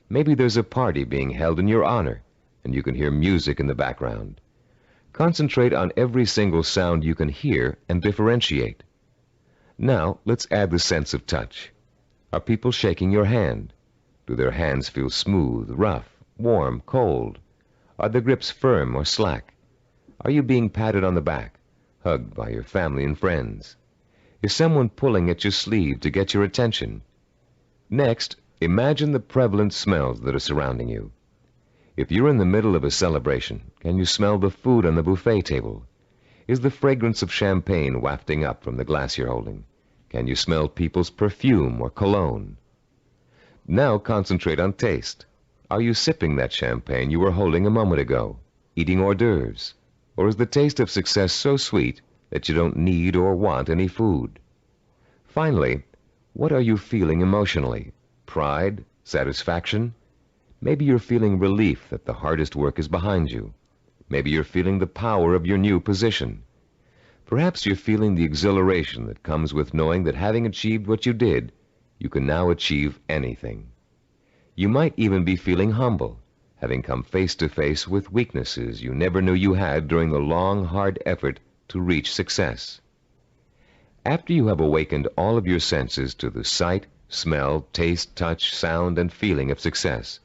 Maybe there's a party being held in your honor, and you can hear music in the background. Concentrate on every single sound you can hear and differentiate. Now, let's add the sense of touch. Are people shaking your hand? Do their hands feel smooth, rough, warm, cold? Are the grips firm or slack? Are you being patted on the back, hugged by your family and friends? Is someone pulling at your sleeve to get your attention? Next, imagine the prevalent smells that are surrounding you. If you're in the middle of a celebration, can you smell the food on the buffet table? Is the fragrance of champagne wafting up from the glass you're holding? Can you smell people's perfume or cologne? Now concentrate on taste. Are you sipping that champagne you were holding a moment ago, eating hors d'oeuvres? Or is the taste of success so sweet that you don't need or want any food? Finally, what are you feeling emotionally? Pride? Satisfaction? Maybe you're feeling relief that the hardest work is behind you. Maybe you're feeling the power of your new position. Perhaps you're feeling the exhilaration that comes with knowing that having achieved what you did, you can now achieve anything. You might even be feeling humble, having come face to face with weaknesses you never knew you had during the long, hard effort to reach success. After you have awakened all of your senses to the sight, smell, taste, touch, sound, and feeling of success,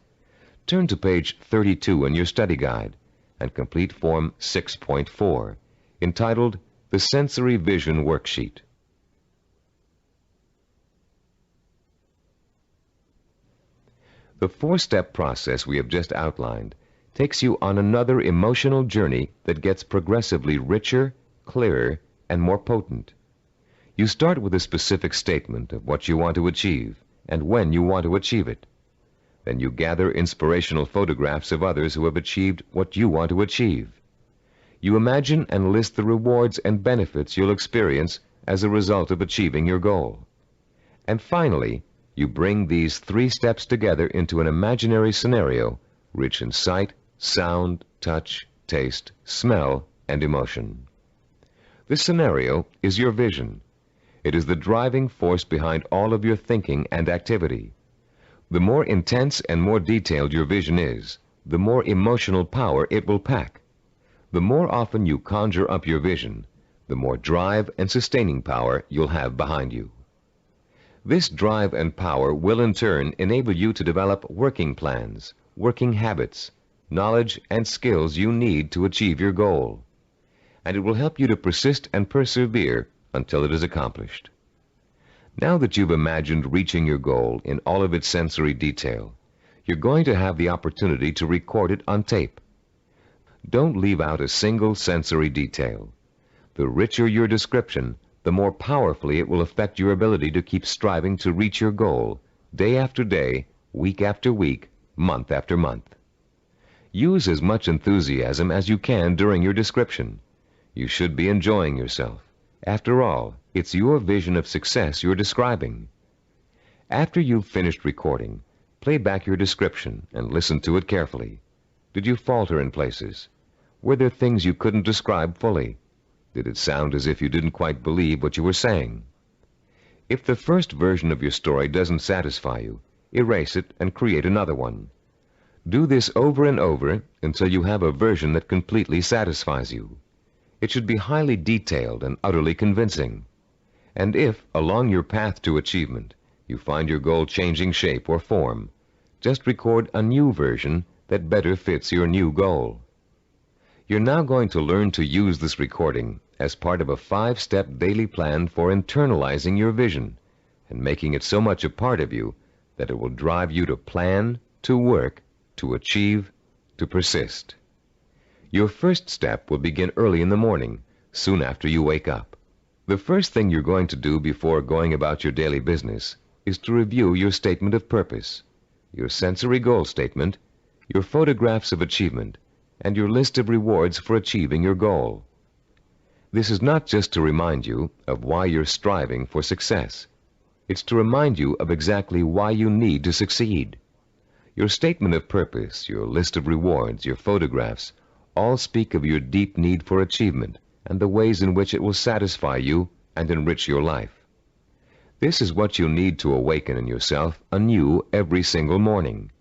turn to page 32 in your study guide and complete Form 6.4, entitled The Sensory Vision Worksheet. The four-step process we have just outlined takes you on another emotional journey that gets progressively richer, clearer, and more potent. You start with a specific statement of what you want to achieve and when you want to achieve it. Then you gather inspirational photographs of others who have achieved what you want to achieve. You imagine and list the rewards and benefits you'll experience as a result of achieving your goal. And finally, you bring these three steps together into an imaginary scenario rich in sight, sound, touch, taste, smell, and emotion. This scenario is your vision. It is the driving force behind all of your thinking and activity. The more intense and more detailed your vision is, the more emotional power it will pack. The more often you conjure up your vision, the more drive and sustaining power you'll have behind you. This drive and power will in turn enable you to develop working plans, working habits, knowledge, and skills you need to achieve your goal. and it will help you to persist and persevere until it is accomplished. Now that you've imagined reaching your goal in all of its sensory detail, you're going to have the opportunity to record it on tape. Don't leave out a single sensory detail. The richer your description, the more powerfully it will affect your ability to keep striving to reach your goal, day after day, week after week, month after month. Use as much enthusiasm as you can during your description. You should be enjoying yourself. After all, it's your vision of success you're describing. After you've finished recording, play back your description and listen to it carefully. Did you falter in places? Were there things you couldn't describe fully? Did it sound as if you didn't quite believe what you were saying? If the first version of your story doesn't satisfy you, erase it and create another one. Do this over and over until you have a version that completely satisfies you. It should be highly detailed and utterly convincing. And if, along your path to achievement, you find your goal changing shape or form, just record a new version that better fits your new goal. You're now going to learn to use this recording as part of a 5-step daily plan for internalizing your vision and making it so much a part of you that it will drive you to plan, to work, to achieve, to persist. Your first step will begin early in the morning, soon after you wake up. The first thing you're going to do before going about your daily business is to review your statement of purpose, your sensory goal statement, your photographs of achievement, and your list of rewards for achieving your goal. This is not just to remind you of why you're striving for success. It's to remind you of exactly why you need to succeed. Your statement of purpose, your list of rewards, your photographs, all speak of your deep need for achievement and the ways in which it will satisfy you and enrich your life. This is what you need to awaken in yourself anew every single morning.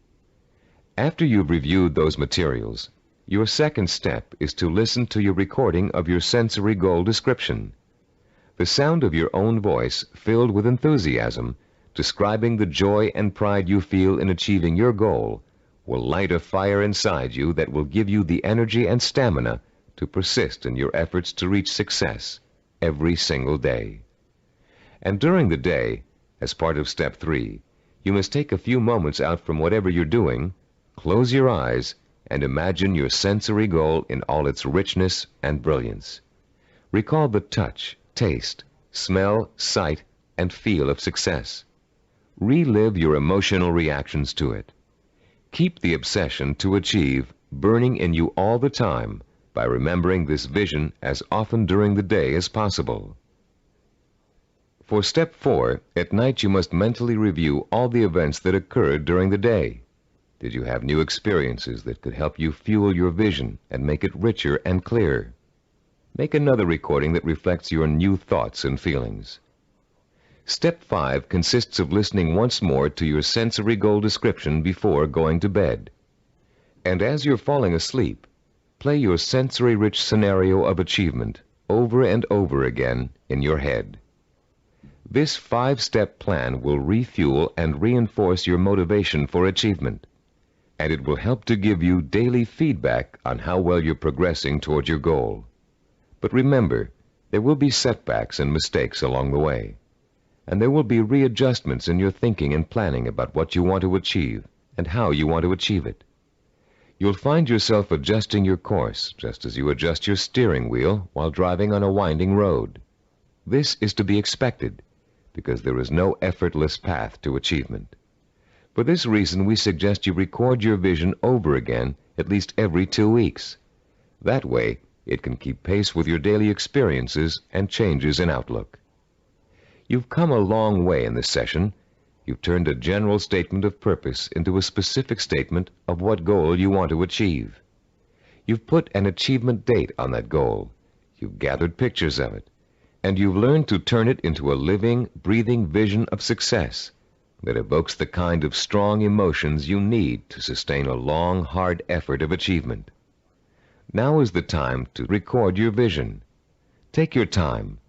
After you've reviewed those materials, your second step is to listen to your recording of your sensory goal description. The sound of your own voice, filled with enthusiasm, describing the joy and pride you feel in achieving your goal, will light a fire inside you that will give you the energy and stamina to persist in your efforts to reach success every single day. And during the day, as part of step 3, you must take a few moments out from whatever you're doing, close your eyes, and imagine your sensory goal in all its richness and brilliance. Recall the touch, taste, smell, sight, and feel of success. Relive your emotional reactions to it. Keep the obsession to achieve burning in you all the time by remembering this vision as often during the day as possible. For step 4, at night you must mentally review all the events that occurred during the day. Did you have new experiences that could help you fuel your vision and make it richer and clearer? Make another recording that reflects your new thoughts and feelings. Step 5 consists of listening once more to your sensory goal description before going to bed. And as you're falling asleep, play your sensory-rich scenario of achievement over and over again in your head. This 5-step plan will refuel and reinforce your motivation for achievement, and it will help to give you daily feedback on how well you're progressing toward your goal. But remember, there will be setbacks and mistakes along the way. And there will be readjustments in your thinking and planning about what you want to achieve and how you want to achieve it. You'll find yourself adjusting your course just as you adjust your steering wheel while driving on a winding road. This is to be expected because there is no effortless path to achievement. For this reason, we suggest you record your vision over again at least every 2 weeks. That way, it can keep pace with your daily experiences and changes in outlook. You've come a long way in this session. You've turned a general statement of purpose into a specific statement of what goal you want to achieve. You've put an achievement date on that goal. You've gathered pictures of it. And you've learned to turn it into a living, breathing vision of success that evokes the kind of strong emotions you need to sustain a long, hard effort of achievement. Now is the time to record your vision. Take your time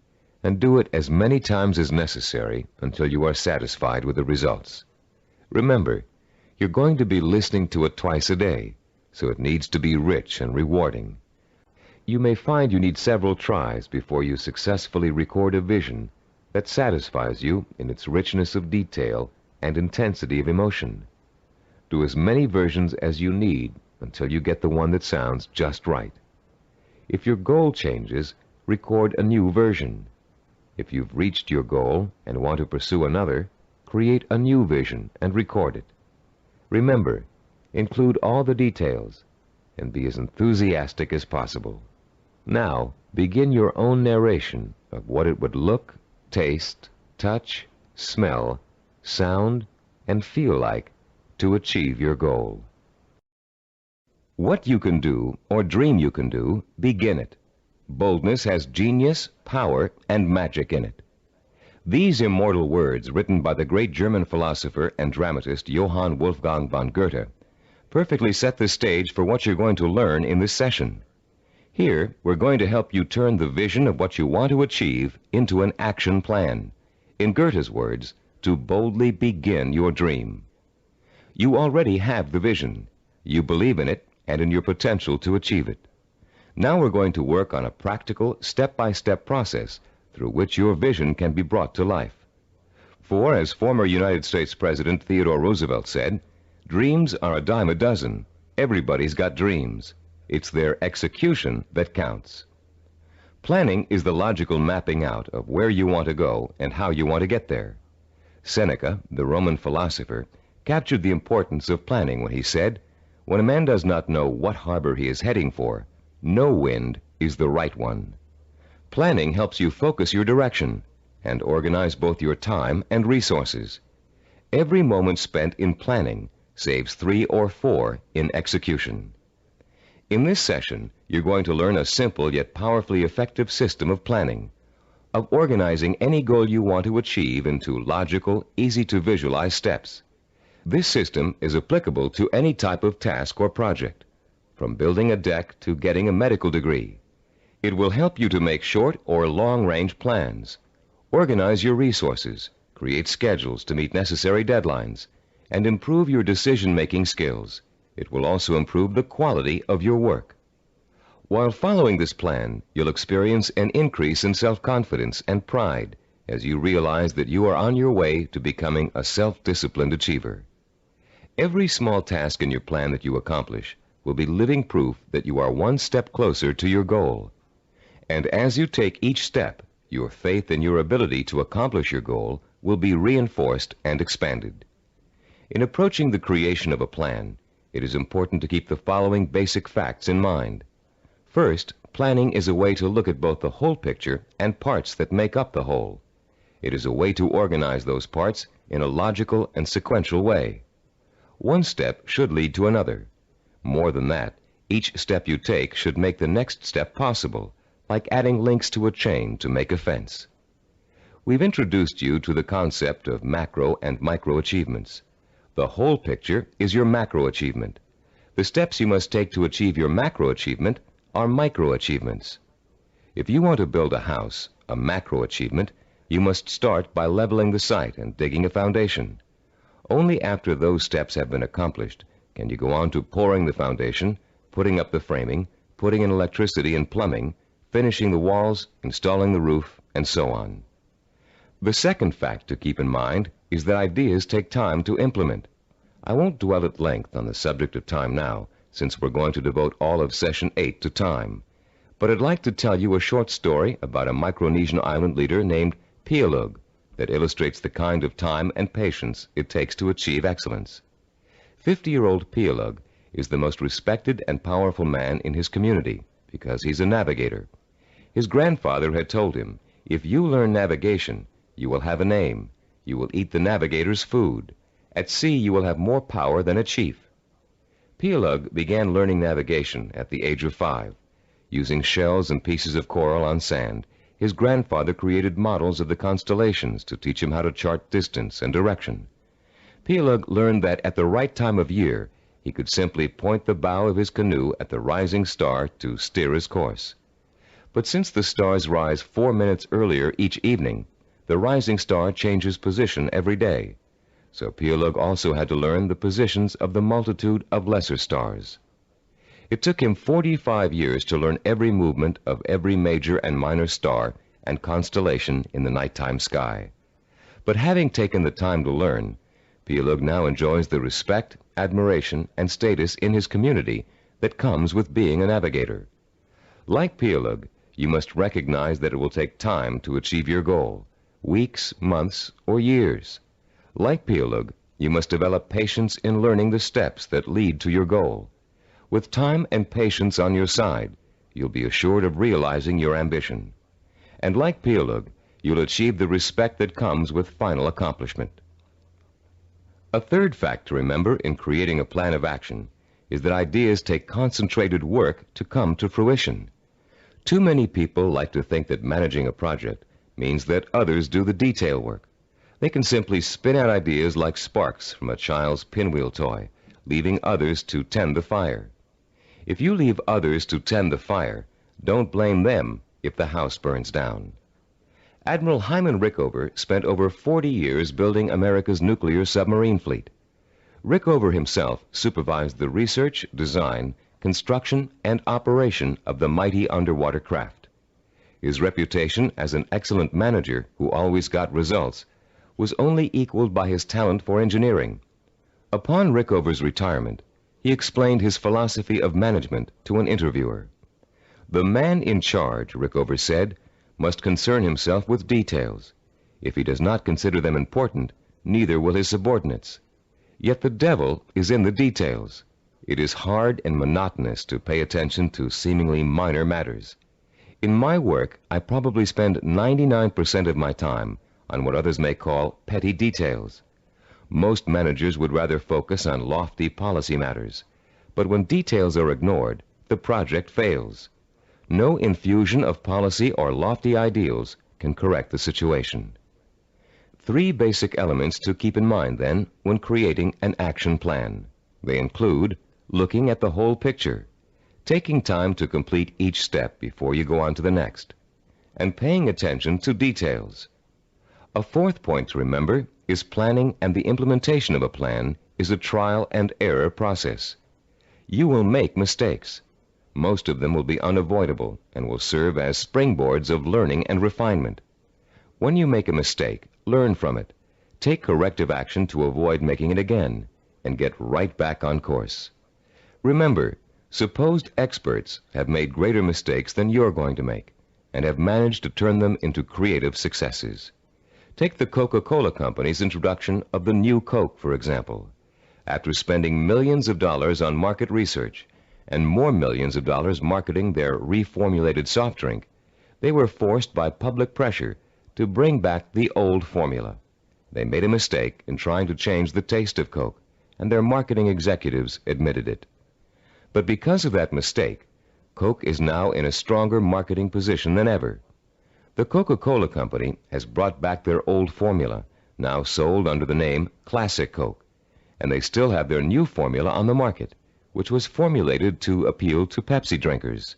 and do it as many times as necessary until you are satisfied with the results. Remember, you're going to be listening to it twice a day, so it needs to be rich and rewarding. You may find you need several tries before you successfully record a vision that satisfies you in its richness of detail and intensity of emotion. Do as many versions as you need until you get the one that sounds just right. If your goal changes, record a new version. If you've reached your goal and want to pursue another, create a new vision and record it. Remember, include all the details and be as enthusiastic as possible. Now, begin your own narration of what it would look, taste, touch, smell, sound, and feel like to achieve your goal. What you can do, or dream you can do, begin it. Boldness has genius, power, and magic in it. These immortal words, written by the great German philosopher and dramatist Johann Wolfgang von Goethe, perfectly set the stage for what you're going to learn in this session. Here, we're going to help you turn the vision of what you want to achieve into an action plan. In Goethe's words, to boldly begin your dream. You already have the vision. You believe in it and in your potential to achieve it. Now we're going to work on a practical, step-by-step process through which your vision can be brought to life. For, as former United States President Theodore Roosevelt said, dreams are a dime a dozen. Everybody's got dreams. It's their execution that counts. Planning is the logical mapping out of where you want to go and how you want to get there. Seneca, the Roman philosopher, captured the importance of planning when he said, "When a man does not know what harbor he is heading for, no wind is the right one." Planning helps you focus your direction and organize both your time and resources. Every moment spent in planning saves 3 or 4 in execution. In this session, you're going to learn a simple yet powerfully effective system of planning, of organizing any goal you want to achieve into logical, easy-to-visualize steps. This system is applicable to any type of task or project, from building a deck to getting a medical degree. It will help you to make short or long-range plans, organize your resources, create schedules to meet necessary deadlines, and improve your decision-making skills. It will also improve the quality of your work. While following this plan, you'll experience an increase in self-confidence and pride as you realize that you are on your way to becoming a self-disciplined achiever. Every small task in your plan that you accomplish will be living proof that you are one step closer to your goal. And as you take each step, your faith in your ability to accomplish your goal will be reinforced and expanded. In approaching the creation of a plan, it is important to keep the following basic facts in mind. First, planning is a way to look at both the whole picture and parts that make up the whole. It is a way to organize those parts in a logical and sequential way. One step should lead to another. More than that, each step you take should make the next step possible, like adding links to a chain to make a fence. We've introduced you to the concept of macro and micro achievements. The whole picture is your macro achievement. The steps you must take to achieve your macro achievement are micro achievements. If you want to build a house, a macro achievement, you must start by leveling the site and digging a foundation. Only after those steps have been accomplished can you go on to pouring the foundation, putting up the framing, putting in electricity and plumbing, finishing the walls, installing the roof, and so on. The second fact to keep in mind is that ideas take time to implement. I won't dwell at length on the subject of time now, since we're going to devote all of Session 8 to time. But I'd like to tell you a short story about a Micronesian island leader named Pialug that illustrates the kind of time and patience it takes to achieve excellence. 50-year-old Pialug is the most respected and powerful man in his community because he's a navigator. His grandfather had told him, "If you learn navigation, you will have a name. You will eat the navigator's food. At sea, you will have more power than a chief." Pialug began learning navigation at the age of 5. Using shells and pieces of coral on sand, his grandfather created models of the constellations to teach him how to chart distance and direction. Pialug learned that at the right time of year, he could simply point the bow of his canoe at the rising star to steer his course. But since the stars rise 4 minutes earlier each evening, the rising star changes position every day. So Pialug also had to learn the positions of the multitude of lesser stars. It took him 45 years to learn every movement of every major and minor star and constellation in the nighttime sky. But having taken the time to learn, Pielug now enjoys the respect, admiration, and status in his community that comes with being a navigator. Like Pielug, you must recognize that it will take time to achieve your goal, weeks, months, or years. Like Pielug, you must develop patience in learning the steps that lead to your goal. With time and patience on your side, you'll be assured of realizing your ambition. And like Pielug, you'll achieve the respect that comes with final accomplishment. A third fact to remember in creating a plan of action is that ideas take concentrated work to come to fruition. Too many people like to think that managing a project means that others do the detail work. They can simply spin out ideas like sparks from a child's pinwheel toy, leaving others to tend the fire. If you leave others to tend the fire, don't blame them if the house burns down. Admiral Hyman Rickover spent over 40 years building America's nuclear submarine fleet. Rickover himself supervised the research, design, construction, and operation of the mighty underwater craft. His reputation as an excellent manager who always got results was only equaled by his talent for engineering. Upon Rickover's retirement, he explained his philosophy of management to an interviewer. "The man in charge," Rickover said, "must concern himself with details. If he does not consider them important, neither will his subordinates. Yet the devil is in the details. It is hard and monotonous to pay attention to seemingly minor matters. In my work, I probably spend 99% of my time on what others may call petty details. Most managers would rather focus on lofty policy matters, but when details are ignored, the project fails. No infusion of policy or lofty ideals can correct the situation." 3 basic elements to keep in mind, then, when creating an action plan. They include looking at the whole picture, taking time to complete each step before you go on to the next, and paying attention to details. A 4th point to remember is planning, and the implementation of a plan is a trial and error process. You will make mistakes. Most of them will be unavoidable and will serve as springboards of learning and refinement. When you make a mistake, learn from it. Take corrective action to avoid making it again, and get right back on course. Remember, supposed experts have made greater mistakes than you're going to make, and have managed to turn them into creative successes. Take the Coca-Cola Company's introduction of the new Coke, for example. After spending millions of dollars on market research, and more millions of dollars marketing their reformulated soft drink, they were forced by public pressure to bring back the old formula. They made a mistake in trying to change the taste of Coke, and their marketing executives admitted it. But because of that mistake, Coke is now in a stronger marketing position than ever. The Coca-Cola Company has brought back their old formula, now sold under the name Classic Coke, and they still have their new formula on the market, which was formulated to appeal to Pepsi drinkers.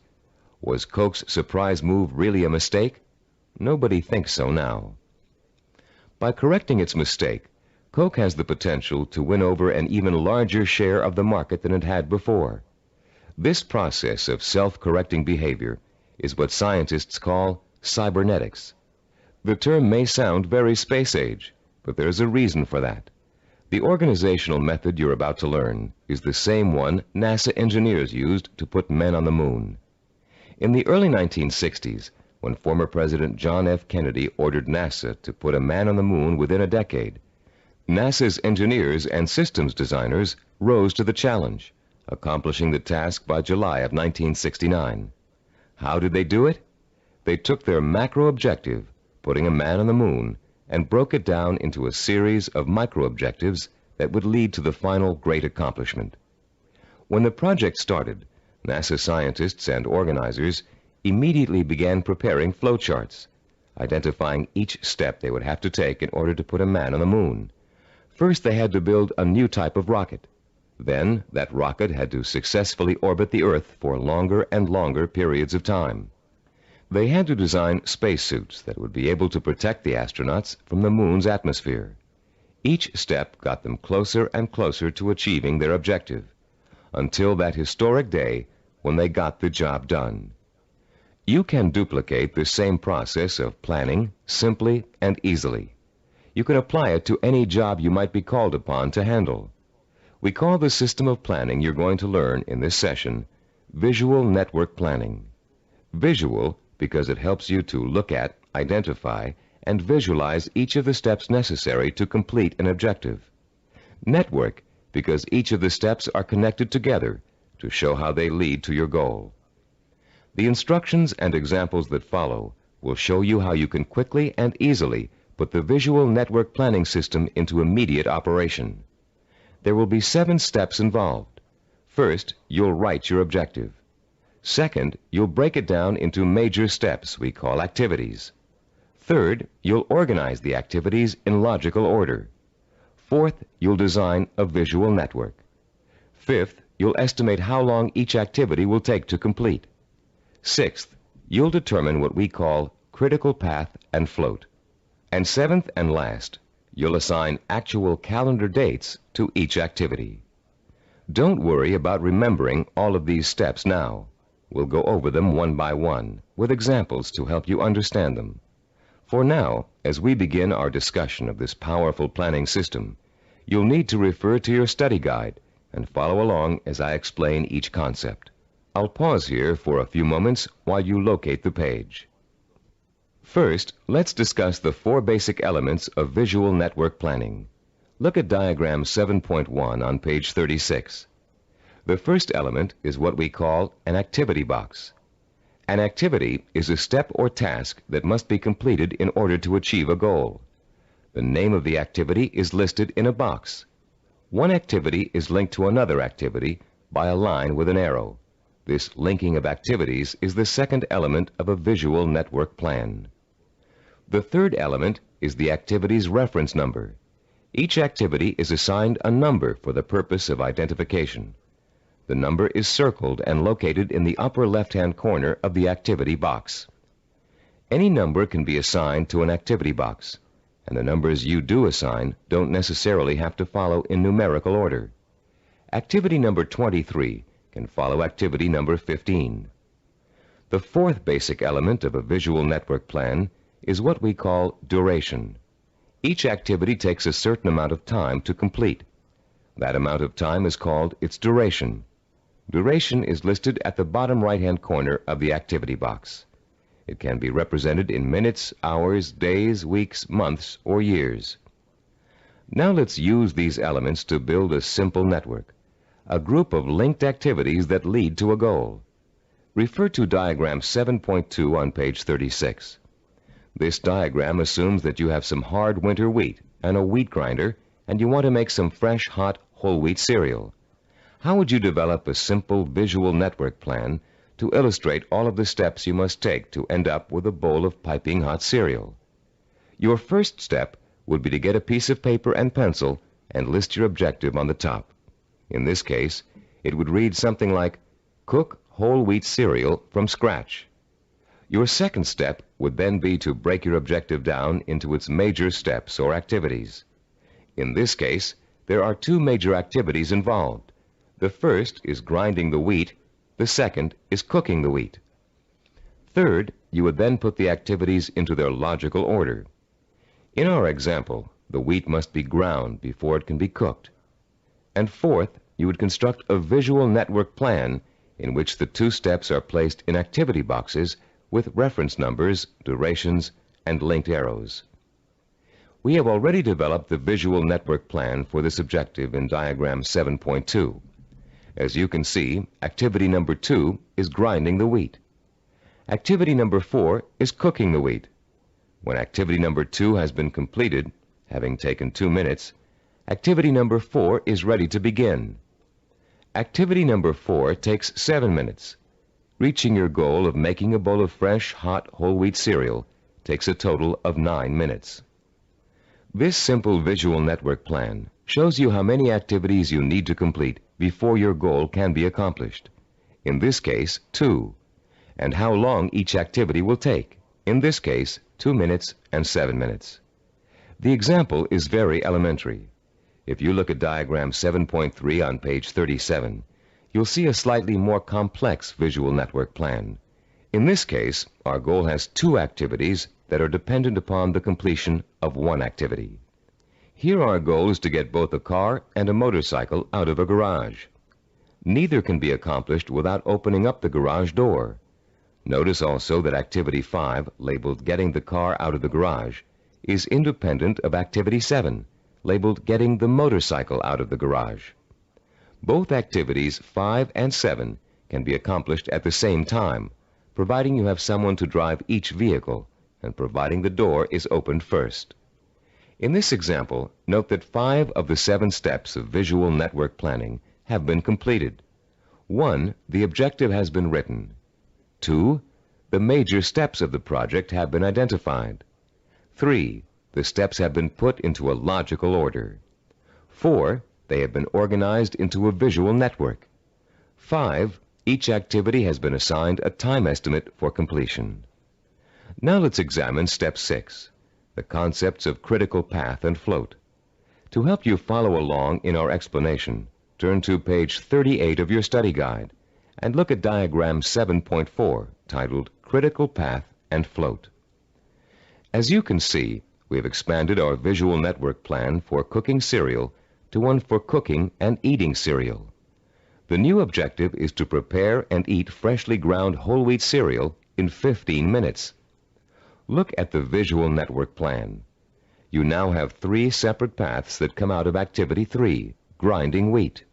Was Coke's surprise move really a mistake? Nobody thinks so now. By correcting its mistake, Coke has the potential to win over an even larger share of the market than it had before. This process of self-correcting behavior is what scientists call cybernetics. The term may sound very space-age, but there's a reason for that. The organizational method you're about to learn is the same one NASA engineers used to put men on the moon. In the early 1960s, when former President John F. Kennedy ordered NASA to put a man on the moon within a decade, NASA's engineers and systems designers rose to the challenge, accomplishing the task by July of 1969. How did they do it? They took their macro objective, putting a man on the moon, and broke it down into a series of micro-objectives that would lead to the final great accomplishment. When the project started, NASA scientists and organizers immediately began preparing flowcharts, identifying each step they would have to take in order to put a man on the moon. First, they had to build a new type of rocket. Then, that rocket had to successfully orbit the Earth for longer and longer periods of time. They had to design spacesuits that would be able to protect the astronauts from the moon's atmosphere. Each step got them closer and closer to achieving their objective, until that historic day when they got the job done. You can duplicate the same process of planning simply and easily. You can apply it to any job you might be called upon to handle. We call the system of planning you're going to learn in this session visual network planning. Visual because it helps you to look at, identify, and visualize each of the steps necessary to complete an objective. Network because each of the steps are connected together to show how they lead to your goal. The instructions and examples that follow will show you how you can quickly and easily put the visual network planning system into immediate operation. There will be 7 steps involved. First, you'll write your objective. Second, you'll break it down into major steps we call activities. Third, you'll organize the activities in logical order. Fourth, you'll design a visual network. Fifth, you'll estimate how long each activity will take to complete. Sixth, you'll determine what we call critical path and float. And seventh and last, you'll assign actual calendar dates to each activity. Don't worry about remembering all of these steps now. We'll go over them one by one, with examples to help you understand them. For now, as we begin our discussion of this powerful planning system, you'll need to refer to your study guide and follow along as I explain each concept. I'll pause here for a few moments while you locate the page. First, let's discuss the 4 basic elements of visual network planning. Look at diagram 7.1 on page 36. The first element is what we call an activity box. An activity is a step or task that must be completed in order to achieve a goal. The name of the activity is listed in a box. One activity is linked to another activity by a line with an arrow. This linking of activities is the second element of a visual network plan. The third element is the activity's reference number. Each activity is assigned a number for the purpose of identification. The number is circled and located in the upper left-hand corner of the activity box. Any number can be assigned to an activity box, and the numbers you do assign don't necessarily have to follow in numerical order. Activity number 23 can follow activity number 15. The fourth basic element of a visual network plan is what we call duration. Each activity takes a certain amount of time to complete. That amount of time is called its duration. Duration is listed at the bottom right-hand corner of the activity box. It can be represented in minutes, hours, days, weeks, months, or years. Now let's use these elements to build a simple network, a group of linked activities that lead to a goal. Refer to diagram 7.2 on page 36. This diagram assumes that you have some hard winter wheat and a wheat grinder, and you want to make some fresh, hot, whole wheat cereal. How would you develop a simple visual network plan to illustrate all of the steps you must take to end up with a bowl of piping hot cereal? Your first step would be to get a piece of paper and pencil and list your objective on the top. In this case, it would read something like, cook whole wheat cereal from scratch. Your second step would then be to break your objective down into its major steps or activities. In this case, there are 2 major activities involved. The first is grinding the wheat. The second is cooking the wheat. Third, you would then put the activities into their logical order. In our example, the wheat must be ground before it can be cooked. And fourth, you would construct a visual network plan in which the 2 steps are placed in activity boxes with reference numbers, durations, and linked arrows. We have already developed the visual network plan for this objective in diagram 7.2. As you can see, activity number 2 is grinding the wheat. Activity number 4 is cooking the wheat. When activity number 2 has been completed, having taken 2 minutes, activity number 4 is ready to begin. Activity number 4 takes 7 minutes. Reaching your goal of making a bowl of fresh, hot, whole wheat cereal takes a total of 9 minutes. This simple visual network plan shows you how many activities you need to complete before your goal can be accomplished. In this case, 2. And how long each activity will take. In this case, 2 minutes and 7 minutes. The example is very elementary. If you look at diagram 7.3 on page 37, you'll see a slightly more complex visual network plan. In this case, our goal has two activities that are dependent upon the completion of one activity. Here our goal is to get both a car and a motorcycle out of a garage. Neither can be accomplished without opening up the garage door. Notice also that Activity 5, labeled Getting the Car Out of the Garage, is independent of Activity 7, labeled Getting the Motorcycle Out of the Garage. Both activities 5 and 7 can be accomplished at the same time, providing you have someone to drive each vehicle and providing the door is opened first. In this example, note that 5 of the 7 steps of visual network planning have been completed. 1, the objective has been written. 2, the major steps of the project have been identified. 3, the steps have been put into a logical order. 4, they have been organized into a visual network. 5, each activity has been assigned a time estimate for completion. Now let's examine Step 6, the concepts of critical path and float. To help you follow along in our explanation, turn to page 38 of your study guide and look at diagram 7.4, titled Critical Path and Float. As you can see, we have expanded our visual network plan for cooking cereal to one for cooking and eating cereal. The new objective is to prepare and eat freshly ground whole wheat cereal in 15 minutes. Look at the visual network plan. You now have 3 separate paths that come out of Activity 3, grinding wheat.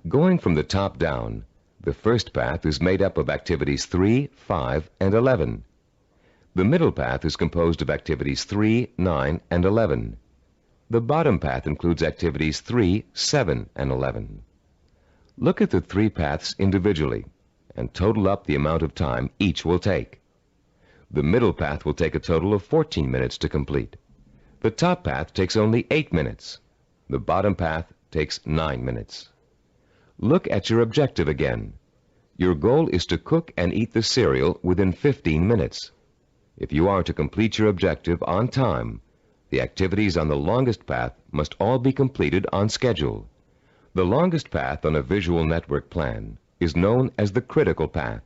Going from the top down, the first path is made up of Activities 3, 5, and 11. The middle path is composed of Activities 3, 9, and 11. The bottom path includes Activities 3, 7, and 11. Look at the 3 paths individually and total up the amount of time each will take. The middle path will take a total of 14 minutes to complete. The top path takes only 8 minutes. The bottom path takes 9 minutes. Look at your objective again. Your goal is to cook and eat the cereal within 15 minutes. If you are to complete your objective on time, the activities on the longest path must all be completed on schedule. The longest path on a visual network plan is known as the critical path.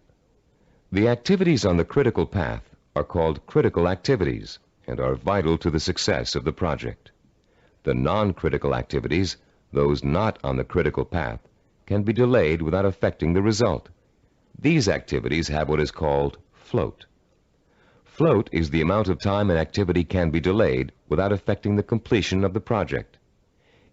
The activities on the critical path are called critical activities and are vital to the success of the project. The non-critical activities, those not on the critical path, can be delayed without affecting the result. These activities have what is called float. Float is the amount of time an activity can be delayed without affecting the completion of the project.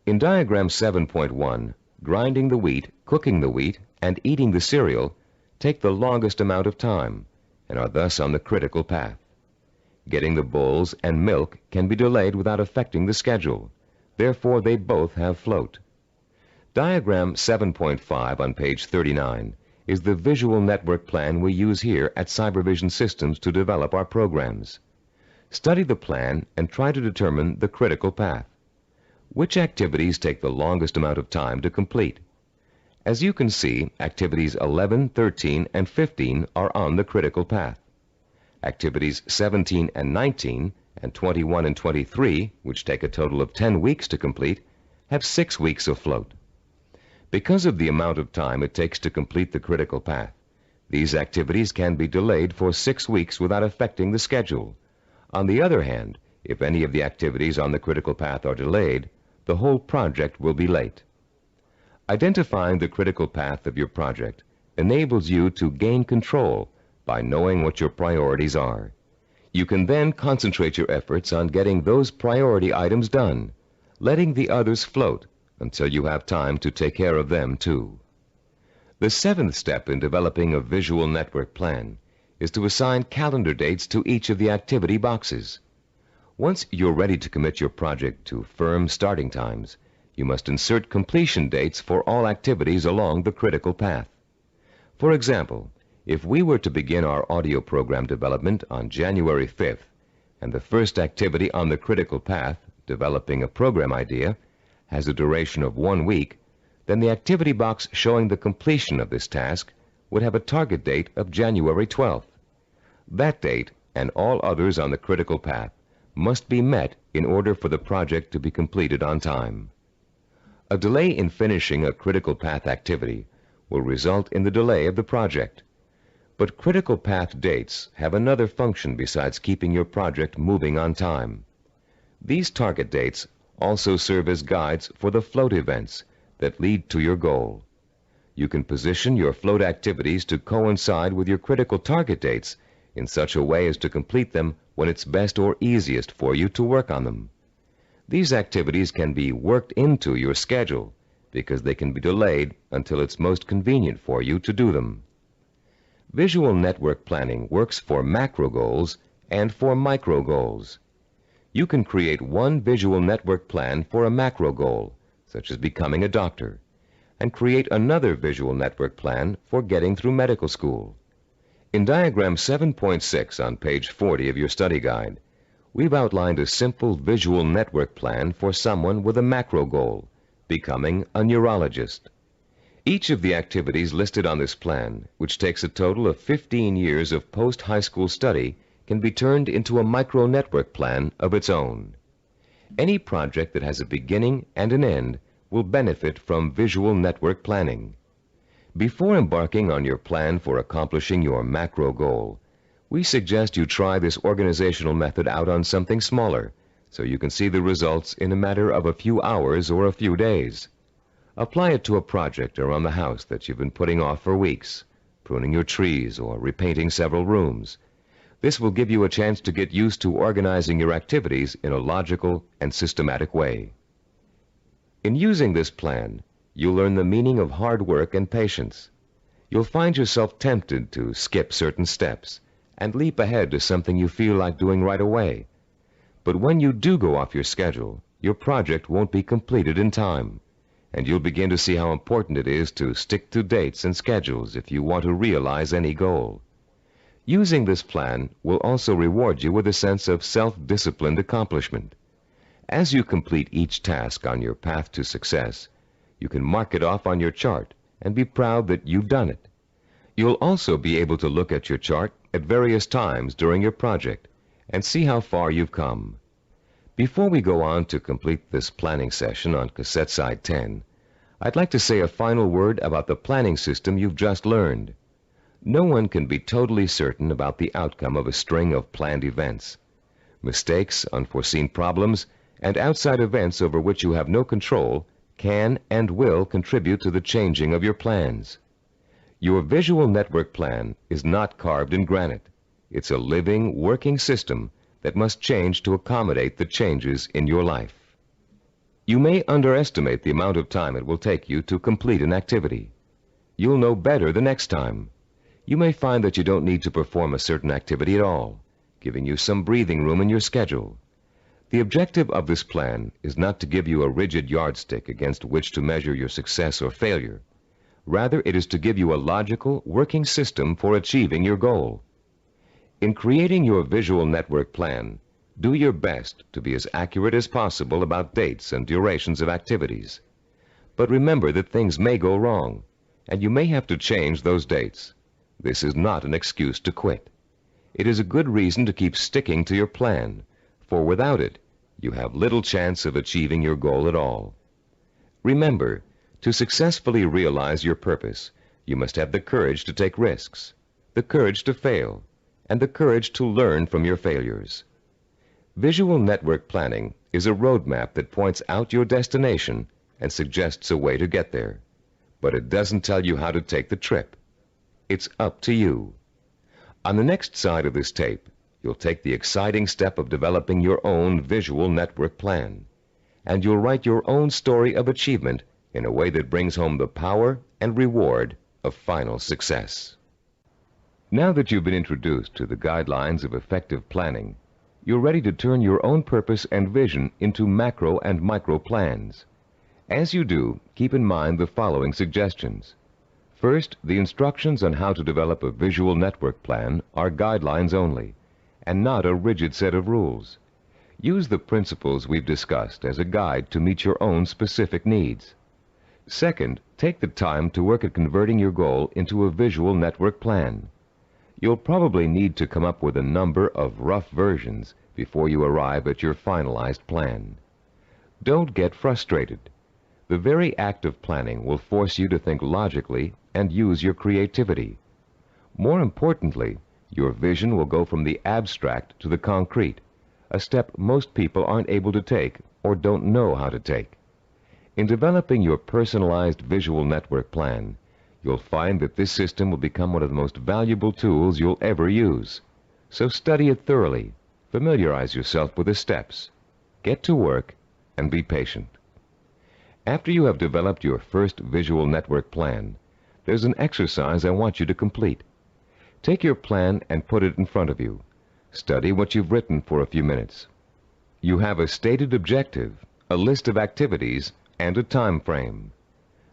In diagram 7.1, grinding the wheat, cooking the wheat, and eating the cereal take the longest amount of time and are thus on the critical path. Getting the bowls and milk can be delayed without affecting the schedule. Therefore, they both have float. Diagram 7.5 on page 39 is the visual network plan we use here at Cybervision Systems to develop our programs. Study the plan and try to determine the critical path. Which activities take the longest amount of time to complete? As you can see, activities 11, 13, and 15 are on the critical path. Activities 17 and 19, and 21 and 23, which take a total of 10 weeks to complete, have 6 weeks of float. Because of the amount of time it takes to complete the critical path, these activities can be delayed for 6 weeks without affecting the schedule. On the other hand, if any of the activities on the critical path are delayed, the whole project will be late. Identifying the critical path of your project enables you to gain control by knowing what your priorities are. You can then concentrate your efforts on getting those priority items done, letting the others float until you have time to take care of them too. The 7th step in developing a visual network plan is to assign calendar dates to each of the activity boxes. Once you're ready to commit your project to firm starting times, you must insert completion dates for all activities along the critical path. For example, if we were to begin our audio program development on January 5th, and the first activity on the critical path, developing a program idea, has a duration of 1 week, then the activity box showing the completion of this task would have a target date of January 12th. That date, and all others on the critical path, must be met in order for the project to be completed on time. A delay in finishing a critical path activity will result in the delay of the project. But critical path dates have another function besides keeping your project moving on time. These target dates also serve as guides for the float events that lead to your goal. You can position your float activities to coincide with your critical target dates in such a way as to complete them when it's best or easiest for you to work on them. These activities can be worked into your schedule because they can be delayed until it's most convenient for you to do them. Visual network planning works for macro goals and for micro goals. You can create one visual network plan for a macro goal, such as becoming a doctor, and create another visual network plan for getting through medical school. In diagram 7.6 on page 40 of your study guide, we've outlined a simple visual network plan for someone with a macro goal, becoming a neurologist. Each of the activities listed on this plan, which takes a total of 15 years of post-high school study, can be turned into a micro-network plan of its own. Any project that has a beginning and an end will benefit from visual network planning. Before embarking on your plan for accomplishing your macro goal, we suggest you try this organizational method out on something smaller so you can see the results in a matter of a few hours or a few days. Apply it to a project around the house that you've been putting off for weeks, pruning your trees or repainting several rooms. This will give you a chance to get used to organizing your activities in a logical and systematic way. In using this plan, you'll learn the meaning of hard work and patience. You'll find yourself tempted to skip certain steps and leap ahead to something you feel like doing right away. But when you do go off your schedule, your project won't be completed in time, and you'll begin to see how important it is to stick to dates and schedules if you want to realize any goal. Using this plan will also reward you with a sense of self-disciplined accomplishment. As you complete each task on your path to success, you can mark it off on your chart and be proud that you've done it. You'll also be able to look at your chart at various times during your project and see how far you've come. Before we go on to complete this planning session on cassette side 10, I'd like to say a final word about the planning system you've just learned. No one can be totally certain about the outcome of a string of planned events. Mistakes, unforeseen problems, and outside events over which you have no control can and will contribute to the changing of your plans. Your visual network plan is not carved in granite. It's a living, working system that must change to accommodate the changes in your life. You may underestimate the amount of time it will take you to complete an activity. You'll know better the next time. You may find that you don't need to perform a certain activity at all, giving you some breathing room in your schedule. The objective of this plan is not to give you a rigid yardstick against which to measure your success or failure. Rather, it is to give you a logical, working system for achieving your goal. In creating your visual network plan, do your best to be as accurate as possible about dates and durations of activities. But remember that things may go wrong, and you may have to change those dates. This is not an excuse to quit. It is a good reason to keep sticking to your plan, for without it, you have little chance of achieving your goal at all. Remember, to successfully realize your purpose, you must have the courage to take risks, the courage to fail, and the courage to learn from your failures. Visual network planning is a roadmap that points out your destination and suggests a way to get there, but it doesn't tell you how to take the trip. It's up to you. On the next side of this tape, you'll take the exciting step of developing your own visual network plan, and you'll write your own story of achievement in a way that brings home the power and reward of final success. Now that you've been introduced to the guidelines of effective planning, you're ready to turn your own purpose and vision into macro and micro plans. As you do, keep in mind the following suggestions. First, the instructions on how to develop a visual network plan are guidelines only, and not a rigid set of rules. Use the principles we've discussed as a guide to meet your own specific needs. Second, take the time to work at converting your goal into a visual network plan. You'll probably need to come up with a number of rough versions before you arrive at your finalized plan. Don't get frustrated. The very act of planning will force you to think logically and use your creativity. More importantly, your vision will go from the abstract to the concrete, a step most people aren't able to take or don't know how to take. In developing your personalized visual network plan, you'll find that this system will become one of the most valuable tools you'll ever use. So study it thoroughly, familiarize yourself with the steps, get to work, and be patient. After you have developed your first visual network plan, there's an exercise I want you to complete. Take your plan and put it in front of you. Study what you've written for a few minutes. You have a stated objective, a list of activities, and a time frame.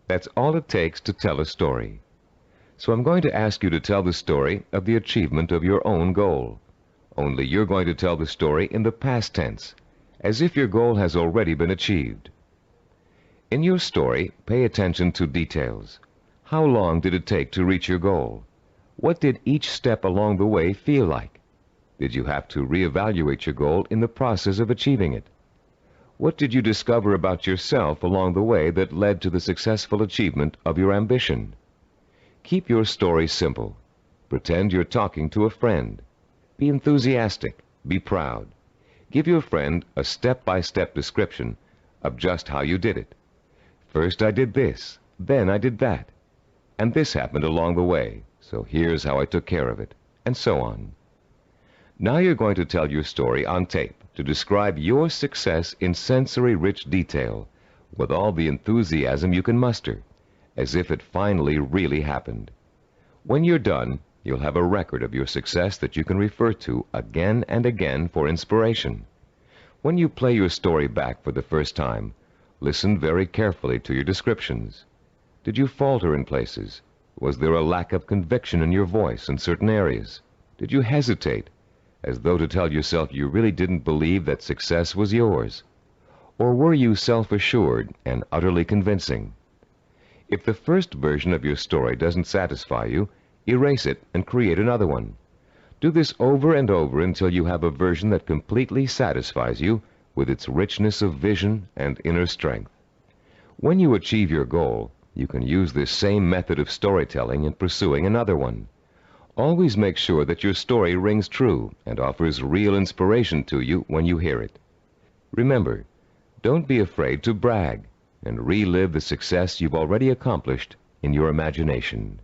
That's all it takes to tell a story. So I'm going to ask you to tell the story of the achievement of your own goal. Only you're going to tell the story in the past tense, as if your goal has already been achieved. In your story, pay attention to details. How long did it take to reach your goal? What did each step along the way feel like? Did you have to reevaluate your goal in the process of achieving it? What did you discover about yourself along the way that led to the successful achievement of your ambition? Keep your story simple. Pretend you're talking to a friend. Be enthusiastic. Be proud. Give your friend a step-by-step description of just how you did it. First I did this, then I did that, and this happened along the way, so here's how I took care of it, and so on. Now you're going to tell your story on tape to describe your success in sensory-rich detail, with all the enthusiasm you can muster, as if it finally really happened. When you're done, you'll have a record of your success that you can refer to again and again for inspiration. When you play your story back for the first time, listen very carefully to your descriptions. Did you falter in places? Was there a lack of conviction in your voice in certain areas? Did you hesitate, as though to tell yourself you really didn't believe that success was yours? Or were you self-assured and utterly convincing? If the first version of your story doesn't satisfy you, erase it and create another one. Do this over and over until you have a version that completely satisfies you with its richness of vision and inner strength. When you achieve your goal, you can use this same method of storytelling in pursuing another one. Always make sure that your story rings true and offers real inspiration to you when you hear it. Remember, don't be afraid to brag and relive the success you've already accomplished in your imagination.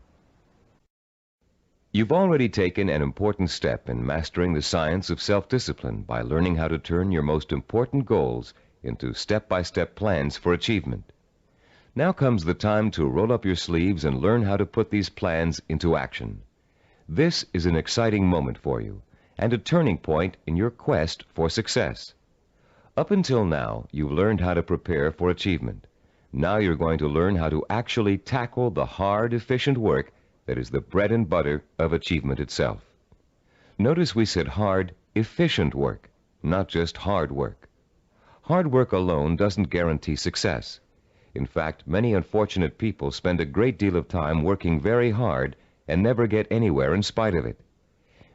You've already taken an important step in mastering the science of self-discipline by learning how to turn your most important goals into step-by-step plans for achievement. Now comes the time to roll up your sleeves and learn how to put these plans into action. This is an exciting moment for you and a turning point in your quest for success. Up until now, you've learned how to prepare for achievement. Now you're going to learn how to actually tackle the hard, efficient work that is the bread and butter of achievement itself. Notice we said hard, efficient work, not just hard work. Hard work alone doesn't guarantee success. In fact, many unfortunate people spend a great deal of time working very hard and never get anywhere in spite of it.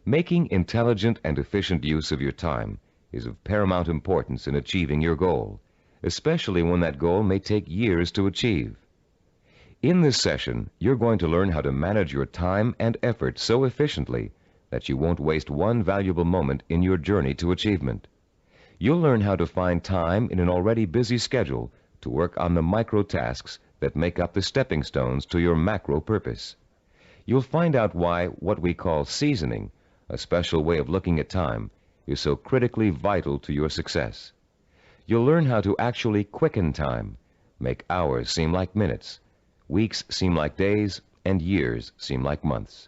Making intelligent and efficient use of your time is of paramount importance in achieving your goal, especially when that goal may take years to achieve. In this session, you're going to learn how to manage your time and effort so efficiently that you won't waste one valuable moment in your journey to achievement. You'll learn how to find time in an already busy schedule to work on the micro tasks that make up the stepping stones to your macro purpose. You'll find out why what we call seasoning, a special way of looking at time, is so critically vital to your success. You'll learn how to actually quicken time, make hours seem like minutes, weeks seem like days, and years seem like months.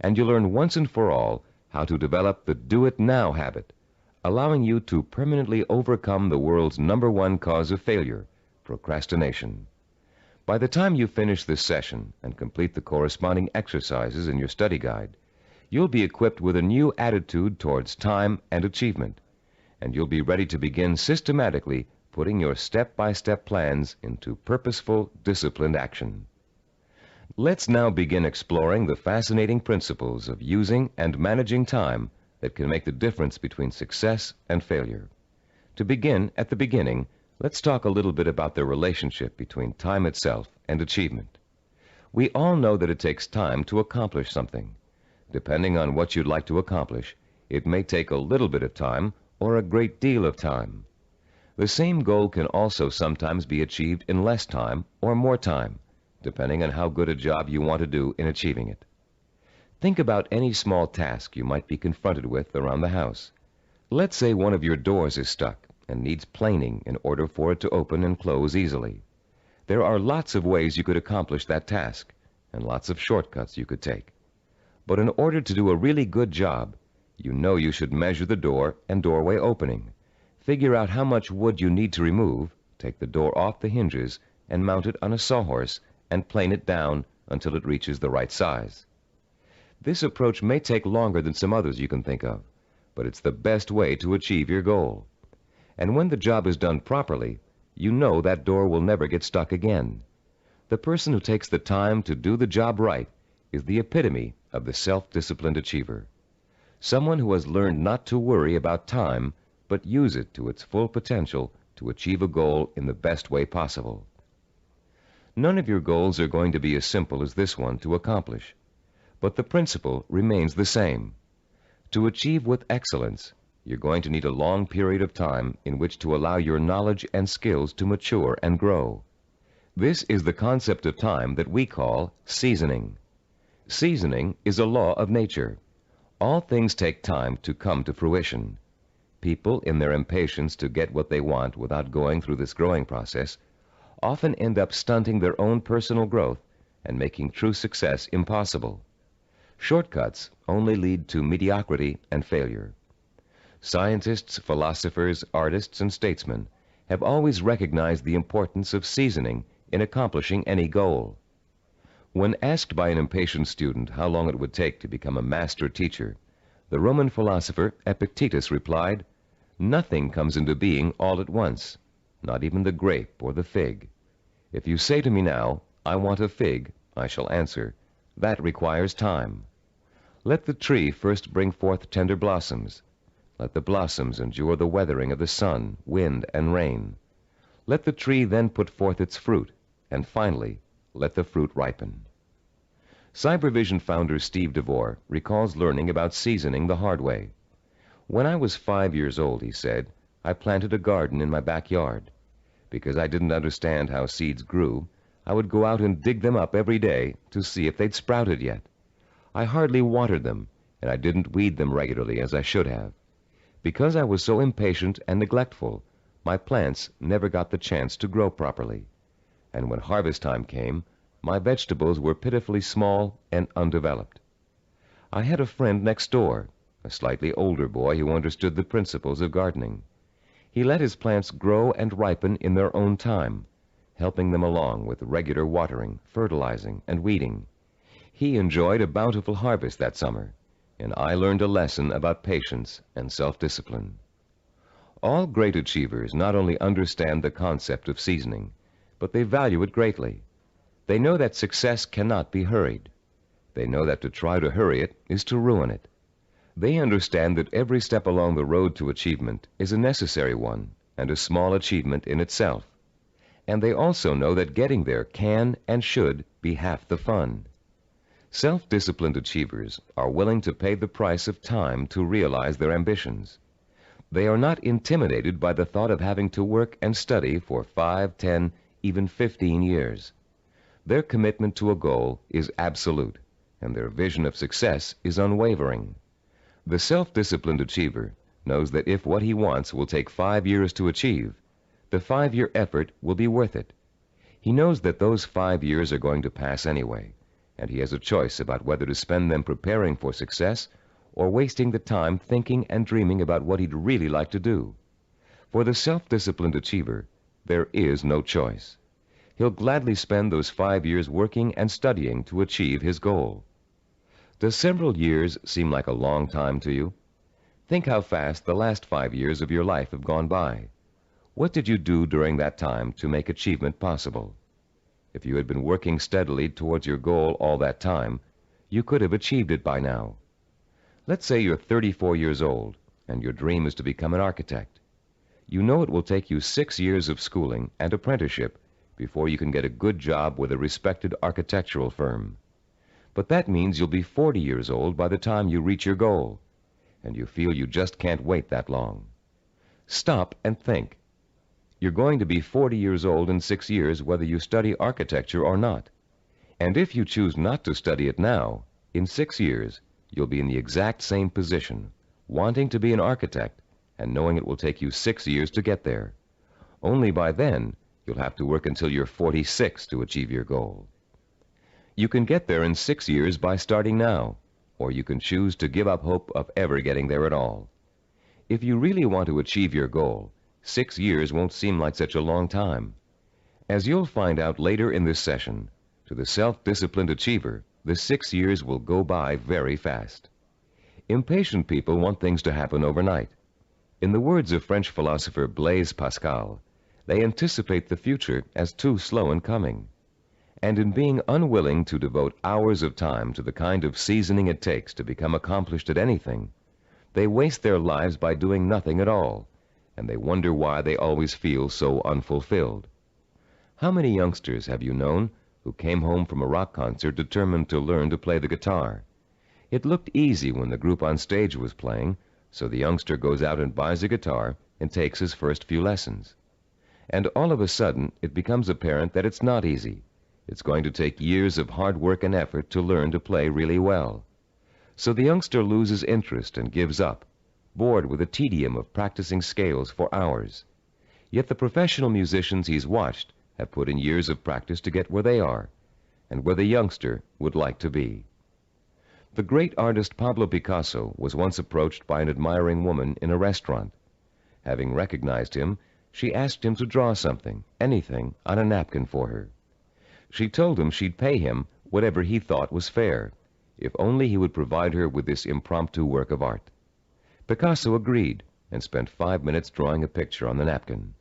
And you'll learn once and for all how to develop the do-it-now habit, allowing you to permanently overcome the world's #1 cause of failure, procrastination. By the time you finish this session and complete the corresponding exercises in your study guide, you'll be equipped with a new attitude towards time and achievement, and you'll be ready to begin systematically putting your step-by-step plans into purposeful, disciplined action. Let's now begin exploring the fascinating principles of using and managing time that can make the difference between success and failure. To begin at the beginning, Let's talk a little bit about the relationship between time itself and achievement. We all know that it takes time to accomplish something. Depending on what you'd like to accomplish, it may take a little bit of time or a great deal of time. The same goal can also sometimes be achieved in less time or more time, depending on how good a job you want to do in achieving it. Think about any small task you might be confronted with around the house. Let's say one of your doors is stuck and needs planing in order for it to open and close easily. There are lots of ways you could accomplish that task, and lots of shortcuts you could take. But in order to do a really good job, you know you should measure the door and doorway opening, figure out how much wood you need to remove, take the door off the hinges, and mount it on a sawhorse and plane it down until it reaches the right size. This approach may take longer than some others you can think of, but it's the best way to achieve your goal. And when the job is done properly, you know that door will never get stuck again. The person who takes the time to do the job right is the epitome of the self-disciplined achiever. Someone who has learned not to worry about time, but use it to its full potential to achieve a goal in the best way possible. None of your goals are going to be as simple as this one to accomplish, but the principle remains the same. To achieve with excellence, you're going to need a long period of time in which to allow your knowledge and skills to mature and grow. This is the concept of time that we call seasoning. Seasoning is a law of nature. All things take time to come to fruition. People, in their impatience to get what they want without going through this growing process, often end up stunting their own personal growth and making true success impossible. Shortcuts only lead to mediocrity and failure. Scientists, philosophers, artists, and statesmen have always recognized the importance of seasoning in accomplishing any goal. When asked by an impatient student how long it would take to become a master teacher, the Roman philosopher Epictetus replied, "Nothing comes into being all at once, not even the grape or the fig. If you say to me now, 'I want a fig,' I shall answer, 'That requires time.' Let the tree first bring forth tender blossoms. Let the blossoms endure the weathering of the sun, wind, and rain. Let the tree then put forth its fruit, and finally, let the fruit ripen." Cybervision founder Steve DeVore recalls learning about seasoning the hard way. "When I was 5 years old," he said, "I planted a garden in my backyard. Because I didn't understand how seeds grew, I would go out and dig them up every day to see if they'd sprouted yet. I hardly watered them, and I didn't weed them regularly as I should have. Because I was so impatient and neglectful, my plants never got the chance to grow properly. And when harvest time came, my vegetables were pitifully small and undeveloped. I had a friend next door, a slightly older boy who understood the principles of gardening. He let his plants grow and ripen in their own time, helping them along with regular watering, fertilizing, and weeding. He enjoyed a bountiful harvest that summer, and I learned a lesson about patience and self-discipline." All great achievers not only understand the concept of seasoning, but they value it greatly. They know that success cannot be hurried. They know that to try to hurry it is to ruin it. They understand that every step along the road to achievement is a necessary one and a small achievement in itself. And they also know that getting there can and should be half the fun. Self-disciplined achievers are willing to pay the price of time to realize their ambitions. They are not intimidated by the thought of having to work and study for 5, 10, even 15 years. Their commitment to a goal is absolute, and their vision of success is unwavering. The self-disciplined achiever knows that if what he wants will take 5 years to achieve, the 5-year effort will be worth it. He knows that those 5 years are going to pass anyway, and he has a choice about whether to spend them preparing for success or wasting the time thinking and dreaming about what he'd really like to do. For the self-disciplined achiever, there is no choice. He'll gladly spend those 5 years working and studying to achieve his goal. Does several years seem like a long time to you? Think how fast the last 5 years of your life have gone by. What did you do during that time to make achievement possible? If you had been working steadily towards your goal all that time, you could have achieved it by now. Let's say you're 34 years old, and your dream is to become an architect. you know it will take you 6 years of schooling and apprenticeship before you can get a good job with a respected architectural firm. But that means you'll be 40 years old by the time you reach your goal, and you feel you just can't wait that long. Stop and think. You're going to be 40 years old in 6 years whether you study architecture or not. And if you choose not to study it now, in 6 years, you'll be in the exact same position, wanting to be an architect and knowing it will take you 6 years to get there. Only by then, you'll have to work until you're 46 to achieve your goal. You can get there in 6 years by starting now, or you can choose to give up hope of ever getting there at all. If you really want to achieve your goal, 6 years won't seem like such a long time. As you'll find out later in this session, to the self-disciplined achiever, the 6 years will go by very fast. Impatient people want things to happen overnight. In the words of French philosopher Blaise Pascal, they anticipate the future as too slow in coming. And in being unwilling to devote hours of time to the kind of seasoning it takes to become accomplished at anything, they waste their lives by doing nothing at all, and they wonder why they always feel so unfulfilled. How many youngsters have you known who came home from a rock concert determined to learn to play the guitar? It looked easy when the group on stage was playing, so the youngster goes out and buys a guitar and takes his first few lessons. And all of a sudden, it becomes apparent that it's not easy. It's going to take years of hard work and effort to learn to play really well. So the youngster loses interest and gives up, bored with the tedium of practicing scales for hours. Yet the professional musicians he's watched have put in years of practice to get where they are, and where the youngster would like to be. The great artist Pablo Picasso was once approached by an admiring woman in a restaurant. Having recognized him, she asked him to draw something, anything, on a napkin for her. She told him she'd pay him whatever he thought was fair, if only he would provide her with this impromptu work of art. Picasso agreed and spent 5 minutes drawing a picture on the napkin.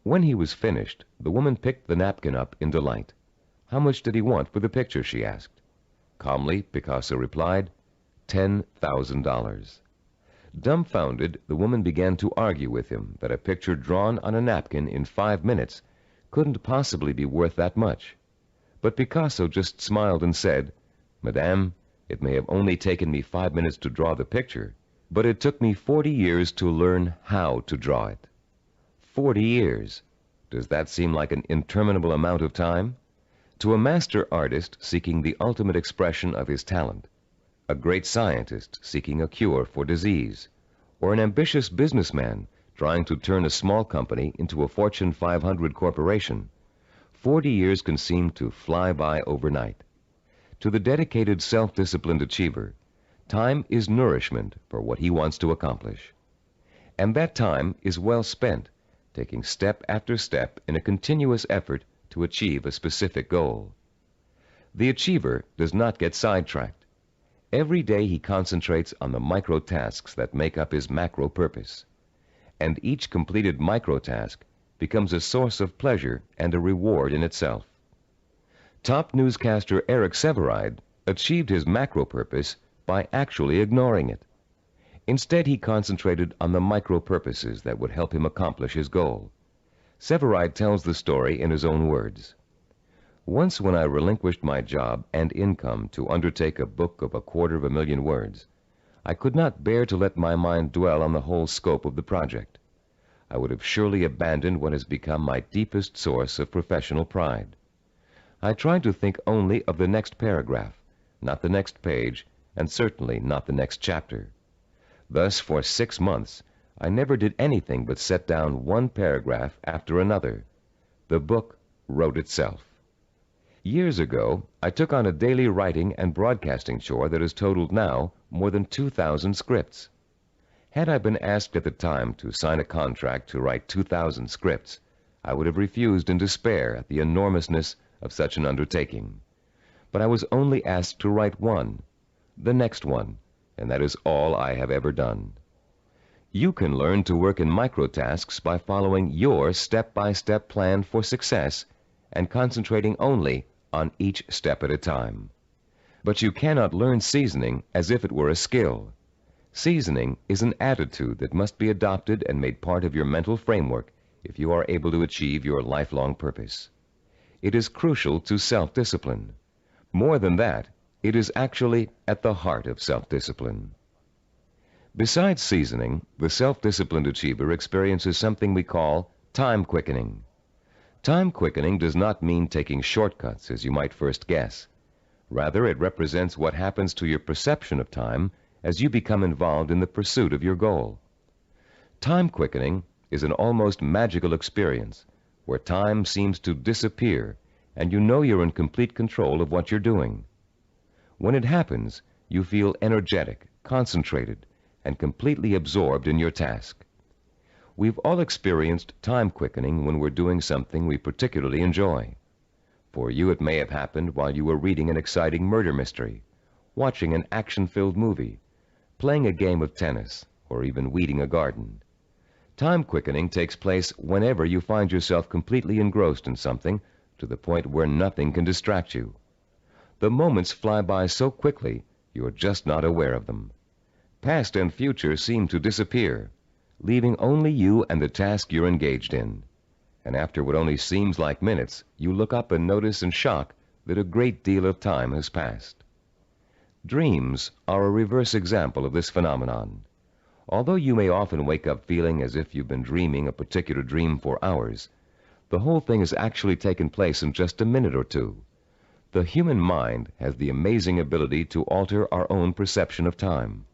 When he was finished, the woman picked the napkin up in delight. How much did he want for the picture, she asked. Calmly, Picasso replied, $10,000. Dumbfounded, the woman began to argue with him that a picture drawn on a napkin in 5 minutes couldn't possibly be worth that much. But Picasso just smiled and said, Madame, it may have only taken me 5 minutes to draw the picture, but it took me 40 years to learn how to draw it. 40 years. Does that seem like an interminable amount of time? To a master artist seeking the ultimate expression of his talent, a great scientist seeking a cure for disease, or an ambitious businessman trying to turn a small company into a Fortune 500 corporation, 40 years can seem to fly by overnight. To the dedicated self-disciplined achiever, time is nourishment for what he wants to accomplish. And that time is well spent, taking step after step in a continuous effort to achieve a specific goal. The achiever does not get sidetracked. Every day he concentrates on the micro tasks that make up his macro purpose, and each completed micro task becomes a source of pleasure and a reward in itself. Top newscaster Eric Sevareid achieved his macro purpose by actually ignoring it. Instead, he concentrated on the micro purposes that would help him accomplish his goal. Sevareid tells the story in his own words. Once when I relinquished my job and income to undertake a book of 250,000 words, I could not bear to let my mind dwell on the whole scope of the project. I would have surely abandoned what has become my deepest source of professional pride. I tried to think only of the next paragraph, not the next page, and certainly not the next chapter. Thus, for 6 months, I never did anything but set down one paragraph after another. The book wrote itself. Years ago, I took on a daily writing and broadcasting chore that has totaled now more than 2,000 scripts. Had I been asked at the time to sign a contract to write 2,000 scripts, I would have refused in despair at the enormousness of such an undertaking. But I was only asked to write one, the next one, and that is all I have ever done. You can learn to work in microtasks by following your step-by-step plan for success and concentrating only on each step at a time. But you cannot learn seasoning as if it were a skill. Seasoning is an attitude that must be adopted and made part of your mental framework if you are able to achieve your lifelong purpose. It is crucial to self-discipline. More than that, it is actually at the heart of self-discipline. Besides seasoning, the self-disciplined achiever experiences something we call time quickening. Time quickening does not mean taking shortcuts, as you might first guess. Rather, it represents what happens to your perception of time as you become involved in the pursuit of your goal. Time quickening is an almost magical experience where time seems to disappear and you know you're in complete control of what you're doing. When it happens, you feel energetic, concentrated, and completely absorbed in your task. We've all experienced time quickening when we're doing something we particularly enjoy. For you, it may have happened while you were reading an exciting murder mystery, watching an action-filled movie, playing a game of tennis, or even weeding a garden. Time quickening takes place whenever you find yourself completely engrossed in something to the point where nothing can distract you. The moments fly by so quickly, you're just not aware of them. Past and future seem to disappear, leaving only you and the task you're engaged in. And after what only seems like minutes, you look up and notice in shock that a great deal of time has passed. Dreams are a reverse example of this phenomenon. Although you may often wake up feeling as if you've been dreaming a particular dream for hours, the whole thing has actually taken place in just a minute or two. The human mind has the amazing ability to alter our own perception of time.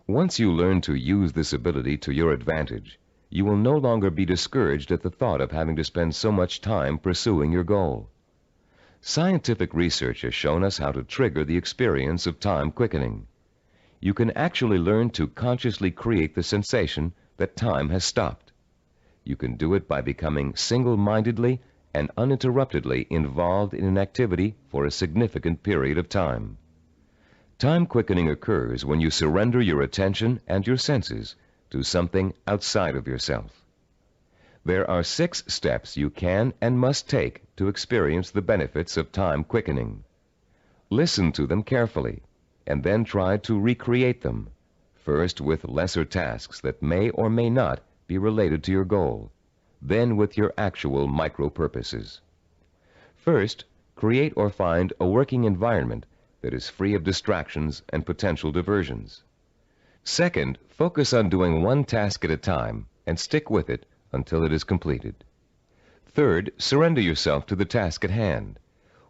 Once you learn to use this ability to your advantage, you will no longer be discouraged at the thought of having to spend so much time pursuing your goal. Scientific research has shown us how to trigger the experience of time quickening. You can actually learn to consciously create the sensation that time has stopped. You can do it by becoming single-mindedly and uninterruptedly involved in an activity for a significant period of time. Time quickening occurs when you surrender your attention and your senses to something outside of yourself. There are 6 steps you can and must take to experience the benefits of time quickening. Listen to them carefully, and then try to recreate them, first with lesser tasks that may or may not be related to your goal, then with your actual micro-purposes. First, create or find a working environment that is free of distractions and potential diversions. Second, focus on doing one task at a time and stick with it until it is completed. Third, surrender yourself to the task at hand.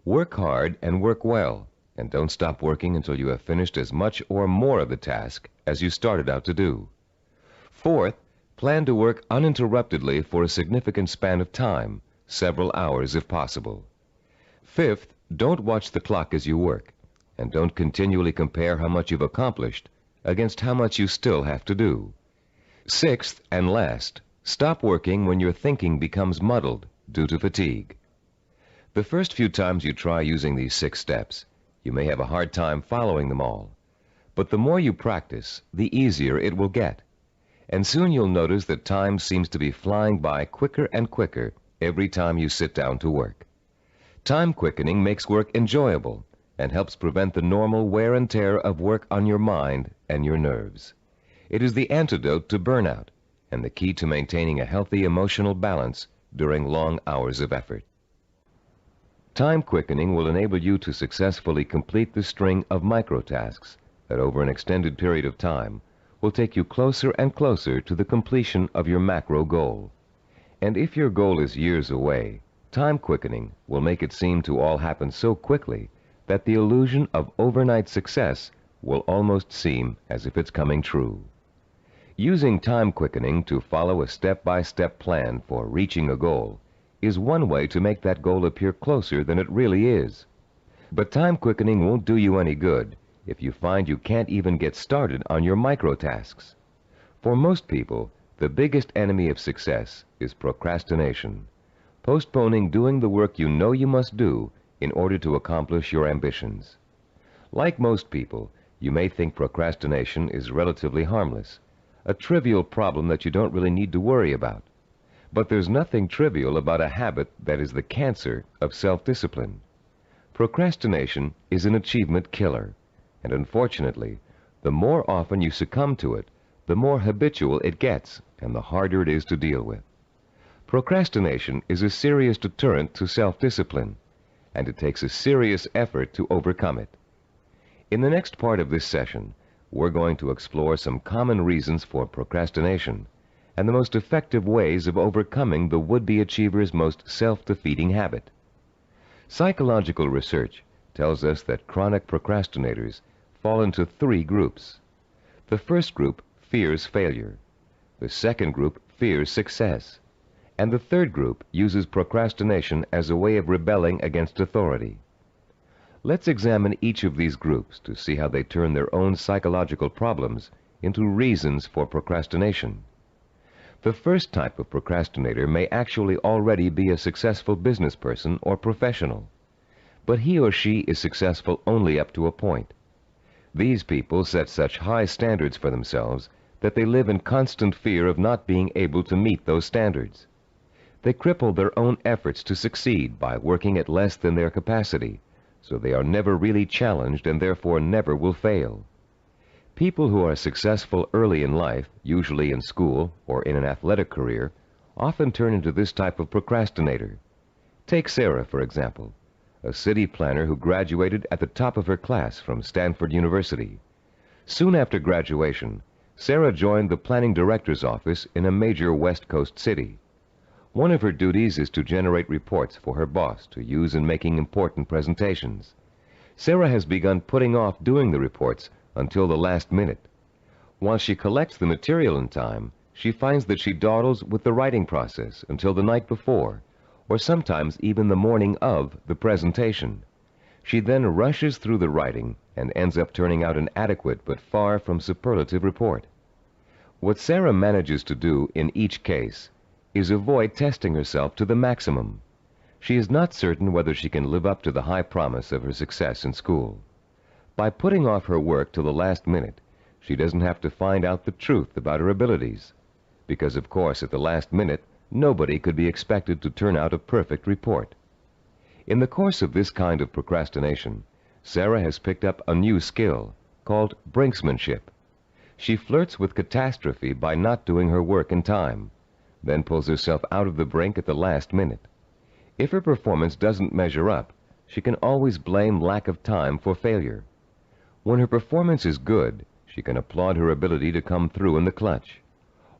Work hard and work well, and don't stop working until you have finished as much or more of the task as you started out to do. Fourth, plan to work uninterruptedly for a significant span of time, several hours if possible. Fifth, don't watch the clock as you work, and don't continually compare how much you've accomplished against how much you still have to do. Sixth and last, stop working when your thinking becomes muddled due to fatigue. The first few times you try using these 6 steps, you may have a hard time following them all. But the more you practice, the easier it will get. And soon you'll notice that time seems to be flying by quicker and quicker every time you sit down to work. Time quickening makes work enjoyable and helps prevent the normal wear and tear of work on your mind and your nerves. It is the antidote to burnout and the key to maintaining a healthy emotional balance during long hours of effort. Time quickening will enable you to successfully complete the string of micro-tasks that over an extended period of time will take you closer and closer to the completion of your macro goal. And if your goal is years away, time quickening will make it seem to all happen so quickly that the illusion of overnight success will almost seem as if it's coming true. Using time quickening to follow a step-by-step plan for reaching a goal is one way to make that goal appear closer than it really is. But time quickening won't do you any good if you find you can't even get started on your micro-tasks. For most people, the biggest enemy of success is procrastination, postponing doing the work you know you must do in order to accomplish your ambitions. Like most people, you may think procrastination is relatively harmless, a trivial problem that you don't really need to worry about. But there's nothing trivial about a habit that is the cancer of self-discipline. Procrastination is an achievement killer, and unfortunately, The more often you succumb to it, the more habitual it gets and the harder it is to deal with. Procrastination is a serious deterrent to self-discipline, and it takes a serious effort to overcome it. In the next part of this session, we're going to explore some common reasons for procrastination and the most effective ways of overcoming the would-be achiever's most self-defeating habit. Psychological research tells us that chronic procrastinators fall into three groups. The first group fears failure. The second group fears success. And the third group uses procrastination as a way of rebelling against authority. Let's examine each of these groups to see how they turn their own psychological problems into reasons for procrastination. The first type of procrastinator may actually already be a successful business person or professional, but he or she is successful only up to a point. These people set such high standards for themselves that they live in constant fear of not being able to meet those standards. They cripple their own efforts to succeed by working at less than their capacity, so they are never really challenged and therefore never will fail. People who are successful early in life, usually in school or in an athletic career, often turn into this type of procrastinator. Take Sarah, for example, a city planner who graduated at the top of her class from Stanford University. Soon after graduation, Sarah joined the planning director's office in a major West Coast city. One of her duties is to generate reports for her boss to use in making important presentations. Sarah has begun putting off doing the reports until the last minute. Once she collects the material in time, she finds that she dawdles with the writing process until the night before, or sometimes even the morning of the presentation. She then rushes through the writing and ends up turning out an adequate but far from superlative report. What Sarah manages to do in each case is avoid testing herself to the maximum. She is not certain whether she can live up to the high promise of her success in school. By putting off her work till the last minute, she doesn't have to find out the truth about her abilities, because of course at the last minute nobody could be expected to turn out a perfect report. In the course of this kind of procrastination, Sarah has picked up a new skill called brinksmanship. She flirts with catastrophe by not doing her work in time, then pulls herself out of the brink at the last minute. If her performance doesn't measure up, she can always blame lack of time for failure. When her performance is good, she can applaud her ability to come through in the clutch.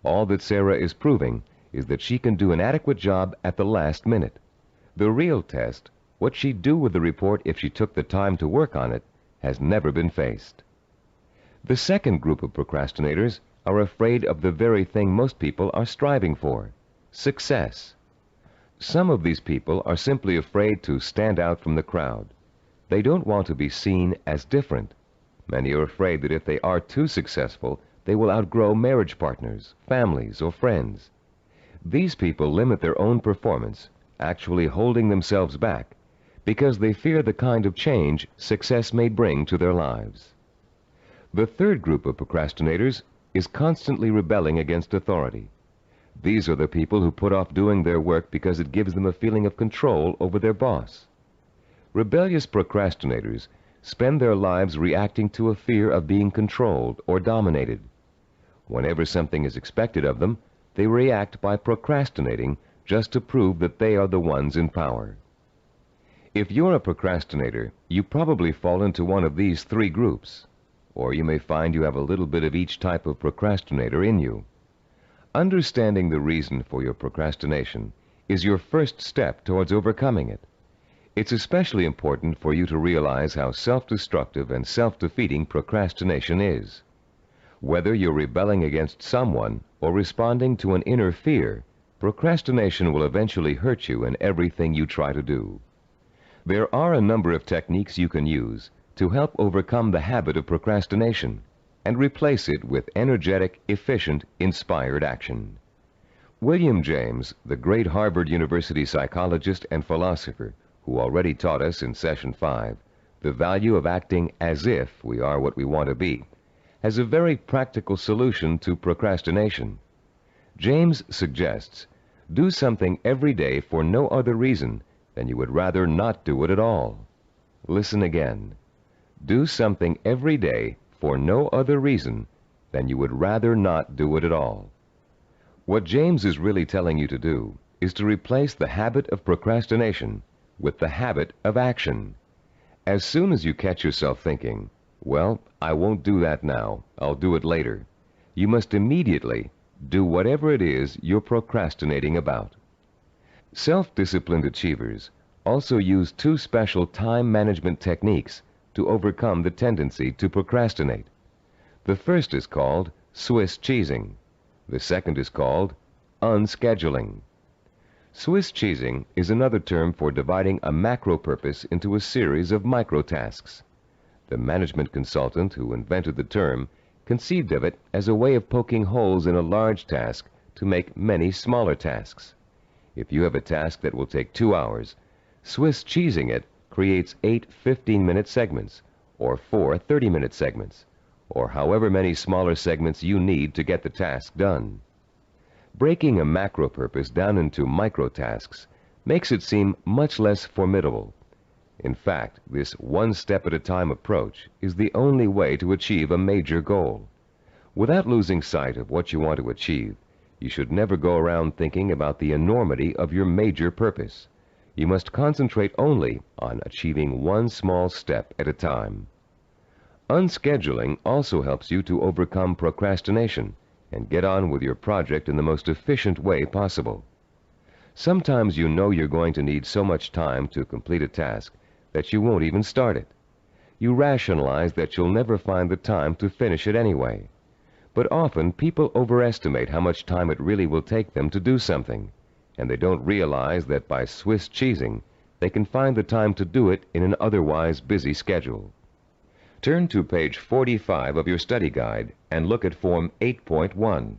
All that Sarah is proving is that she can do an adequate job at the last minute. The real test, what she'd do with the report if she took the time to work on it, has never been faced. The second group of procrastinators are afraid of the very thing most people are striving for, success. Some of these people are simply afraid to stand out from the crowd. They don't want to be seen as different. Many are afraid that if they are too successful, they will outgrow marriage partners, families, or friends. These people limit their own performance, actually holding themselves back, because they fear the kind of change success may bring to their lives. The third group of procrastinators is constantly rebelling against authority. These are the people who put off doing their work because it gives them a feeling of control over their boss. Rebellious procrastinators spend their lives reacting to a fear of being controlled or dominated. Whenever something is expected of them, they react by procrastinating just to prove that they are the ones in power. If you're a procrastinator, you probably fall into one of these three groups, or you may find you have a little bit of each type of procrastinator in you. Understanding the reason for your procrastination is your first step towards overcoming it. It's especially important for you to realize how self-destructive and self-defeating procrastination is. Whether you're rebelling against someone or responding to an inner fear, procrastination will eventually hurt you in everything you try to do. There are a number of techniques you can use to help overcome the habit of procrastination and replace it with energetic, efficient, inspired action. William James, the great Harvard University psychologist and philosopher, who already taught us in Session 5 the value of acting as if we are what we want to be, has a very practical solution to procrastination. James suggests, do something every day for no other reason than you would rather not do it at all. Listen again. Do something every day for no other reason than you would rather not do it at all. What James is really telling you to do is to replace the habit of procrastination with the habit of action. As soon as you catch yourself thinking, well, I won't do that now, I'll do it later, you must immediately do whatever it is you're procrastinating about. Self-disciplined achievers also use two special time management techniques to overcome the tendency to procrastinate. The first is called Swiss cheesing. The second is called unscheduling. Swiss cheesing is another term for dividing a macro purpose into a series of micro tasks. The management consultant who invented the term conceived of it as a way of poking holes in a large task to make many smaller tasks. If you have a task that will take 2 hours, Swiss cheesing it creates 8 15-minute segments, or 4 30-minute segments, or however many smaller segments you need to get the task done. Breaking a macro purpose down into micro tasks makes it seem much less formidable. In fact, this one-step-at-a-time approach is the only way to achieve a major goal. Without losing sight of what you want to achieve, you should never go around thinking about the enormity of your major purpose. You must concentrate only on achieving one small step at a time. Unscheduling also helps you to overcome procrastination and get on with your project in the most efficient way possible. Sometimes you know you're going to need so much time to complete a task that you won't even start it. You rationalize that you'll never find the time to finish it anyway. But often people overestimate how much time it really will take them to do something, and they don't realize that by Swiss cheesing, they can find the time to do it in an otherwise busy schedule. Turn to page 45 of your study guide and look at Form 8.1.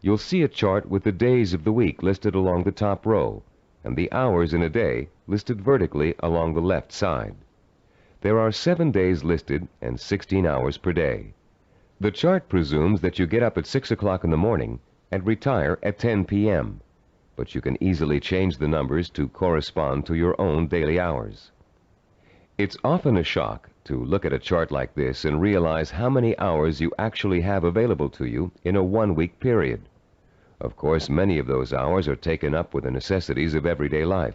You'll see a chart with the days of the week listed along the top row, and the hours in a day listed vertically along the left side. There are 7 days listed and 16 hours per day. The chart presumes that you get up at 6 o'clock in the morning and retire at 10 p.m., but you can easily change the numbers to correspond to your own daily hours. It's often a shock to look at a chart like this and realize how many hours you actually have available to you in a one-week period. Of course, many of those hours are taken up with the necessities of everyday life.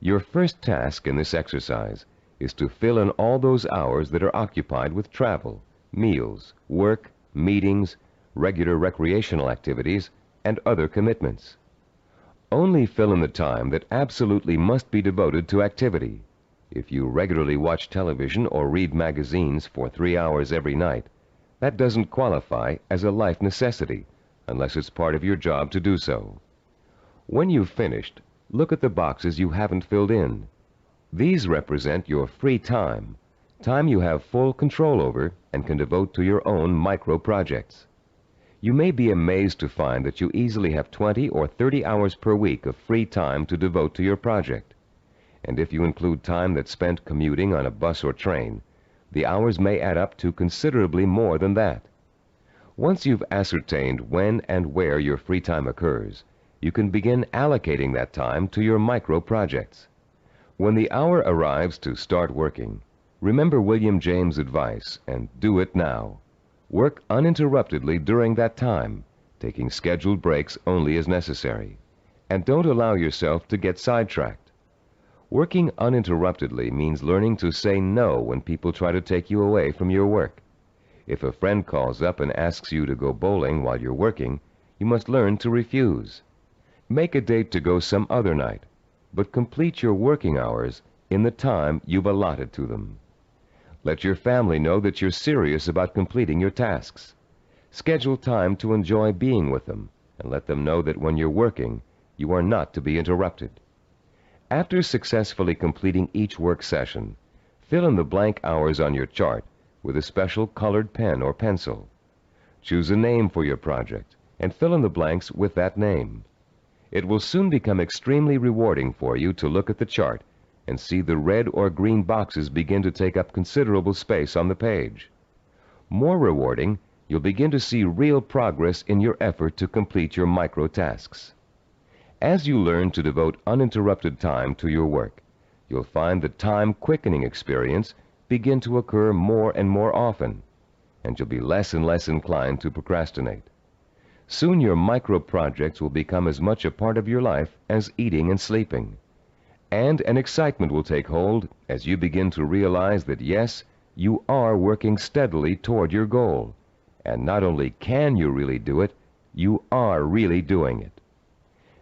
Your first task in this exercise is to fill in all those hours that are occupied with travel, meals, work, meetings, regular recreational activities, and other commitments. Only fill in the time that absolutely must be devoted to activity. If you regularly watch television or read magazines for 3 hours every night, that doesn't qualify as a life necessity unless it's part of your job to do so. When you've finished, look at the boxes you haven't filled in. These represent your free time, time you have full control over and can devote to your own micro projects. You may be amazed to find that you easily have 20 or 30 hours per week of free time to devote to your project. And if you include time that's spent commuting on a bus or train, the hours may add up to considerably more than that. Once you've ascertained when and where your free time occurs, you can begin allocating that time to your micro projects. When the hour arrives to start working, remember William James' advice and do it now. Work uninterruptedly during that time, taking scheduled breaks only as necessary. And don't allow yourself to get sidetracked. Working uninterruptedly means learning to say no when people try to take you away from your work. If a friend calls up and asks you to go bowling while you're working, you must learn to refuse. Make a date to go some other night, but complete your working hours in the time you've allotted to them. Let your family know that you're serious about completing your tasks. Schedule time to enjoy being with them, and let them know that when you're working, you are not to be interrupted. After successfully completing each work session, fill in the blank hours on your chart with a special colored pen or pencil. Choose a name for your project and fill in the blanks with that name. It will soon become extremely rewarding for you to look at the chart and see the red or green boxes begin to take up considerable space on the page. More rewarding, you'll begin to see real progress in your effort to complete your micro tasks. As you learn to devote uninterrupted time to your work, you'll find the time-quickening experience begin to occur more and more often. and you'll be less and less inclined to procrastinate. Soon your micro-projects will become as much a part of your life as eating and sleeping. And an excitement will take hold as you begin to realize that yes, you are working steadily toward your goal. And not only can you really do it, you are really doing it.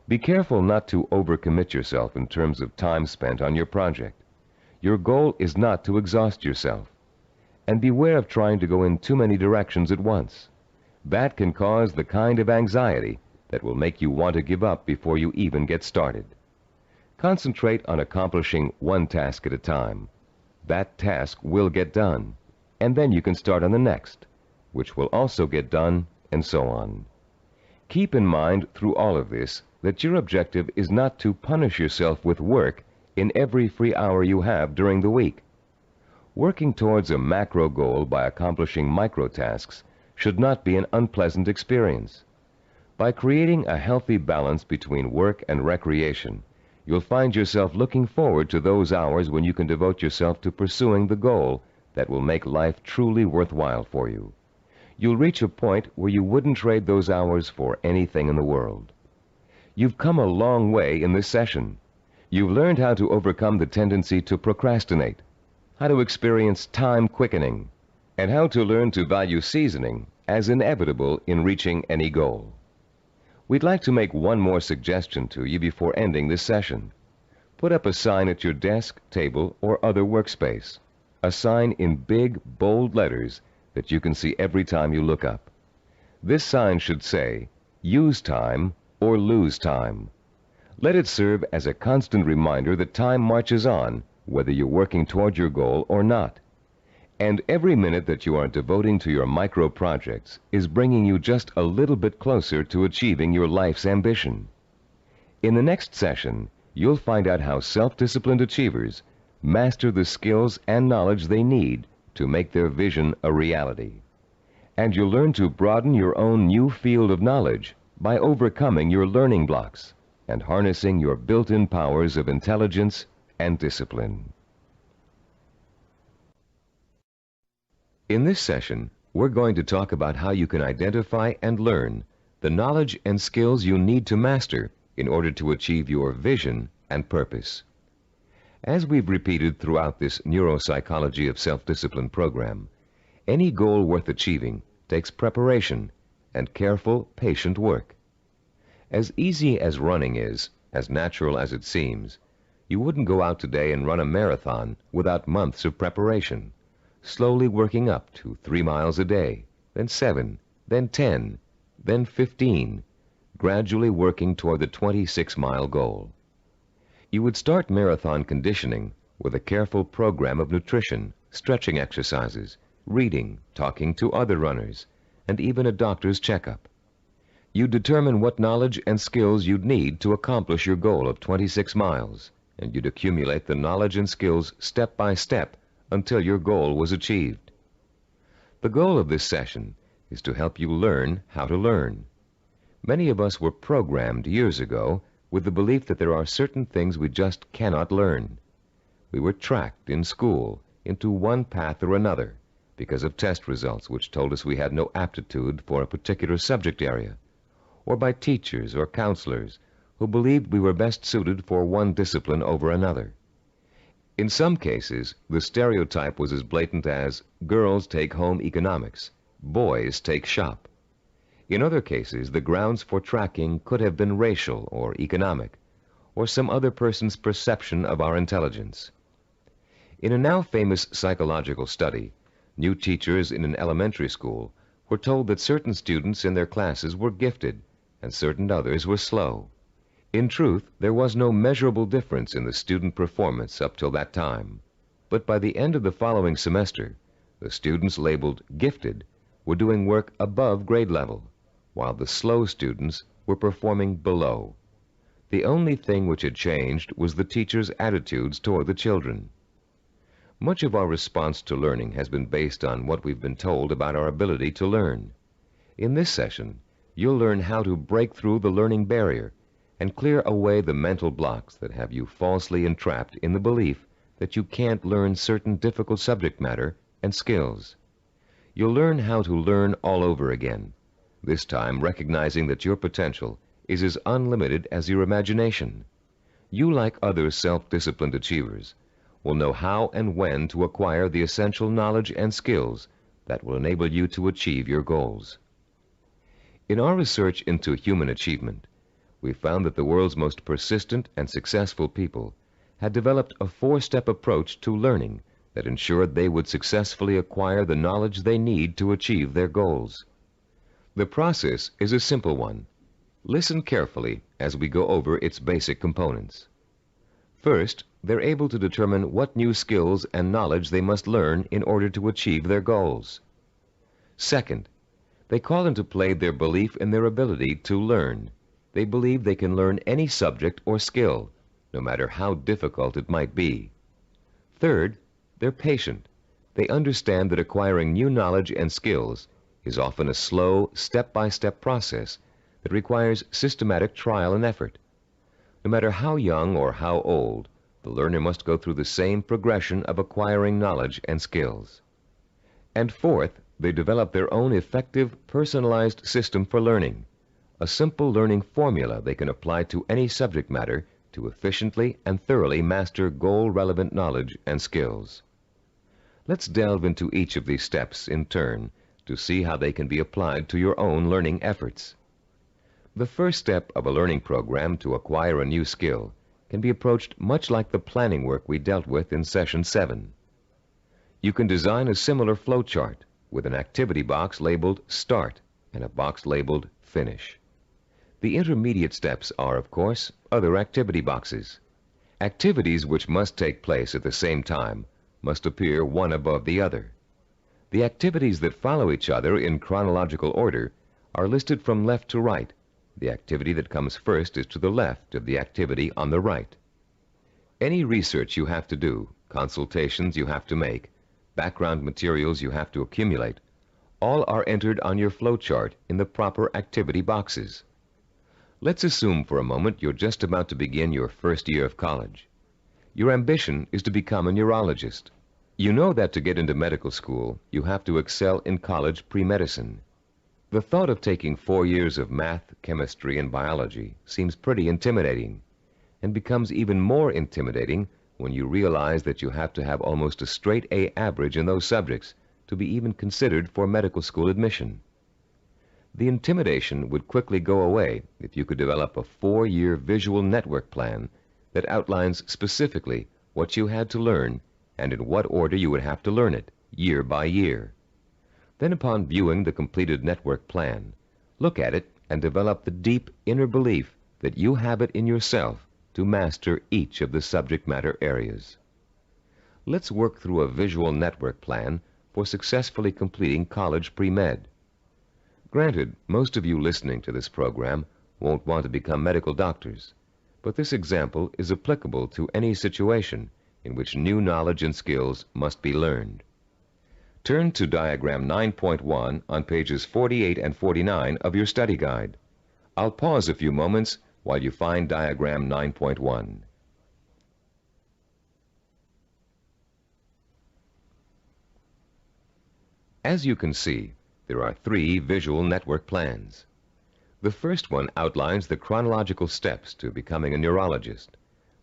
Be careful not to overcommit yourself in terms of time spent on your project. Your goal is not to exhaust yourself. And beware of trying to go in too many directions at once. That can cause the kind of anxiety that will make you want to give up before you even get started. Concentrate on accomplishing one task at a time. That task will get done, and then you can start on the next, which will also get done, and so on. Keep in mind through all of this that your objective is not to punish yourself with work in every free hour you have during the week. Working towards a macro goal by accomplishing micro tasks should not be an unpleasant experience. By creating a healthy balance between work and recreation, you'll find yourself looking forward to those hours when you can devote yourself to pursuing the goal that will make life truly worthwhile for you. You'll reach a point where you wouldn't trade those hours for anything in the world. You've come a long way in this session. You've learned how to overcome the tendency to procrastinate, how to experience time quickening, and how to learn to value seasoning as inevitable in reaching any goal. We'd like to make one more suggestion to you before ending this session. Put up a sign at your desk, table, or other workspace. A sign in big, bold letters that you can see every time you look up. This sign should say, "Use time or lose time." Let it serve as a constant reminder that time marches on, whether you're working toward your goal or not. And every minute that you are devoting to your micro projects is bringing you just a little bit closer to achieving your life's ambition. In the next session, you'll find out how self-disciplined achievers master the skills and knowledge they need to make their vision a reality. And you'll learn to broaden your own new field of knowledge by overcoming your learning blocks and harnessing your built-in powers of intelligence and discipline. In this session, we're going to talk about how you can identify and learn the knowledge and skills you need to master in order to achieve your vision and purpose. As we've repeated throughout this Neuropsychology of Self-Discipline program, any goal worth achieving takes preparation and careful, patient work. As easy as running is, as natural as it seems, you wouldn't go out today and run a marathon without months of preparation, slowly working up to 3 miles a day, then 7, then 10, then 15, gradually working toward the 26-mile goal. You would start marathon conditioning with a careful program of nutrition, stretching exercises, reading, talking to other runners, and even a doctor's checkup. You'd determine what knowledge and skills you'd need to accomplish your goal of 26 miles, and you'd accumulate the knowledge and skills step by step until your goal was achieved. The goal of this session is to help you learn how to learn. Many of us were programmed years ago with the belief that there are certain things we just cannot learn. We were tracked in school into one path or another because of test results which told us we had no aptitude for a particular subject area, or by teachers or counselors who believed we were best suited for one discipline over another. In some cases, the stereotype was as blatant as girls take home economics, boys take shop. In other cases, the grounds for tracking could have been racial or economic, or some other person's perception of our intelligence. In a now famous psychological study, new teachers in an elementary school were told that certain students in their classes were gifted and certain others were slow. In truth, there was no measurable difference in the student performance up till that time. But by the end of the following semester, the students labeled gifted were doing work above grade level, while the slow students were performing below. The only thing which had changed was the teachers' attitudes toward the children. Much of our response to learning has been based on what we've been told about our ability to learn. In this session, you'll learn how to break through the learning barrier and clear away the mental blocks that have you falsely entrapped in the belief that you can't learn certain difficult subject matter and skills. You'll learn how to learn all over again, this time recognizing that your potential is as unlimited as your imagination. You, like other self-disciplined achievers, will know how and when to acquire the essential knowledge and skills that will enable you to achieve your goals. In our research into human achievement, we found that the world's most persistent and successful people had developed a four-step approach to learning that ensured they would successfully acquire the knowledge they need to achieve their goals. The process is a simple one. Listen carefully as we go over its basic components. First, they're able to determine what new skills and knowledge they must learn in order to achieve their goals. Second, they call into play their belief in their ability to learn. They believe they can learn any subject or skill, no matter how difficult it might be. Third, they're patient. They understand that acquiring new knowledge and skills is often a slow, step-by-step process that requires systematic trial and effort. No matter how young or how old, the learner must go through the same progression of acquiring knowledge and skills. And fourth, they develop their own effective, personalized system for learning, a simple learning formula they can apply to any subject matter to efficiently and thoroughly master goal-relevant knowledge and skills. Let's delve into each of these steps in turn to see how they can be applied to your own learning efforts. The first step of a learning program to acquire a new skill can be approached much like the planning work we dealt with in Session 7. You can design a similar flowchart with an activity box labeled Start and a box labeled Finish. The intermediate steps are, of course, other activity boxes. Activities which must take place at the same time must appear one above the other. The activities that follow each other in chronological order are listed from left to right. The activity that comes first is to the left of the activity on the right. Any research you have to do, consultations you have to make, background materials you have to accumulate, all are entered on your flowchart in the proper activity boxes. Let's assume for a moment you're just about to begin your first year of college. Your ambition is to become a neurologist. You know that to get into medical school, you have to excel in college pre-medicine. The thought of taking 4 years of math, chemistry, and biology seems pretty intimidating, and becomes even more intimidating when you realize that you have to have almost a straight A average in those subjects to be even considered for medical school admission. The intimidation would quickly go away if you could develop a 4-year visual network plan that outlines specifically what you had to learn and in what order you would have to learn it, year by year. Then, upon viewing the completed network plan, look at it and develop the deep inner belief that you have it in yourself to master each of the subject matter areas. Let's work through a visual network plan for successfully completing college pre-med. Granted, most of you listening to this program won't want to become medical doctors, but this example is applicable to any situation in which new knowledge and skills must be learned. Turn to diagram 9.1 on pages 48 and 49 of your study guide. I'll pause a few moments while you find diagram 9.1. As you can see, there are 3 visual network plans. The first one outlines the chronological steps to becoming a neurologist.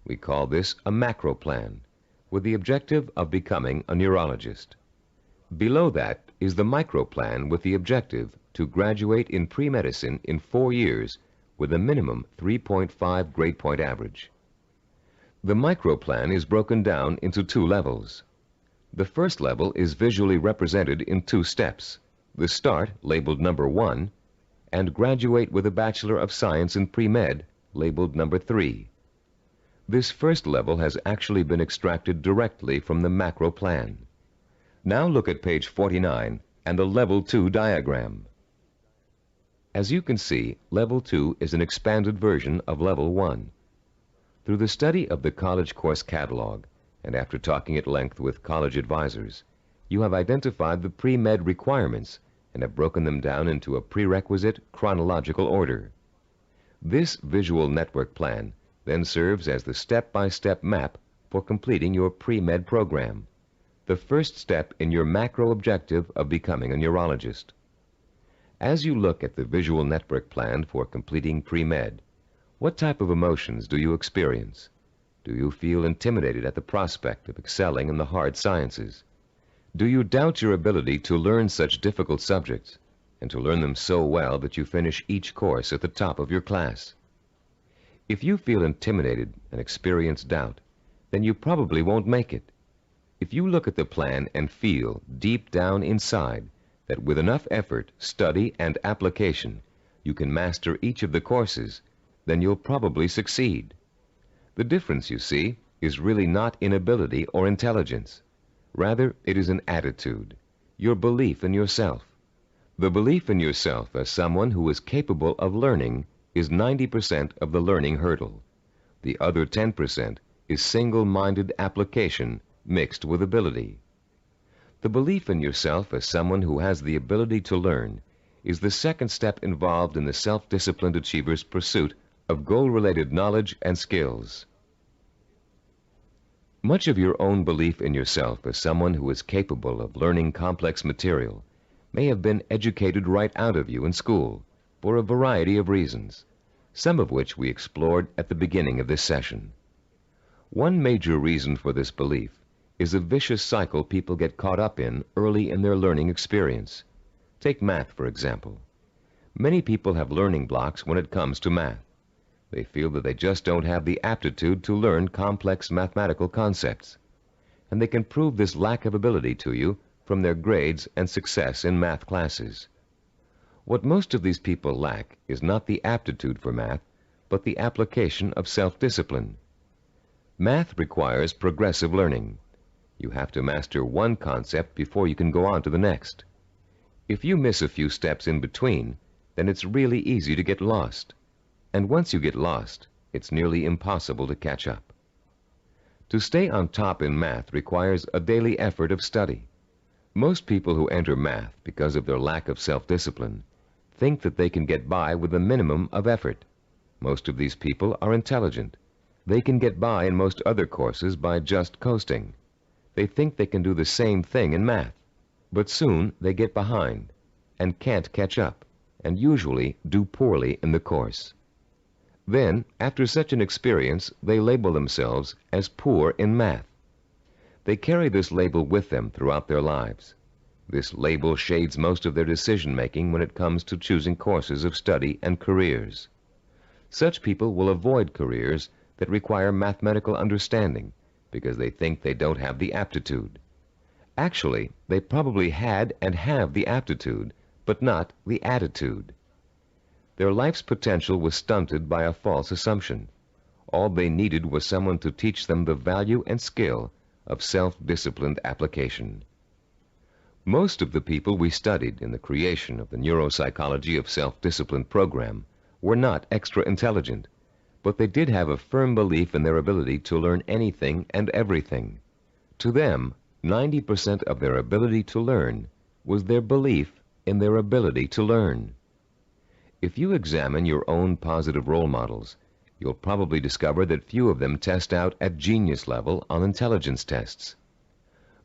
We call this a macro plan, with the objective of becoming a neurologist. Below that is the micro plan with the objective to graduate in pre-medicine in 4 years with a minimum 3.5 grade point average. The micro plan is broken down into 2 levels. The first level is visually represented in 2 steps. The Start, labeled number 1, and Graduate with a Bachelor of Science in Pre-Med, labeled number 3. This first level has actually been extracted directly from the macro plan. Now look at page 49 and the Level 2 diagram. As you can see, Level 2 is an expanded version of Level 1. Through the study of the college course catalog, and after talking at length with college advisors, you have identified the pre-med requirements and have broken them down into a prerequisite chronological order. This visual network plan then serves as the step-by-step map for completing your pre-med program. the first step in your macro objective of becoming a neurologist. As you look at the visual network plan for completing pre-med, what type of emotions do you experience? Do you feel intimidated at the prospect of excelling in the hard sciences? Do you doubt your ability to learn such difficult subjects, and to learn them so well that you finish each course at the top of your class? If you feel intimidated and experience doubt, then you probably won't make it. If you look at the plan and feel deep down inside that with enough effort, study, and application, you can master each of the courses, then you'll probably succeed. The difference, you see, is really not in ability or intelligence. Rather, it is an attitude, your belief in yourself. The belief in yourself as someone who is capable of learning is 90% of the learning hurdle. The other 10% is single-minded application mixed with ability. The belief in yourself as someone who has the ability to learn is the second step involved in the self-disciplined achiever's pursuit of goal-related knowledge and skills. Much of your own belief in yourself as someone who is capable of learning complex material may have been educated right out of you in school for a variety of reasons, some of which we explored at the beginning of this session. One major reason for this belief is a vicious cycle people get caught up in early in their learning experience. Take math, for example. Many people have learning blocks when it comes to math. They feel that they just don't have the aptitude to learn complex mathematical concepts. And they can prove this lack of ability to you from their grades and success in math classes. What most of these people lack is not the aptitude for math, but the application of self-discipline. Math requires progressive learning. You have to master one concept before you can go on to the next. If you miss a few steps in between, then it's really easy to get lost. And once you get lost, it's nearly impossible to catch up. To stay on top in math requires a daily effort of study. Most people who enter math because of their lack of self-discipline think that they can get by with a minimum of effort. Most of these people are intelligent. They can get by in most other courses by just coasting. They think they can do the same thing in math, but soon they get behind and can't catch up, and usually do poorly in the course. Then, after such an experience, they label themselves as poor in math. They carry this label with them throughout their lives. This label shades most of their decision-making when it comes to choosing courses of study and careers. Such people will avoid careers that require mathematical understanding because they think they don't have the aptitude. Actually, they probably had and have the aptitude, but not the attitude. Their life's potential was stunted by a false assumption. All they needed was someone to teach them the value and skill of self-disciplined application. Most of the people we studied in the creation of the Neuropsychology of Self-Discipline program were not extra intelligent, but they did have a firm belief in their ability to learn anything and everything. To them, 90% of their ability to learn was their belief in their ability to learn. If you examine your own positive role models, you'll probably discover that few of them test out at genius level on intelligence tests.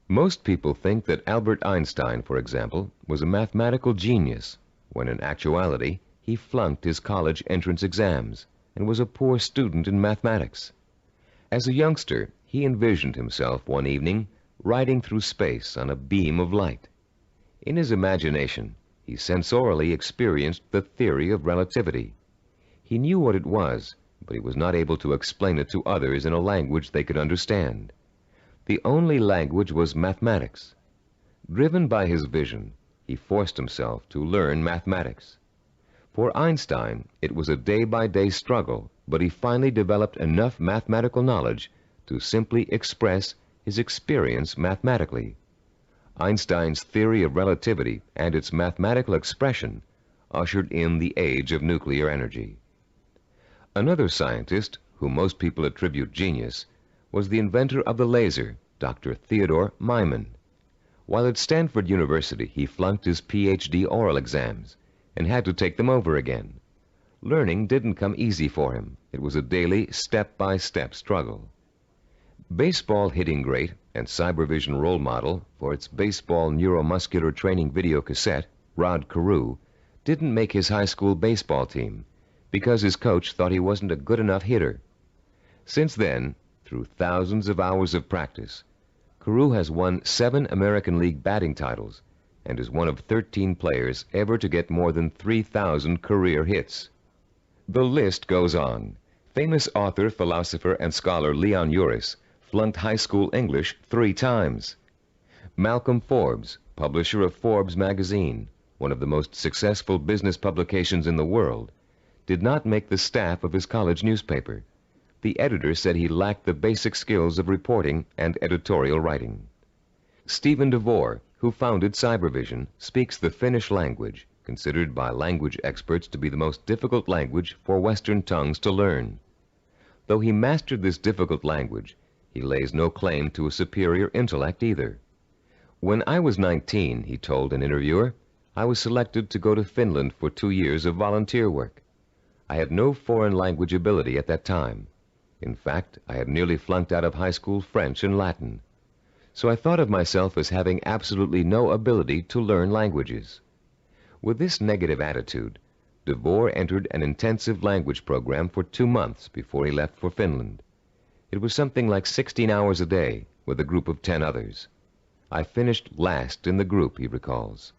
Most people think that Albert Einstein, for example, was a mathematical genius, when in actuality he flunked his college entrance exams and was a poor student in mathematics. As a youngster, he envisioned himself one evening riding through space on a beam of light. In his imagination, he sensorially experienced the theory of relativity. He knew what it was, but he was not able to explain it to others in a language they could understand. The only language was mathematics. Driven by his vision, he forced himself to learn mathematics. For Einstein, it was a day-by-day struggle, but he finally developed enough mathematical knowledge to simply express his experience mathematically. Einstein's theory of relativity and its mathematical expression ushered in the age of nuclear energy. Another scientist, whom most people attribute genius, was the inventor of the laser, Dr. Theodore Maiman. While at Stanford University, he flunked his PhD oral exams and had to take them over again. Learning didn't come easy for him. It was a daily, step-by-step struggle. Baseball hitting great and Cybervision role model for its baseball neuromuscular training video cassette, Rod Carew, didn't make his high school baseball team because his coach thought he wasn't a good enough hitter. Since then, through thousands of hours of practice, Carew has won 7 American League batting titles and is one of 13 players ever to get more than 3,000 career hits. The list goes on. Famous author, philosopher, and scholar Leon Uris flunked high school English 3 times. Malcolm Forbes, publisher of Forbes magazine, one of the most successful business publications in the world, did not make the staff of his college newspaper. The editor said he lacked the basic skills of reporting and editorial writing. Stephen DeVore, who founded Cybervision, speaks the Finnish language, considered by language experts to be the most difficult language for Western tongues to learn. Though he mastered this difficult language, he lays no claim to a superior intellect either. When I was 19, he told an interviewer, I was selected to go to Finland for 2 years of volunteer work. I had no foreign language ability at that time. In fact, I had nearly flunked out of high school French and Latin. So I thought of myself as having absolutely no ability to learn languages. With this negative attitude, DeVore entered an intensive language program for 2 months before he left for Finland. It was something like 16 hours a day with a group of 10 others. I finished last in the group, he recalls.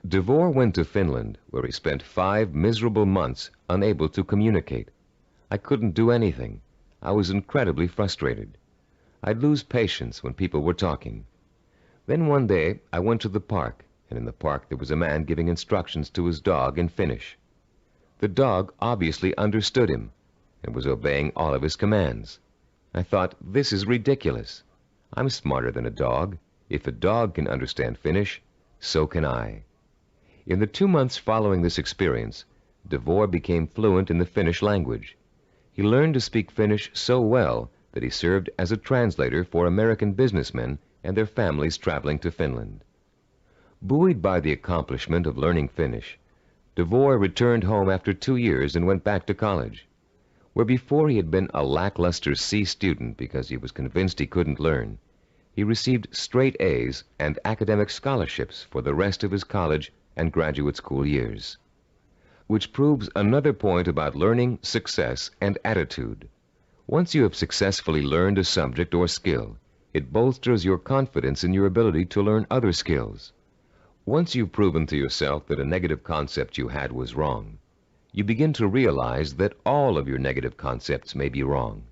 DeVore went to Finland, where he spent 5 miserable months unable to communicate. I couldn't do anything. I was incredibly frustrated. I'd lose patience when people were talking. Then one day I went to the park, and in the park there was a man giving instructions to his dog in Finnish. The dog obviously understood him and was obeying all of his commands. I thought, this is ridiculous. I'm smarter than a dog. If a dog can understand Finnish, so can I. In the 2 months following this experience, DeVore became fluent in the Finnish language. He learned to speak Finnish so well that he served as a translator for American businessmen and their families traveling to Finland. Buoyed by the accomplishment of learning Finnish, DeVore returned home after 2 years and went back to college. Where before he had been a lackluster C student because he was convinced he couldn't learn, he received straight A's and academic scholarships for the rest of his college and graduate school years. Which proves another point about learning, success, and attitude. Once you have successfully learned a subject or skill, it bolsters your confidence in your ability to learn other skills. Once you've proven to yourself that a negative concept you had was wrong, you begin to realize that all of your negative concepts may be wrong.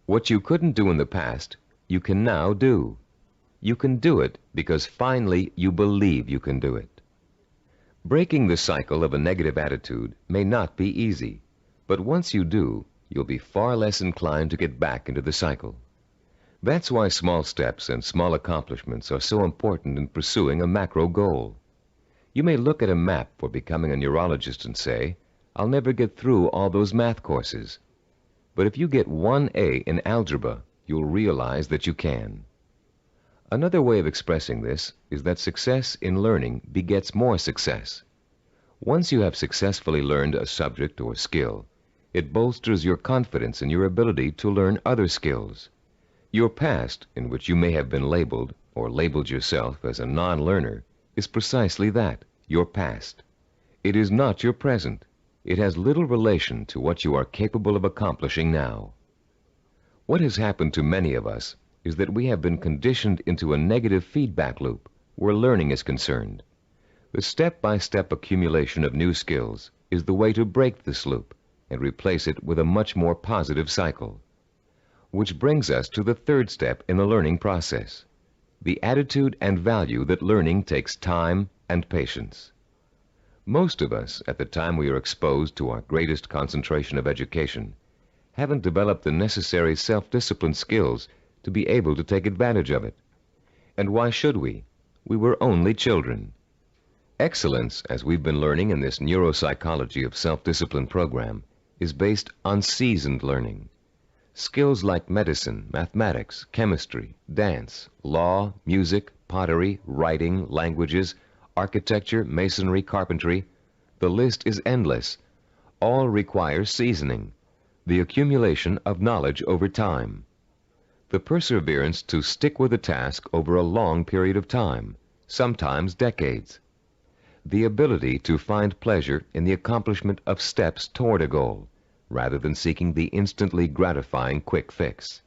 What you couldn't do in the past, you can now do. You can do it because finally you believe you can do it. Breaking the cycle of a negative attitude may not be easy, but once you do, you'll be far less inclined to get back into the cycle. That's why small steps and small accomplishments are so important in pursuing a macro goal. You may look at a map for becoming a neurologist and say, I'll never get through all those math courses. But if you get 1 A in algebra, you'll realize that you can. Another way of expressing this is that success in learning begets more success. Once you have successfully learned a subject or skill, it bolsters your confidence in your ability to learn other skills. Your past, in which you may have been labeled or labeled yourself as a non-learner, is precisely that, your past. It is not your present. It has little relation to what you are capable of accomplishing now. What has happened to many of us is that we have been conditioned into a negative feedback loop where learning is concerned. The step-by-step accumulation of new skills is the way to break this loop and replace it with a much more positive cycle. Which brings us to the 3rd step in the learning process, the attitude and value that learning takes time and patience. Most of us, at the time we are exposed to our greatest concentration of education, haven't developed the necessary self-discipline skills to be able to take advantage of it. And why should we? We were only children. Excellence, as we've been learning in this Neuropsychology of Self-Discipline program, is based on seasoned learning. Skills like medicine, mathematics, chemistry, dance, law, music, pottery, writing, languages, architecture, masonry, carpentry, the list is endless. All require seasoning, the accumulation of knowledge over time. the perseverance to stick with a task over a long period of time, sometimes decades, the ability to find pleasure in the accomplishment of steps toward a goal, rather than seeking the instantly gratifying quick fix.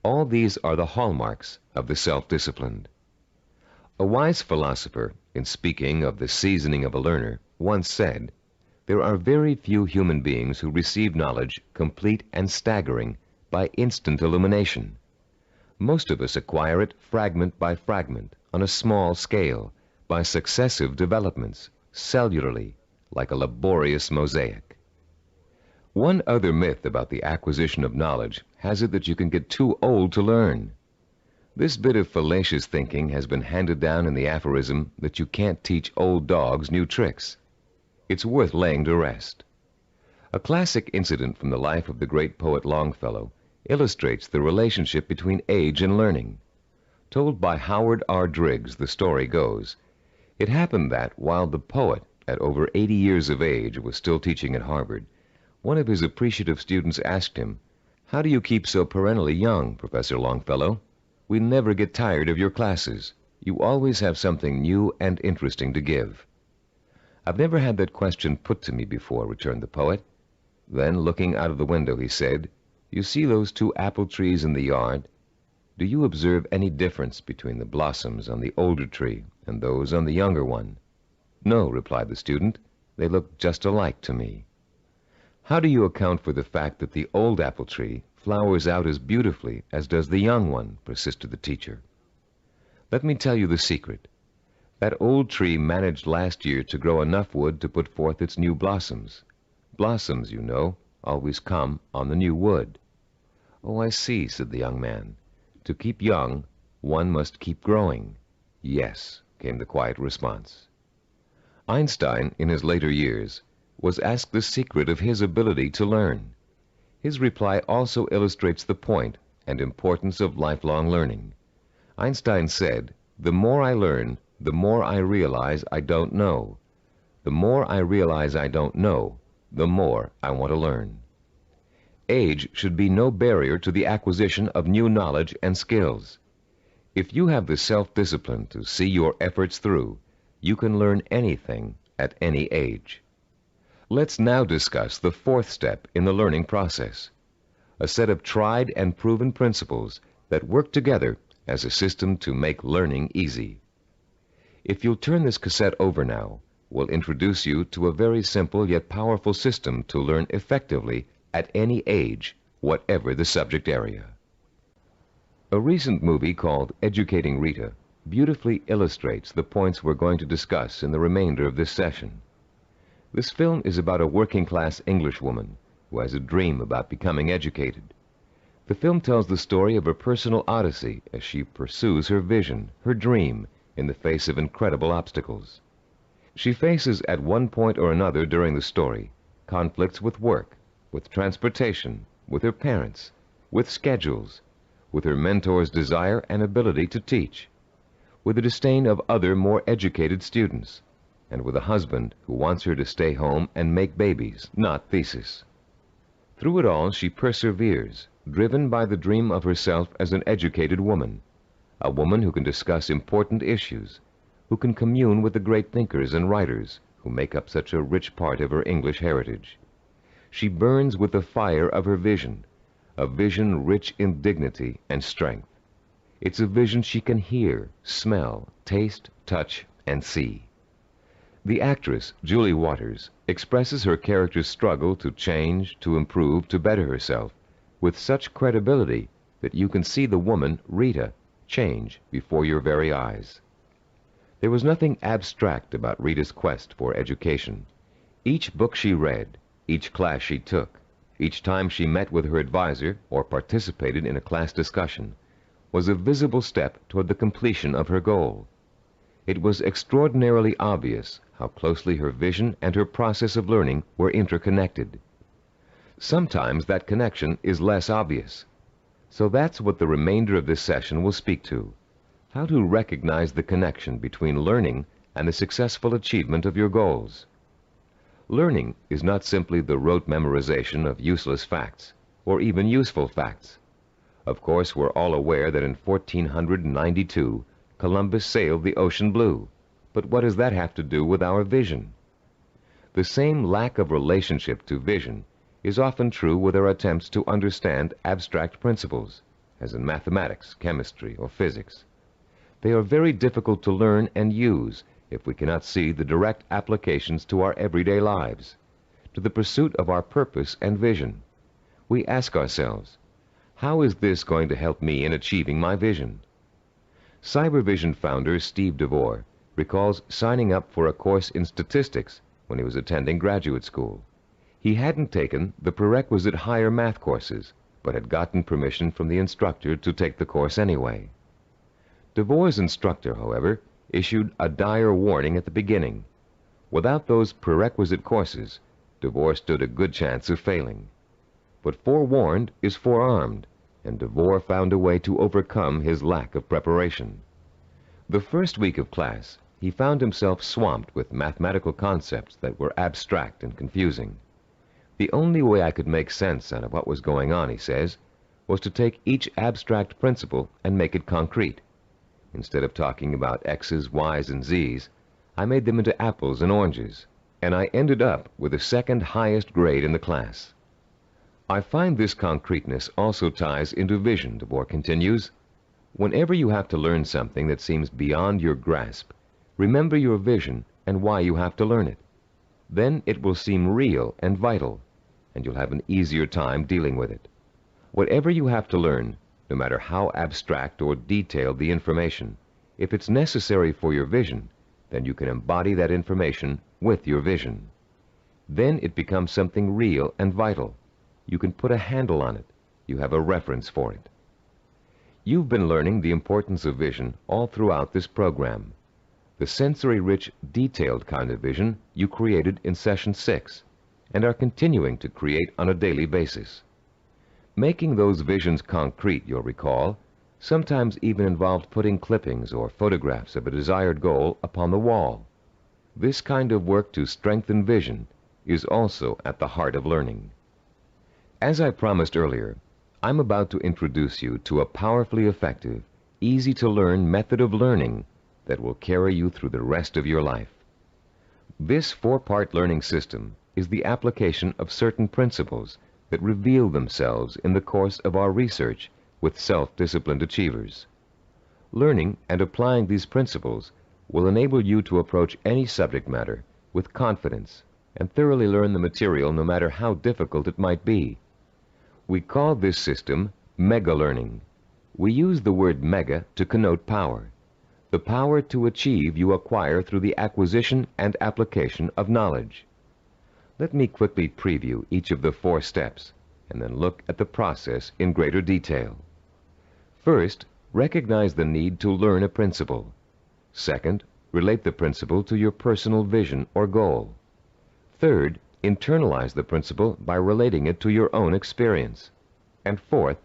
All these are the hallmarks of the self-disciplined. A wise philosopher, in speaking of the seasoning of a learner, once said, "There are very few human beings who receive knowledge complete and staggering by instant illumination. Most of us acquire it fragment by fragment, on a small scale, by successive developments, cellularly, like a laborious mosaic." One other myth about the acquisition of knowledge has it that you can get too old to learn. This bit of fallacious thinking has been handed down in the aphorism that you can't teach old dogs new tricks. It's worth laying to rest. A classic incident from the life of the great poet Longfellow illustrates the relationship between age and learning. Told by Howard R. Driggs, the story goes, it happened that while the poet, at over 80 years of age, was still teaching at Harvard, one of his appreciative students asked him, "How do you keep so perennially young, Professor Longfellow? We never get tired of your classes. You always have something new and interesting to give." "I've never had that question put to me before," returned the poet. Then, looking out of the window, he said, "You see those 2 apple trees in the yard? Do you observe any difference between the blossoms on the older tree and those on the younger one?" "No," replied the student. "They look just alike to me." "How do you account for the fact that the old apple tree flowers out as beautifully as does the young one?" persisted the teacher. "Let me tell you the secret. That old tree managed last year to grow enough wood to put forth its new blossoms. Blossoms, you know, always come on the new wood." "Oh, I see," said the young man. "To keep young, one must keep growing." "Yes," came the quiet response. Einstein, in his later years, was asked the secret of his ability to learn. His reply also illustrates the point and importance of lifelong learning. Einstein said, "The more I learn, the more I realize I don't know. The more I realize I don't know, the more I want to learn." Age should be no barrier to the acquisition of new knowledge and skills. If you have the self-discipline to see your efforts through, you can learn anything at any age. Let's now discuss the 4th step in the learning process, a set of tried and proven principles that work together as a system to make learning easy. If you'll turn this cassette over now, we'll introduce you to a very simple yet powerful system to learn effectively at any age, whatever the subject area. A recent movie called Educating Rita beautifully illustrates the points we're going to discuss in the remainder of this session. This film is about a working-class English woman who has a dream about becoming educated. The film tells the story of her personal odyssey as she pursues her vision, her dream, in the face of incredible obstacles. She faces at one point or another during the story conflicts with work, with transportation, with her parents, with schedules, with her mentor's desire and ability to teach, with the disdain of other more educated students, and with a husband who wants her to stay home and make babies, not thesis. Through it all, she perseveres, driven by the dream of herself as an educated woman, a woman who can discuss important issues, who can commune with the great thinkers and writers who make up such a rich part of her English heritage. She burns with the fire of her vision, a vision rich in dignity and strength. It's a vision she can hear, smell, taste, touch, and see. The actress, Julie Waters, expresses her character's struggle to change, to improve, to better herself, with such credibility that you can see the woman, Rita, change before your very eyes. There was nothing abstract about Rita's quest for education. Each book she read, each class she took, each time she met with her advisor or participated in a class discussion, was a visible step toward the completion of her goal. It was extraordinarily obvious how closely her vision and her process of learning were interconnected. Sometimes that connection is less obvious. So that's what the remainder of this session will speak to: how to recognize the connection between learning and the successful achievement of your goals. Learning is not simply the rote memorization of useless facts, or even useful facts. Of course, we're all aware that in 1492, Columbus sailed the ocean blue. But what does that have to do with our vision? The same lack of relationship to vision is often true with our attempts to understand abstract principles, as in mathematics, chemistry, or physics. They are very difficult to learn and use if we cannot see the direct applications to our everyday lives, to the pursuit of our purpose and vision. We ask ourselves, how is this going to help me in achieving my vision? Cybervision founder Steve DeVore recalls signing up for a course in statistics when he was attending graduate school. He hadn't taken the prerequisite higher math courses, but had gotten permission from the instructor to take the course anyway. DeVore's instructor, however, issued a dire warning at the beginning. Without those prerequisite courses, DeVore stood a good chance of failing. But forewarned is forearmed, and DeVore found a way to overcome his lack of preparation. The first week of class, he found himself swamped with mathematical concepts that were abstract and confusing. The only way I could make sense out of what was going on, he says, was to take each abstract principle and make it concrete. Instead of talking about X's, Y's, and Z's, I made them into apples and oranges, and I ended up with the second highest grade in the class. I find this concreteness also ties into vision, DeVore continues. Whenever you have to learn something that seems beyond your grasp, remember your vision and why you have to learn it. Then it will seem real and vital, and you'll have an easier time dealing with it. Whatever you have to learn, no matter how abstract or detailed the information, if it's necessary for your vision, then you can embody that information with your vision. Then it becomes something real and vital. You can put a handle on it. You have a reference for it. You've been learning the importance of vision all throughout this program. The sensory-rich, detailed kind of vision you created in Session 6 and are continuing to create on a daily basis. Making those visions concrete, you'll recall, sometimes even involved putting clippings or photographs of a desired goal upon the wall. This kind of work to strengthen vision is also at the heart of learning. As I promised earlier, I'm about to introduce you to a powerfully effective, easy-to-learn method of learning that will carry you through the rest of your life. This four-part learning system is the application of certain principles that reveal themselves in the course of our research with self-disciplined achievers. Learning and applying these principles will enable you to approach any subject matter with confidence and thoroughly learn the material no matter how difficult it might be. We call this system mega-learning. We use the word mega to connote power. The power to achieve you acquire through the acquisition and application of knowledge. Let me quickly preview each of the 4 steps and then look at the process in greater detail. First, recognize the need to learn a principle. Second, relate the principle to your personal vision or goal. Third, internalize the principle by relating it to your own experience. And fourth,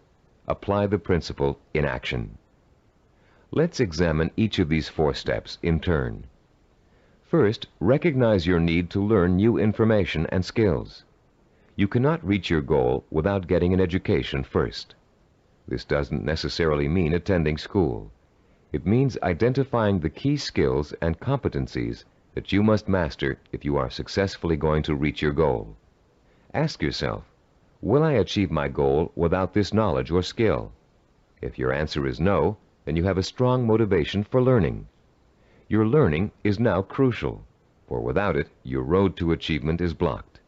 apply the principle in action. Let's examine each of these 4 steps in turn. First, recognize your need to learn new information and skills. You cannot reach your goal without getting an education first. This doesn't necessarily mean attending school. It means identifying the key skills and competencies that you must master if you are successfully going to reach your goal. Ask yourself, will I achieve my goal without this knowledge or skill? If your answer is no, then you have a strong motivation for learning. Your learning is now crucial, for without it, your road to achievement is blocked.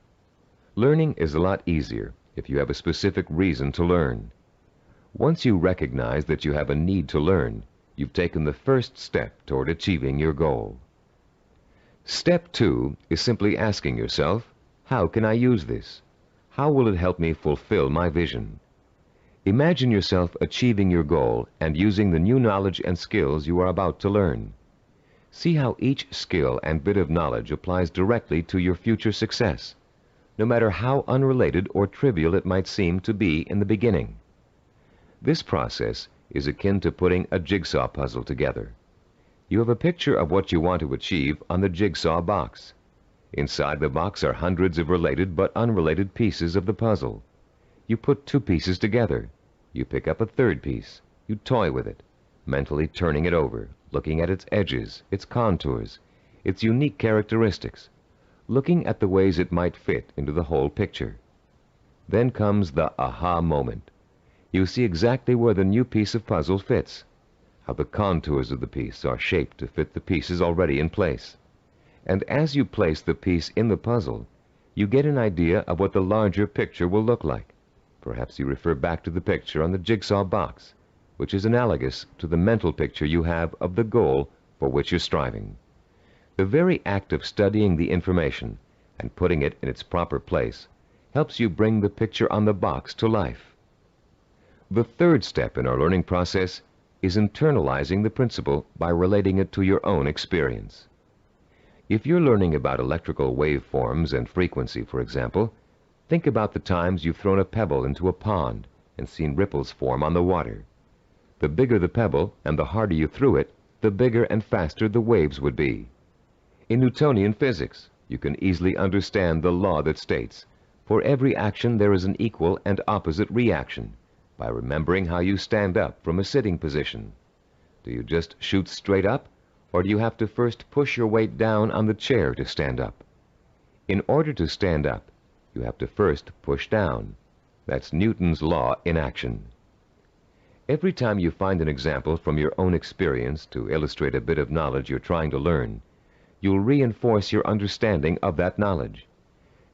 Learning is a lot easier if you have a specific reason to learn. Once you recognize that you have a need to learn, you've taken the first step toward achieving your goal. Step 2 is simply asking yourself, how can I use this? How will it help me fulfill my vision? Imagine yourself achieving your goal and using the new knowledge and skills you are about to learn. See how each skill and bit of knowledge applies directly to your future success, no matter how unrelated or trivial it might seem to be in the beginning. This process is akin to putting a jigsaw puzzle together. You have a picture of what you want to achieve on the jigsaw box. Inside the box are hundreds of related but unrelated pieces of the puzzle. You put 2 pieces together. You pick up a third piece. You toy with it, mentally turning it over, looking at its edges, its contours, its unique characteristics, looking at the ways it might fit into the whole picture. Then comes the aha moment. You see exactly where the new piece of puzzle fits, how the contours of the piece are shaped to fit the pieces already in place. And as you place the piece in the puzzle, you get an idea of what the larger picture will look like. Perhaps you refer back to the picture on the jigsaw box, which is analogous to the mental picture you have of the goal for which you're striving. The very act of studying the information and putting it in its proper place helps you bring the picture on the box to life. The third step in our learning process is internalizing the principle by relating it to your own experience. If you're learning about electrical waveforms and frequency, for example, think about the times you've thrown a pebble into a pond and seen ripples form on the water. The bigger the pebble and the harder you threw it, the bigger and faster the waves would be. In Newtonian physics, you can easily understand the law that states, for every action there is an equal and opposite reaction, by remembering how you stand up from a sitting position. Do you just shoot straight up, or do you have to first push your weight down on the chair to stand up? In order to stand up, you have to first push down. That's Newton's law in action. Every time you find an example from your own experience to illustrate a bit of knowledge you're trying to learn, you'll reinforce your understanding of that knowledge.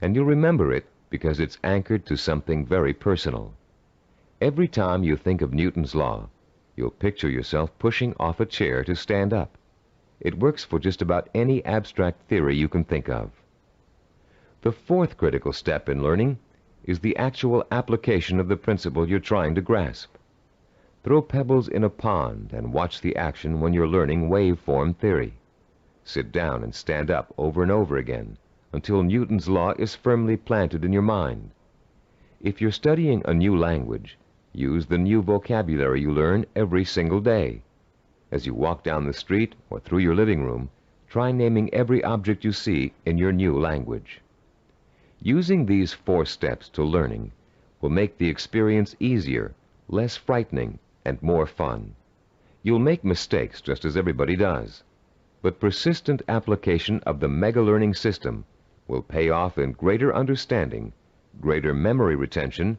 And you'll remember it because it's anchored to something very personal. Every time you think of Newton's law, you'll picture yourself pushing off a chair to stand up. It works for just about any abstract theory you can think of. The fourth critical step in learning is the actual application of the principle you're trying to grasp. Throw pebbles in a pond and watch the action when you're learning waveform theory. Sit down and stand up over and over again until Newton's law is firmly planted in your mind. If you're studying a new language, use the new vocabulary you learn every single day. As you walk down the street or through your living room, try naming every object you see in your new language. Using these 4 steps to learning will make the experience easier, less frightening, and more fun. You'll make mistakes just as everybody does, but persistent application of the mega learning system will pay off in greater understanding, greater memory retention,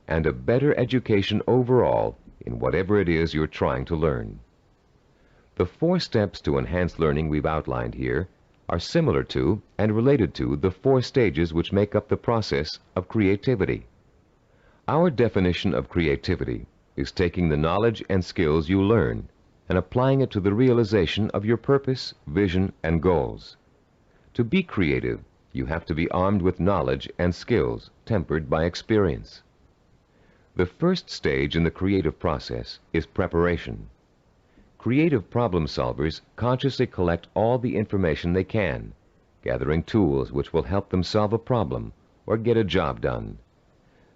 and a better education overall in whatever it is you're trying to learn. The 4 steps to enhance learning we've outlined here are similar to and related to the 4 stages which make up the process of creativity. Our definition of creativity is taking the knowledge and skills you learn and applying it to the realization of your purpose, vision, and goals. To be creative, you have to be armed with knowledge and skills tempered by experience. The first stage in the creative process is preparation. Creative problem solvers consciously collect all the information they can, gathering tools which will help them solve a problem or get a job done.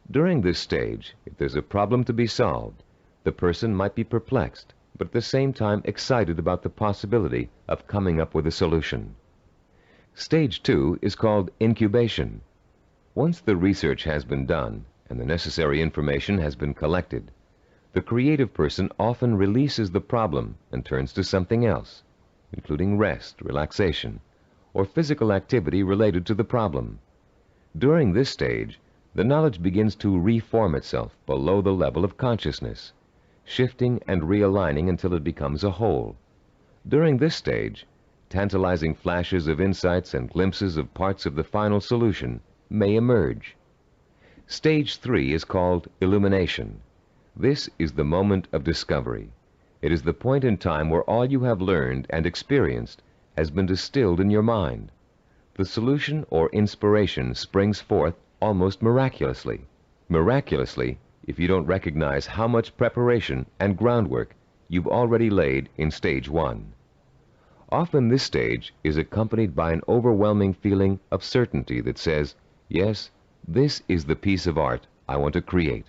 During this stage, if there's a problem to be solved, the person might be perplexed, but at the same time excited about the possibility of coming up with a solution. Stage 2 is called incubation. Once the research has been done and the necessary information has been collected, the creative person often releases the problem and turns to something else, including rest, relaxation, or physical activity related to the problem. During this stage, the knowledge begins to reform itself below the level of consciousness, shifting and realigning until it becomes a whole. During this stage, tantalizing flashes of insights and glimpses of parts of the final solution may emerge. Stage 3 is called illumination. This is the moment of discovery. It is the point in time where all you have learned and experienced has been distilled in your mind. The solution or inspiration springs forth almost miraculously. Miraculously, if you don't recognize how much preparation and groundwork you've already laid in stage 1. Often this stage is accompanied by an overwhelming feeling of certainty that says, yes, this is the piece of art I want to create.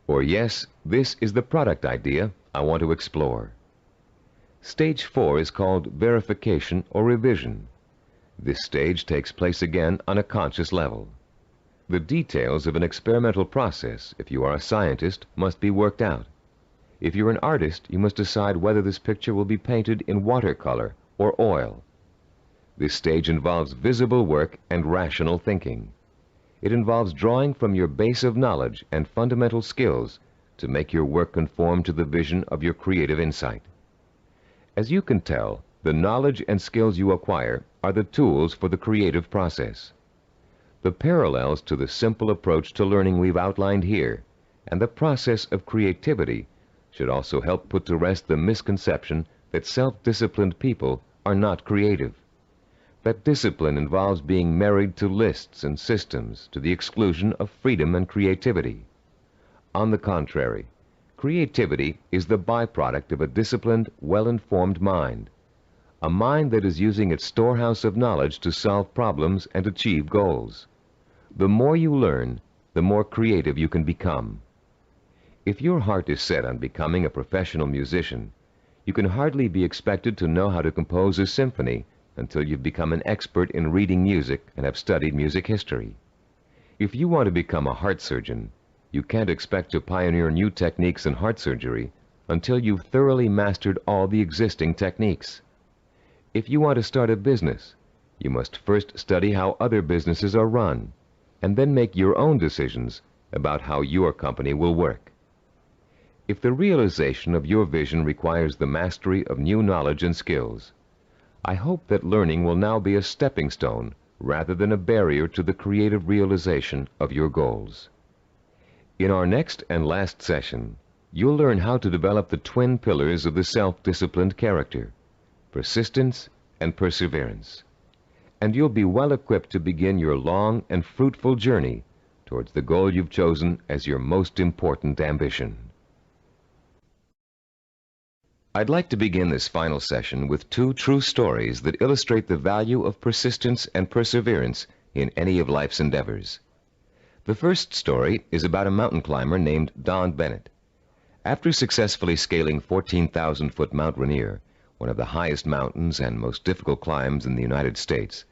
Or yes, this is the product idea I want to explore. Stage 4 is called verification or revision. This stage takes place again on a conscious level. The details of an experimental process, if you are a scientist, must be worked out. If you're an artist, you must decide whether this picture will be painted in watercolor or oil. This stage involves visible work and rational thinking. It involves drawing from your base of knowledge and fundamental skills to make your work conform to the vision of your creative insight. As you can tell, the knowledge and skills you acquire are the tools for the creative process. The parallels to the simple approach to learning we've outlined here and the process of creativity should also help put to rest the misconception that self-disciplined people are not creative. That discipline involves being married to lists and systems to the exclusion of freedom and creativity. On the contrary, creativity is the byproduct of a disciplined, well-informed mind, a mind that is using its storehouse of knowledge to solve problems and achieve goals. The more you learn, the more creative you can become. If your heart is set on becoming a professional musician, you can hardly be expected to know how to compose a symphony until you've become an expert in reading music and have studied music history. If you want to become a heart surgeon, you can't expect to pioneer new techniques in heart surgery until you've thoroughly mastered all the existing techniques. If you want to start a business, you must first study how other businesses are run, and then make your own decisions about how your company will work. If the realization of your vision requires the mastery of new knowledge and skills, I hope that learning will now be a stepping stone rather than a barrier to the creative realization of your goals. In our next and last session, you'll learn how to develop the twin pillars of the self-disciplined character, persistence and perseverance. And you'll be well equipped to begin your long and fruitful journey towards the goal you've chosen as your most important ambition. I'd like to begin this final session with two true stories that illustrate the value of persistence and perseverance in any of life's endeavors. The first story is about a mountain climber named Don Bennett. After successfully scaling 14,000-foot Mount Rainier, one of the highest mountains and most difficult climbs in the United States,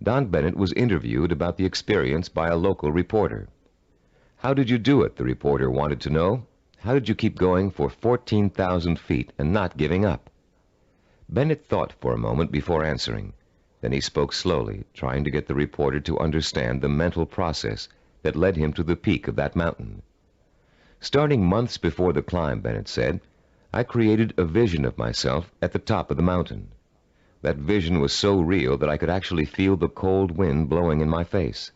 Don Bennett was interviewed about the experience by a local reporter. "How did you do it?" the reporter wanted to know. "How did you keep going for 14,000 feet and not giving up?" Bennett thought for a moment before answering. Then he spoke slowly, trying to get the reporter to understand the mental process that led him to the peak of that mountain. "Starting months before the climb," Bennett said, "I created a vision of myself at the top of the mountain. That vision was so real that I could actually feel the cold wind blowing in my face,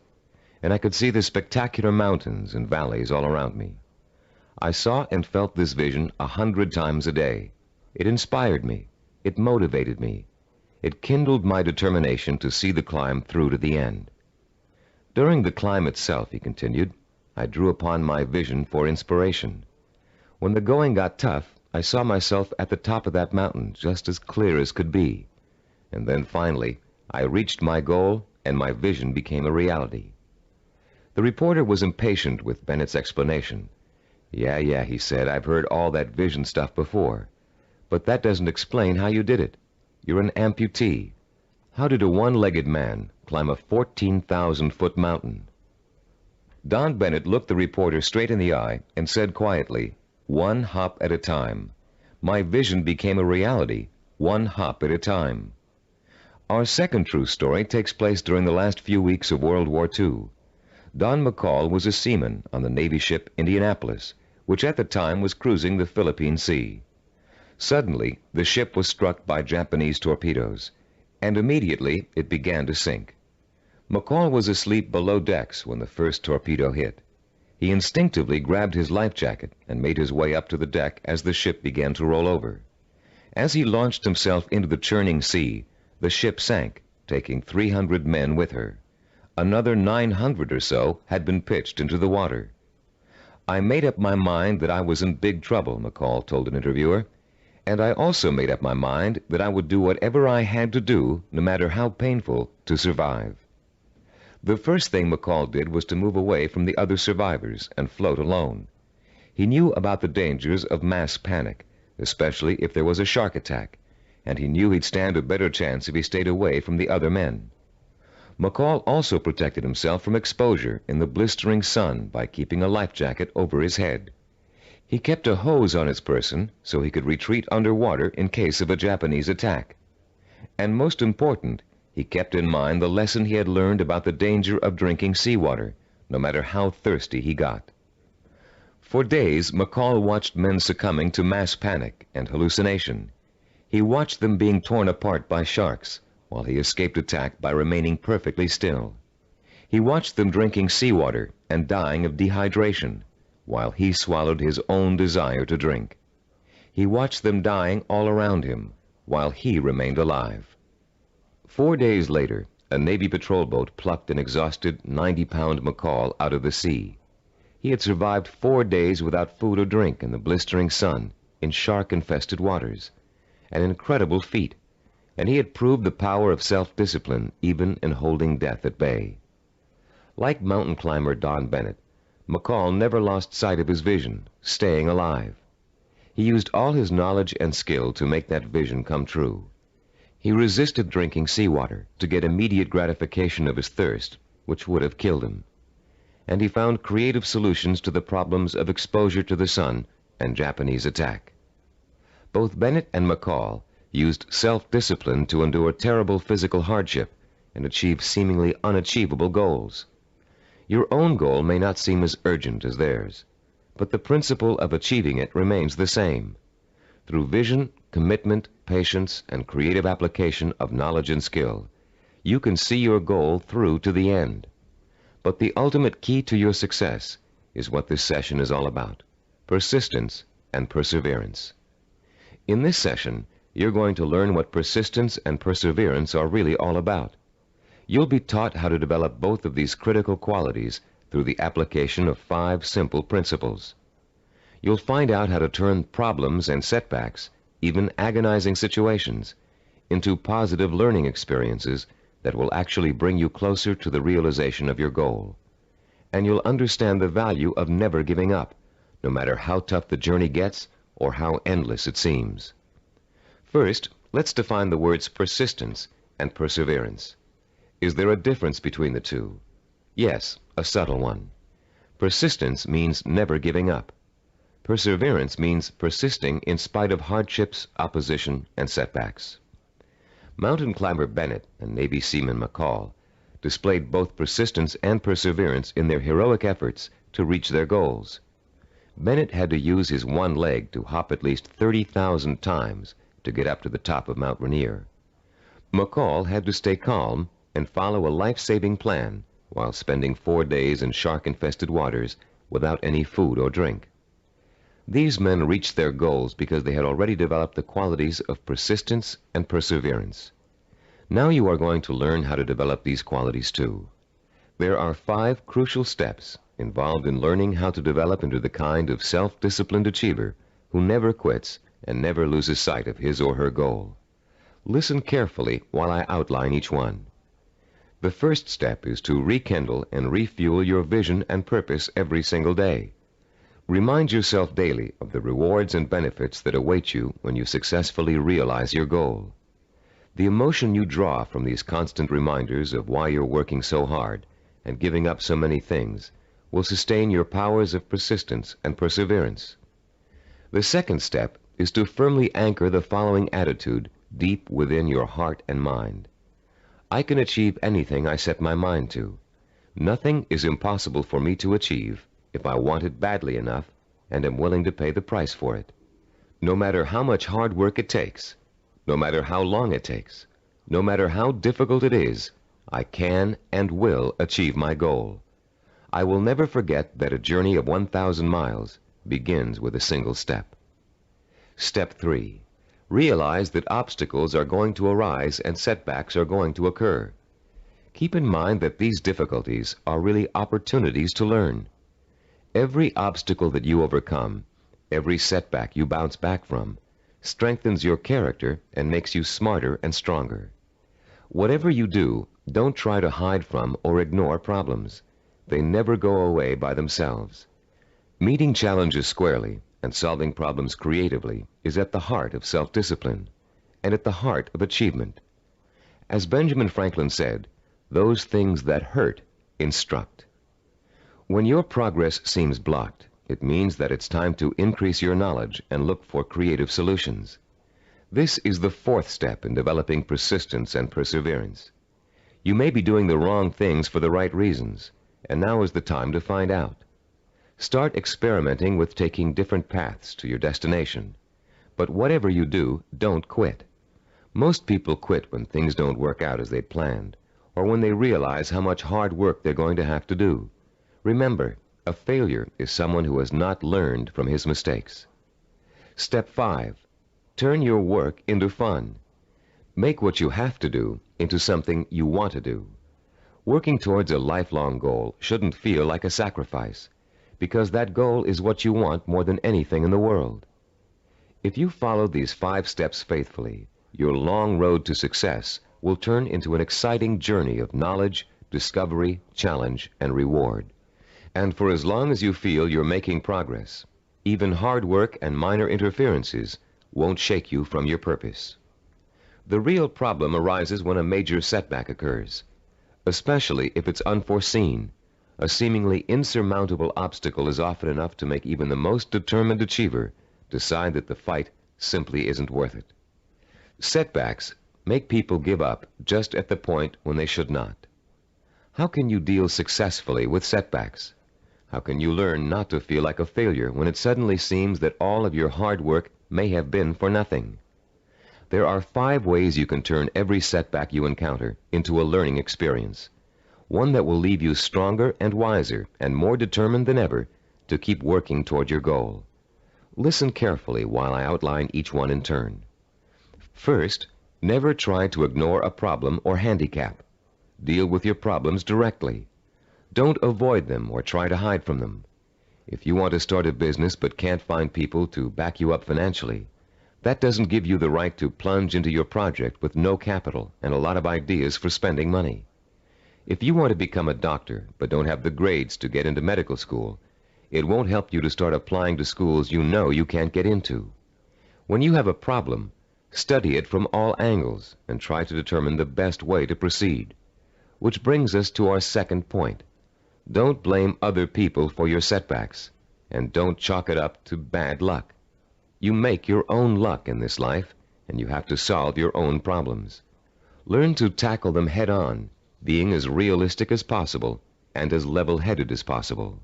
and I could see the spectacular mountains and valleys all around me. I saw and felt this vision 100 times a day. It inspired me. It motivated me. It kindled my determination to see the climb through to the end. During the climb itself," he continued, "I drew upon my vision for inspiration. When the going got tough, I saw myself at the top of that mountain just as clear as could be. And then finally, I reached my goal and my vision became a reality." The reporter was impatient with Bennett's explanation. Yeah, he said, "I've heard all that vision stuff before. But that doesn't explain how you did it. You're an amputee. How did a one-legged man climb a 14,000-foot mountain?" Don Bennett looked the reporter straight in the eye and said quietly, "One hop at a time. My vision became a reality, one hop at a time." Our second true story takes place during the last few weeks of World War II. Don McCall was a seaman on the Navy ship Indianapolis, which at the time was cruising the Philippine Sea. Suddenly, the ship was struck by Japanese torpedoes, and immediately it began to sink. McCall was asleep below decks when the first torpedo hit. He instinctively grabbed his life jacket and made his way up to the deck as the ship began to roll over. As he launched himself into the churning sea, the ship sank, taking 300 men with her. Another 900 or so had been pitched into the water. "I made up my mind that I was in big trouble," McCall told an interviewer, "and I also made up my mind that I would do whatever I had to do, no matter how painful, to survive." The first thing McCall did was to move away from the other survivors and float alone. He knew about the dangers of mass panic, especially if there was a shark attack, and he knew he'd stand a better chance if he stayed away from the other men. McCall also protected himself from exposure in the blistering sun by keeping a life jacket over his head. He kept a hose on his person so he could retreat underwater in case of a Japanese attack. And most important, he kept in mind the lesson he had learned about the danger of drinking seawater, no matter how thirsty he got. For days, McCall watched men succumbing to mass panic and hallucination. He watched them being torn apart by sharks, while he escaped attack by remaining perfectly still. He watched them drinking seawater and dying of dehydration, while he swallowed his own desire to drink. He watched them dying all around him, while he remained alive. 4 days later, a Navy patrol boat plucked an exhausted 90-pound McCall out of the sea. He had survived 4 days without food or drink in the blistering sun, in shark-infested waters. An incredible feat, and he had proved the power of self-discipline even in holding death at bay. Like mountain climber Don Bennett, McCall never lost sight of his vision, staying alive. He used all his knowledge and skill to make that vision come true. He resisted drinking seawater to get immediate gratification of his thirst, which would have killed him. And he found creative solutions to the problems of exposure to the sun and Japanese attack. Both Bennett and McCall used self-discipline to endure terrible physical hardship and achieve seemingly unachievable goals. Your own goal may not seem as urgent as theirs, but the principle of achieving it remains the same. Through vision, commitment, patience, and creative application of knowledge and skill, you can see your goal through to the end. But the ultimate key to your success is what this session is all about: persistence and perseverance. In this session, you're going to learn what persistence and perseverance are really all about. You'll be taught how to develop both of these critical qualities through the application of 5 simple principles. You'll find out how to turn problems and setbacks, even agonizing situations, into positive learning experiences that will actually bring you closer to the realization of your goal. And you'll understand the value of never giving up, no matter how tough the journey gets or how endless it seems. First, let's define the words persistence and perseverance. Is there a difference between the two? Yes, a subtle one. Persistence means never giving up. Perseverance means persisting in spite of hardships, opposition, and setbacks. Mountain climber Bennett and Navy seaman McCall displayed both persistence and perseverance in their heroic efforts to reach their goals. Bennett had to use his one leg to hop at least 30,000 times to get up to the top of Mount Rainier. McCall had to stay calm and follow a life-saving plan while spending 4 days in shark-infested waters without any food or drink. These men reached their goals because they had already developed the qualities of persistence and perseverance. Now you are going to learn how to develop these qualities too. There are 5 crucial steps involved in learning how to develop into the kind of self-disciplined achiever who never quits and never loses sight of his or her goal. Listen carefully while I outline each one. The first step is to rekindle and refuel your vision and purpose every single day. Remind yourself daily of the rewards and benefits that await you when you successfully realize your goal. The emotion you draw from these constant reminders of why you're working so hard and giving up so many things will sustain your powers of persistence and perseverance. The second step is to firmly anchor the following attitude deep within your heart and mind. I can achieve anything I set my mind to. Nothing is impossible for me to achieve if I want it badly enough and am willing to pay the price for it. No matter how much hard work it takes, no matter how long it takes, no matter how difficult it is, I can and will achieve my goal. I will never forget that a journey of 1,000 miles begins with a single step. Step 3. Realize that obstacles are going to arise and setbacks are going to occur. Keep in mind that these difficulties are really opportunities to learn. Every obstacle that you overcome, every setback you bounce back from, strengthens your character and makes you smarter and stronger. Whatever you do, don't try to hide from or ignore problems. They never go away by themselves. Meeting challenges squarely and solving problems creatively is at the heart of self-discipline and at the heart of achievement. As Benjamin Franklin said, Those things that hurt instruct. When your progress seems blocked, it means that it's time to increase your knowledge and look for creative solutions. This is the fourth step in developing persistence and perseverance. You may be doing the wrong things for the right reasons, and now is the time to find out. Start experimenting with taking different paths to your destination. But whatever you do, don't quit. Most people quit when things don't work out as they planned, or when they realize how much hard work they're going to have to do. Remember, a failure is someone who has not learned from his mistakes. Step 5. Turn your work into fun. Make what you have to do into something you want to do. Working towards a lifelong goal shouldn't feel like a sacrifice, because that goal is what you want more than anything in the world. If you follow these 5 steps faithfully, your long road to success will turn into an exciting journey of knowledge, discovery, challenge, and reward. And for as long as you feel you're making progress, even hard work and minor interferences won't shake you from your purpose. The real problem arises when a major setback occurs, especially if it's unforeseen. A seemingly insurmountable obstacle is often enough to make even the most determined achiever decide that the fight simply isn't worth it. Setbacks make people give up just at the point when they should not. How can you deal successfully with setbacks? How can you learn not to feel like a failure when it suddenly seems that all of your hard work may have been for nothing? There are 5 ways you can turn every setback you encounter into a learning experience, one that will leave you stronger and wiser and more determined than ever to keep working toward your goal. Listen carefully while I outline each one in turn. First, never try to ignore a problem or handicap. Deal with your problems directly. Don't avoid them or try to hide from them. If you want to start a business but can't find people to back you up financially, that doesn't give you the right to plunge into your project with no capital and a lot of ideas for spending money. If you want to become a doctor but don't have the grades to get into medical school, it won't help you to start applying to schools you know you can't get into. When you have a problem, study it from all angles and try to determine the best way to proceed. Which brings us to our second point. Don't blame other people for your setbacks, and don't chalk it up to bad luck. You make your own luck in this life, and you have to solve your own problems. Learn to tackle them head on, being as realistic as possible and as level-headed as possible.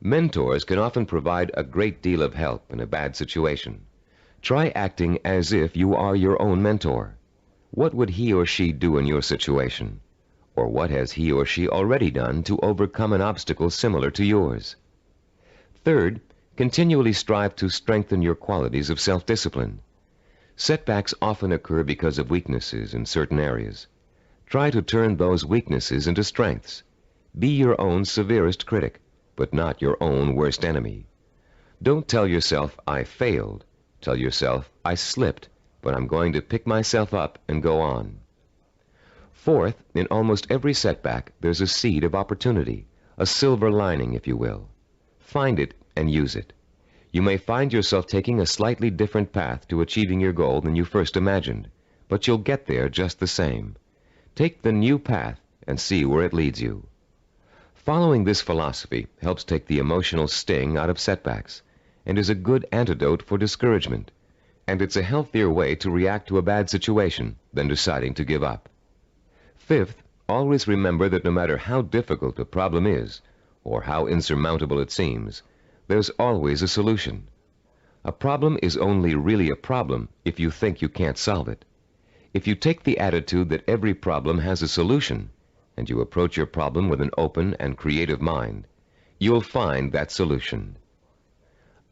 Mentors can often provide a great deal of help in a bad situation. Try acting as if you are your own mentor. What would he or she do in your situation? Or what has he or she already done to overcome an obstacle similar to yours? Third, continually strive to strengthen your qualities of self-discipline. Setbacks often occur because of weaknesses in certain areas. Try to turn those weaknesses into strengths. Be your own severest critic, but not your own worst enemy. Don't tell yourself, I failed. Tell yourself, I slipped, but I'm going to pick myself up and go on. Fourth, in almost every setback, there's a seed of opportunity, a silver lining, if you will. Find it and use it. You may find yourself taking a slightly different path to achieving your goal than you first imagined, but you'll get there just the same. Take the new path and see where it leads you. Following this philosophy helps take the emotional sting out of setbacks and is a good antidote for discouragement, and it's a healthier way to react to a bad situation than deciding to give up. Fifth, always remember that no matter how difficult a problem is, or how insurmountable it seems, there's always a solution. A problem is only really a problem if you think you can't solve it. If you take the attitude that every problem has a solution, and you approach your problem with an open and creative mind, you'll find that solution.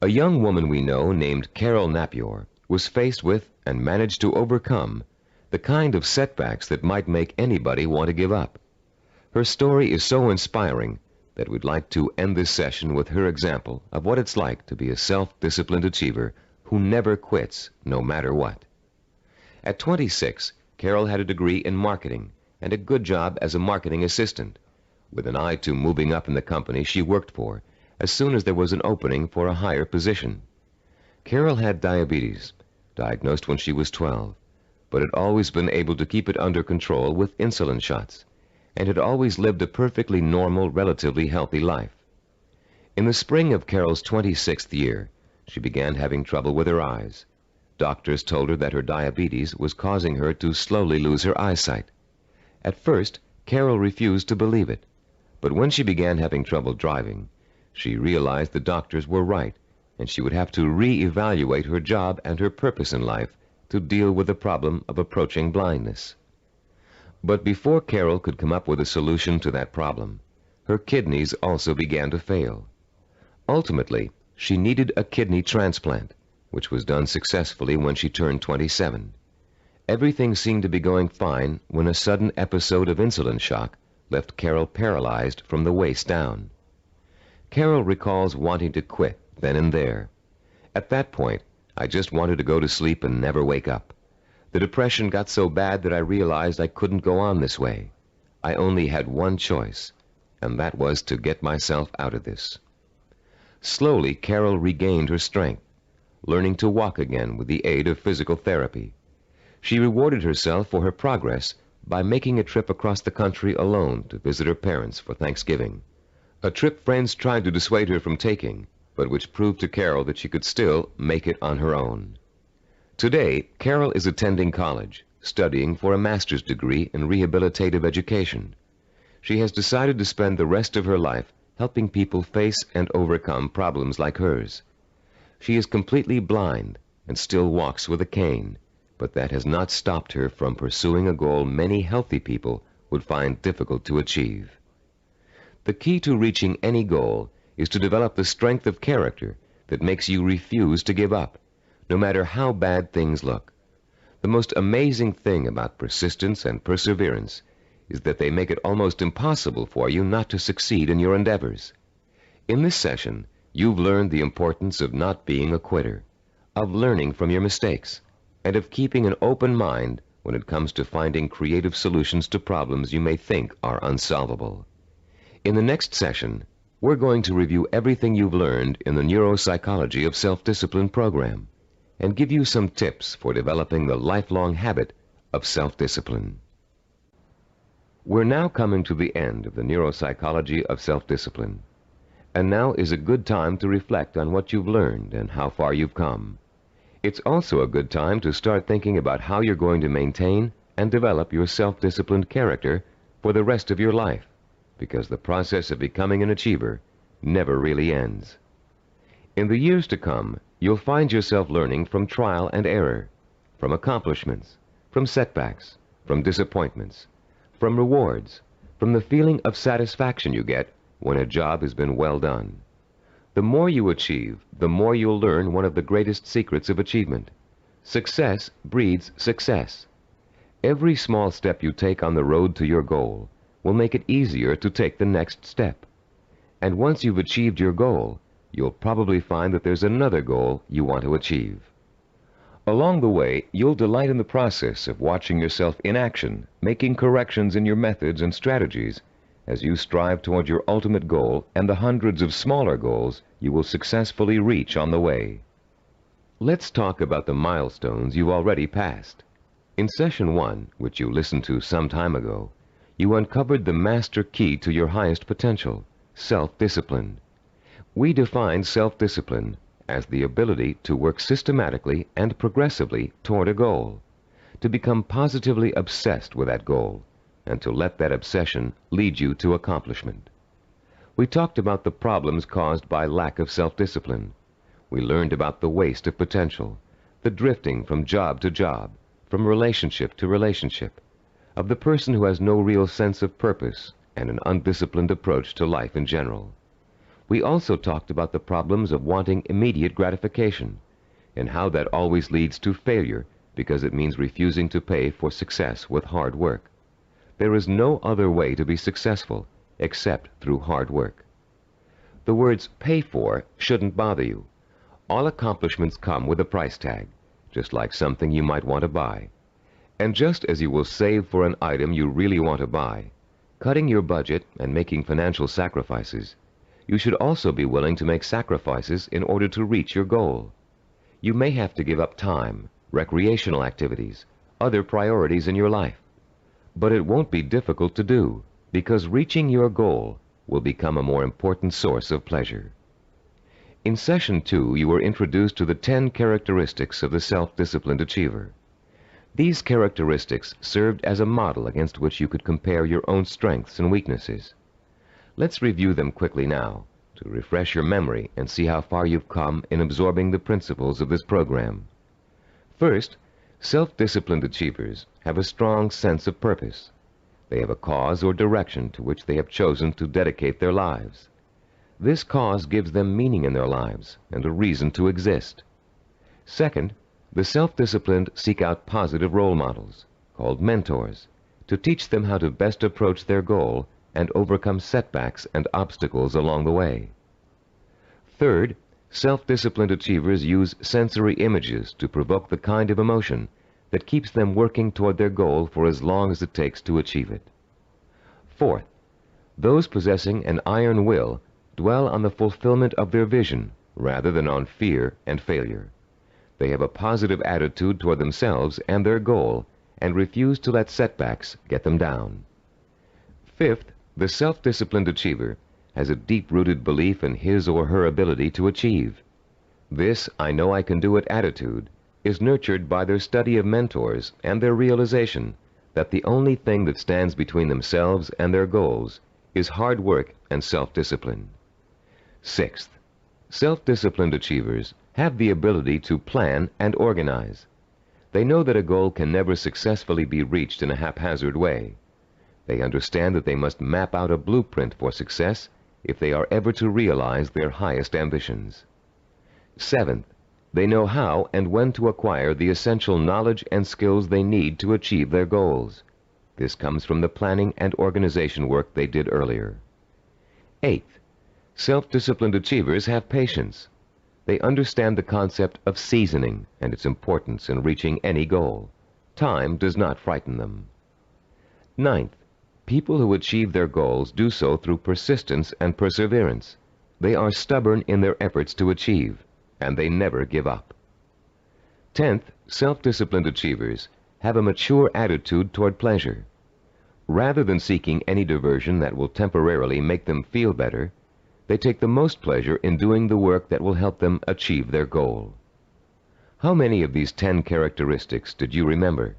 A young woman we know named Carol Napier was faced with and managed to overcome the kind of setbacks that might make anybody want to give up. Her story is so inspiring that we'd like to end this session with her example of what it's like to be a self-disciplined achiever who never quits no matter what. At 26, Carol had a degree in marketing and a good job as a marketing assistant, with an eye to moving up in the company she worked for as soon as there was an opening for a higher position. Carol had diabetes, diagnosed when she was 12, but had always been able to keep it under control with insulin shots, and had always lived a perfectly normal, relatively healthy life. In the spring of Carol's 26th year, she began having trouble with her eyes. Doctors told her that her diabetes was causing her to slowly lose her eyesight. At first, Carol refused to believe it, but when she began having trouble driving, she realized the doctors were right, and she would have to re-evaluate her job and her purpose in life to deal with the problem of approaching blindness. But before Carol could come up with a solution to that problem, her kidneys also began to fail. Ultimately, she needed a kidney transplant, which was done successfully when she turned 27. Everything seemed to be going fine when a sudden episode of insulin shock left Carol paralyzed from the waist down. Carol recalls wanting to quit then and there. At that point, I just wanted to go to sleep and never wake up. The depression got so bad that I realized I couldn't go on this way. I only had one choice, and that was to get myself out of this. Slowly, Carol regained her strength, learning to walk again with the aid of physical therapy. She rewarded herself for her progress by making a trip across the country alone to visit her parents for Thanksgiving. A trip friends tried to dissuade her from taking, but which proved to Carol that she could still make it on her own. Today, Carol is attending college, studying for a master's degree in rehabilitative education. She has decided to spend the rest of her life helping people face and overcome problems like hers. She is completely blind and still walks with a cane, but that has not stopped her from pursuing a goal many healthy people would find difficult to achieve. The key to reaching any goal is to develop the strength of character that makes you refuse to give up, no matter how bad things look. The most amazing thing about persistence and perseverance is that they make it almost impossible for you not to succeed in your endeavors. In this session, you've learned the importance of not being a quitter, of learning from your mistakes, and of keeping an open mind when it comes to finding creative solutions to problems you may think are unsolvable. In the next session, we're going to review everything you've learned in the Neuropsychology of Self-Discipline program and give you some tips for developing the lifelong habit of self-discipline. We're now coming to the end of the Neuropsychology of Self-Discipline, and now is a good time to reflect on what you've learned and how far you've come. It's also a good time to start thinking about how you're going to maintain and develop your self-disciplined character for the rest of your life, because the process of becoming an achiever never really ends. In the years to come, you'll find yourself learning from trial and error, from accomplishments, from setbacks, from disappointments, from rewards, from the feeling of satisfaction you get when a job has been well done. The more you achieve, the more you'll learn one of the greatest secrets of achievement. Success breeds success. Every small step you take on the road to your goal will make it easier to take the next step. And once you've achieved your goal, you'll probably find that there's another goal you want to achieve. Along the way, you'll delight in the process of watching yourself in action, making corrections in your methods and strategies as you strive toward your ultimate goal and the hundreds of smaller goals you will successfully reach on the way. Let's talk about the milestones you've already passed. In Session 1, which you listened to some time ago, you uncovered the master key to your highest potential, self-discipline. We defined self-discipline as the ability to work systematically and progressively toward a goal, to become positively obsessed with that goal, and to let that obsession lead you to accomplishment. We talked about the problems caused by lack of self-discipline. We learned about the waste of potential, the drifting from job to job, from relationship to relationship, of the person who has no real sense of purpose and an undisciplined approach to life in general. We also talked about the problems of wanting immediate gratification and how that always leads to failure because it means refusing to pay for success with hard work. There is no other way to be successful except through hard work. The words pay for shouldn't bother you. All accomplishments come with a price tag, just like something you might want to buy. And just as you will save for an item you really want to buy, cutting your budget and making financial sacrifices, you should also be willing to make sacrifices in order to reach your goal. You may have to give up time, recreational activities, other priorities in your life. But it won't be difficult to do. because reaching your goal will become a more important source of pleasure. In Session 2, you were introduced to the 10 characteristics of the self-disciplined achiever. These characteristics served as a model against which you could compare your own strengths and weaknesses. Let's review them quickly now to refresh your memory and see how far you've come in absorbing the principles of this program. First, self-disciplined achievers have a strong sense of purpose. They have a cause or direction to which they have chosen to dedicate their lives. This cause gives them meaning in their lives and a reason to exist. Second, the self-disciplined seek out positive role models, called mentors, to teach them how to best approach their goal and overcome setbacks and obstacles along the way. Third, self-disciplined achievers use sensory images to provoke the kind of emotion that keeps them working toward their goal for as long as it takes to achieve it. Fourth, those possessing an iron will dwell on the fulfillment of their vision rather than on fear and failure. They have a positive attitude toward themselves and their goal and refuse to let setbacks get them down. Fifth, the self-disciplined achiever has a deep-rooted belief in his or her ability to achieve. This "I know I can do it" attitude is nurtured by their study of mentors and their realization that the only thing that stands between themselves and their goals is hard work and self-discipline. Sixth, self-disciplined achievers have the ability to plan and organize. They know that a goal can never successfully be reached in a haphazard way. They understand that they must map out a blueprint for success if they are ever to realize their highest ambitions. Seventh, they know how and when to acquire the essential knowledge and skills they need to achieve their goals. This comes from the planning and organization work they did earlier. Eighth, self-disciplined achievers have patience. They understand the concept of seasoning and its importance in reaching any goal. Time does not frighten them. Ninth, people who achieve their goals do so through persistence and perseverance. They are stubborn in their efforts to achieve, and they never give up. 10th, self-disciplined achievers have a mature attitude toward pleasure. Rather than seeking any diversion that will temporarily make them feel better, they take the most pleasure in doing the work that will help them achieve their goal. How many of these 10 characteristics did you remember?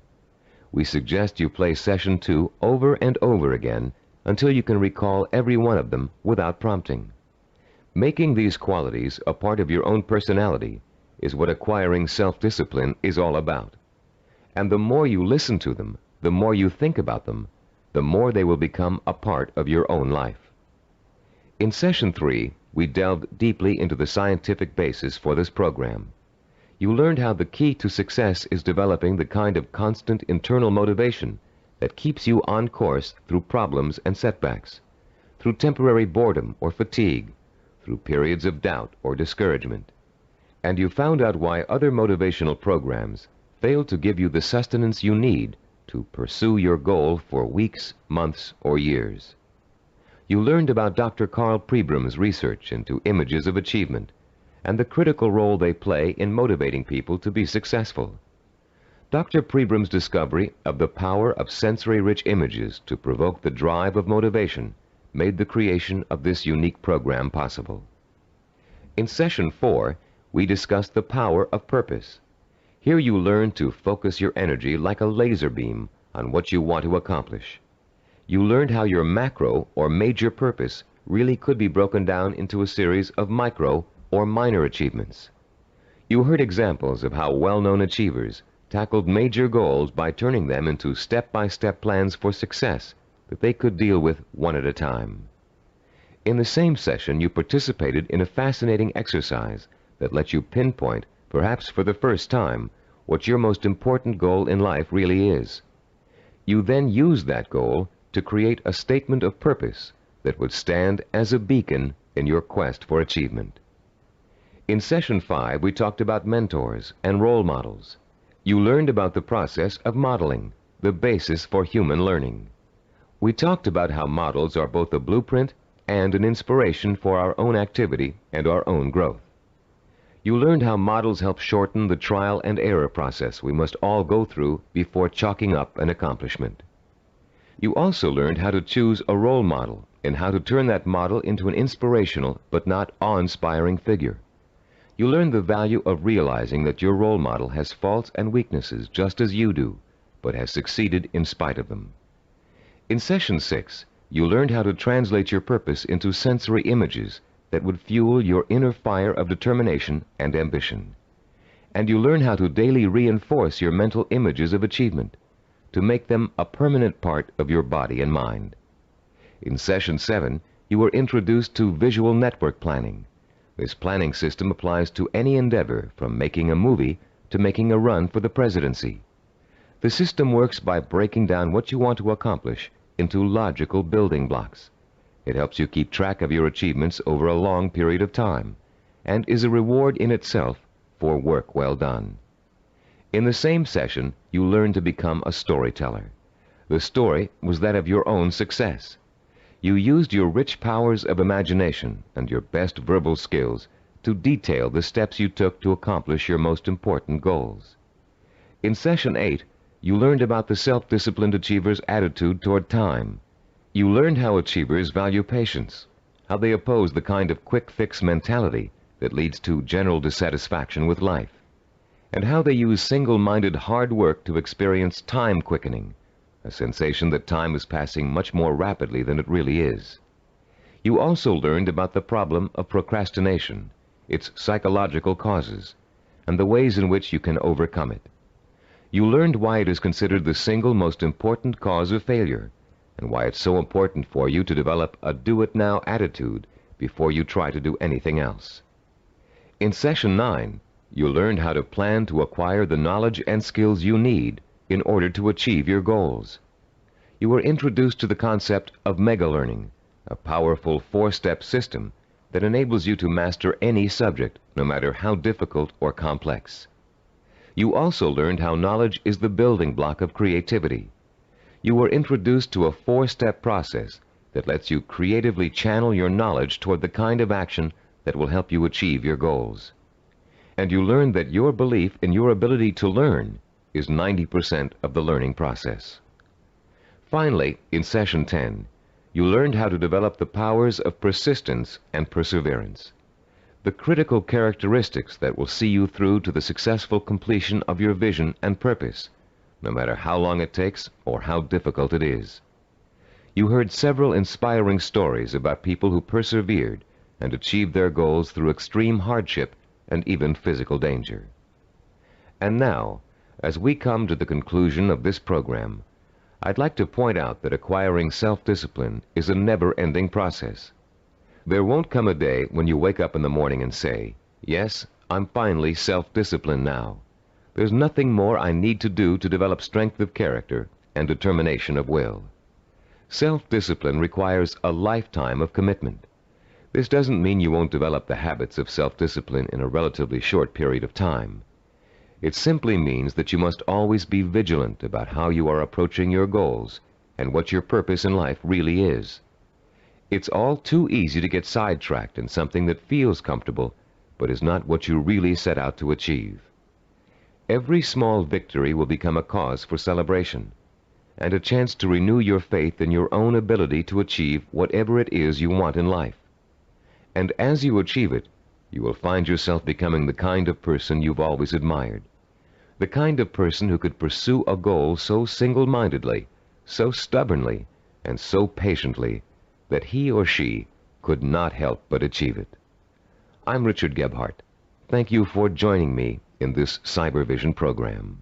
We suggest you play Session 2 over and over again until you can recall every one of them without prompting. Making these qualities a part of your own personality is what acquiring self-discipline is all about. And the more you listen to them, the more you think about them, the more they will become a part of your own life. In Session 3, we delved deeply into the scientific basis for this program. You learned how the key to success is developing the kind of constant internal motivation that keeps you on course through problems and setbacks, through temporary boredom or fatigue, through periods of doubt or discouragement. And you found out why other motivational programs fail to give you the sustenance you need to pursue your goal for weeks, months, or years. You learned about Dr. Carl Pribram's research into images of achievement and the critical role they play in motivating people to be successful. Dr. Pribram's discovery of the power of sensory-rich images to provoke the drive of motivation made the creation of this unique program possible. In Session 4, we discussed the power of purpose. Here you learn to focus your energy like a laser beam on what you want to accomplish. You learned how your macro or major purpose really could be broken down into a series of micro or minor achievements. You heard examples of how well-known achievers tackled major goals by turning them into step-by-step plans for success that they could deal with one at a time. In the same session, you participated in a fascinating exercise that let you pinpoint, perhaps for the first time, what your most important goal in life really is. You then used that goal to create a statement of purpose that would stand as a beacon in your quest for achievement. In Session 5, we talked about mentors and role models. You learned about the process of modeling, the basis for human learning. We talked about how models are both a blueprint and an inspiration for our own activity and our own growth. You learned how models help shorten the trial and error process we must all go through before chalking up an accomplishment. You also learned how to choose a role model and how to turn that model into an inspirational but not awe-inspiring figure. You learned the value of realizing that your role model has faults and weaknesses just as you do, but has succeeded in spite of them. In Session 6, you learned how to translate your purpose into sensory images that would fuel your inner fire of determination and ambition. And you learned how to daily reinforce your mental images of achievement, to make them a permanent part of your body and mind. In Session 7, you were introduced to visual network planning. This planning system applies to any endeavor, from making a movie to making a run for the presidency. The system works by breaking down what you want to accomplish into logical building blocks. It helps you keep track of your achievements over a long period of time, and is a reward in itself for work well done. In the same session, you learned to become a storyteller. The story was that of your own success. You used your rich powers of imagination and your best verbal skills to detail the steps you took to accomplish your most important goals. In Session 8, you learned about the self-disciplined achiever's attitude toward time. You learned how achievers value patience, how they oppose the kind of quick-fix mentality that leads to general dissatisfaction with life, and how they use single-minded hard work to experience time quickening, a sensation that time is passing much more rapidly than it really is. You also learned about the problem of procrastination, its psychological causes, and the ways in which you can overcome it. You learned why it is considered the single most important cause of failure, and why it's so important for you to develop a do-it-now attitude before you try to do anything else. In Session 9, you learned how to plan to acquire the knowledge and skills you need in order to achieve your goals. You were introduced to the concept of mega-learning, a powerful four-step system that enables you to master any subject, no matter how difficult or complex. You also learned how knowledge is the building block of creativity. You were introduced to a four-step process that lets you creatively channel your knowledge toward the kind of action that will help you achieve your goals. And you learned that your belief in your ability to learn is 90% of the learning process. Finally, in Session 10, you learned how to develop the powers of persistence and perseverance, the critical characteristics that will see you through to the successful completion of your vision and purpose, no matter how long it takes or how difficult it is. You heard several inspiring stories about people who persevered and achieved their goals through extreme hardship and even physical danger. And now, as we come to the conclusion of this program, I'd like to point out that acquiring self-discipline is a never-ending process. There won't come a day when you wake up in the morning and say, "Yes, I'm finally self-disciplined now. There's nothing more I need to do to develop strength of character and determination of will." Self-discipline requires a lifetime of commitment. This doesn't mean you won't develop the habits of self-discipline in a relatively short period of time. It simply means that you must always be vigilant about how you are approaching your goals and what your purpose in life really is. It's all too easy to get sidetracked in something that feels comfortable, but is not what you really set out to achieve. Every small victory will become a cause for celebration, and a chance to renew your faith in your own ability to achieve whatever it is you want in life. And as you achieve it, you will find yourself becoming the kind of person you've always admired, the kind of person who could pursue a goal so single-mindedly, so stubbornly, and so patiently that he or she could not help but achieve it. I'm Richard Gebhardt. Thank you for joining me in this CyberVision program.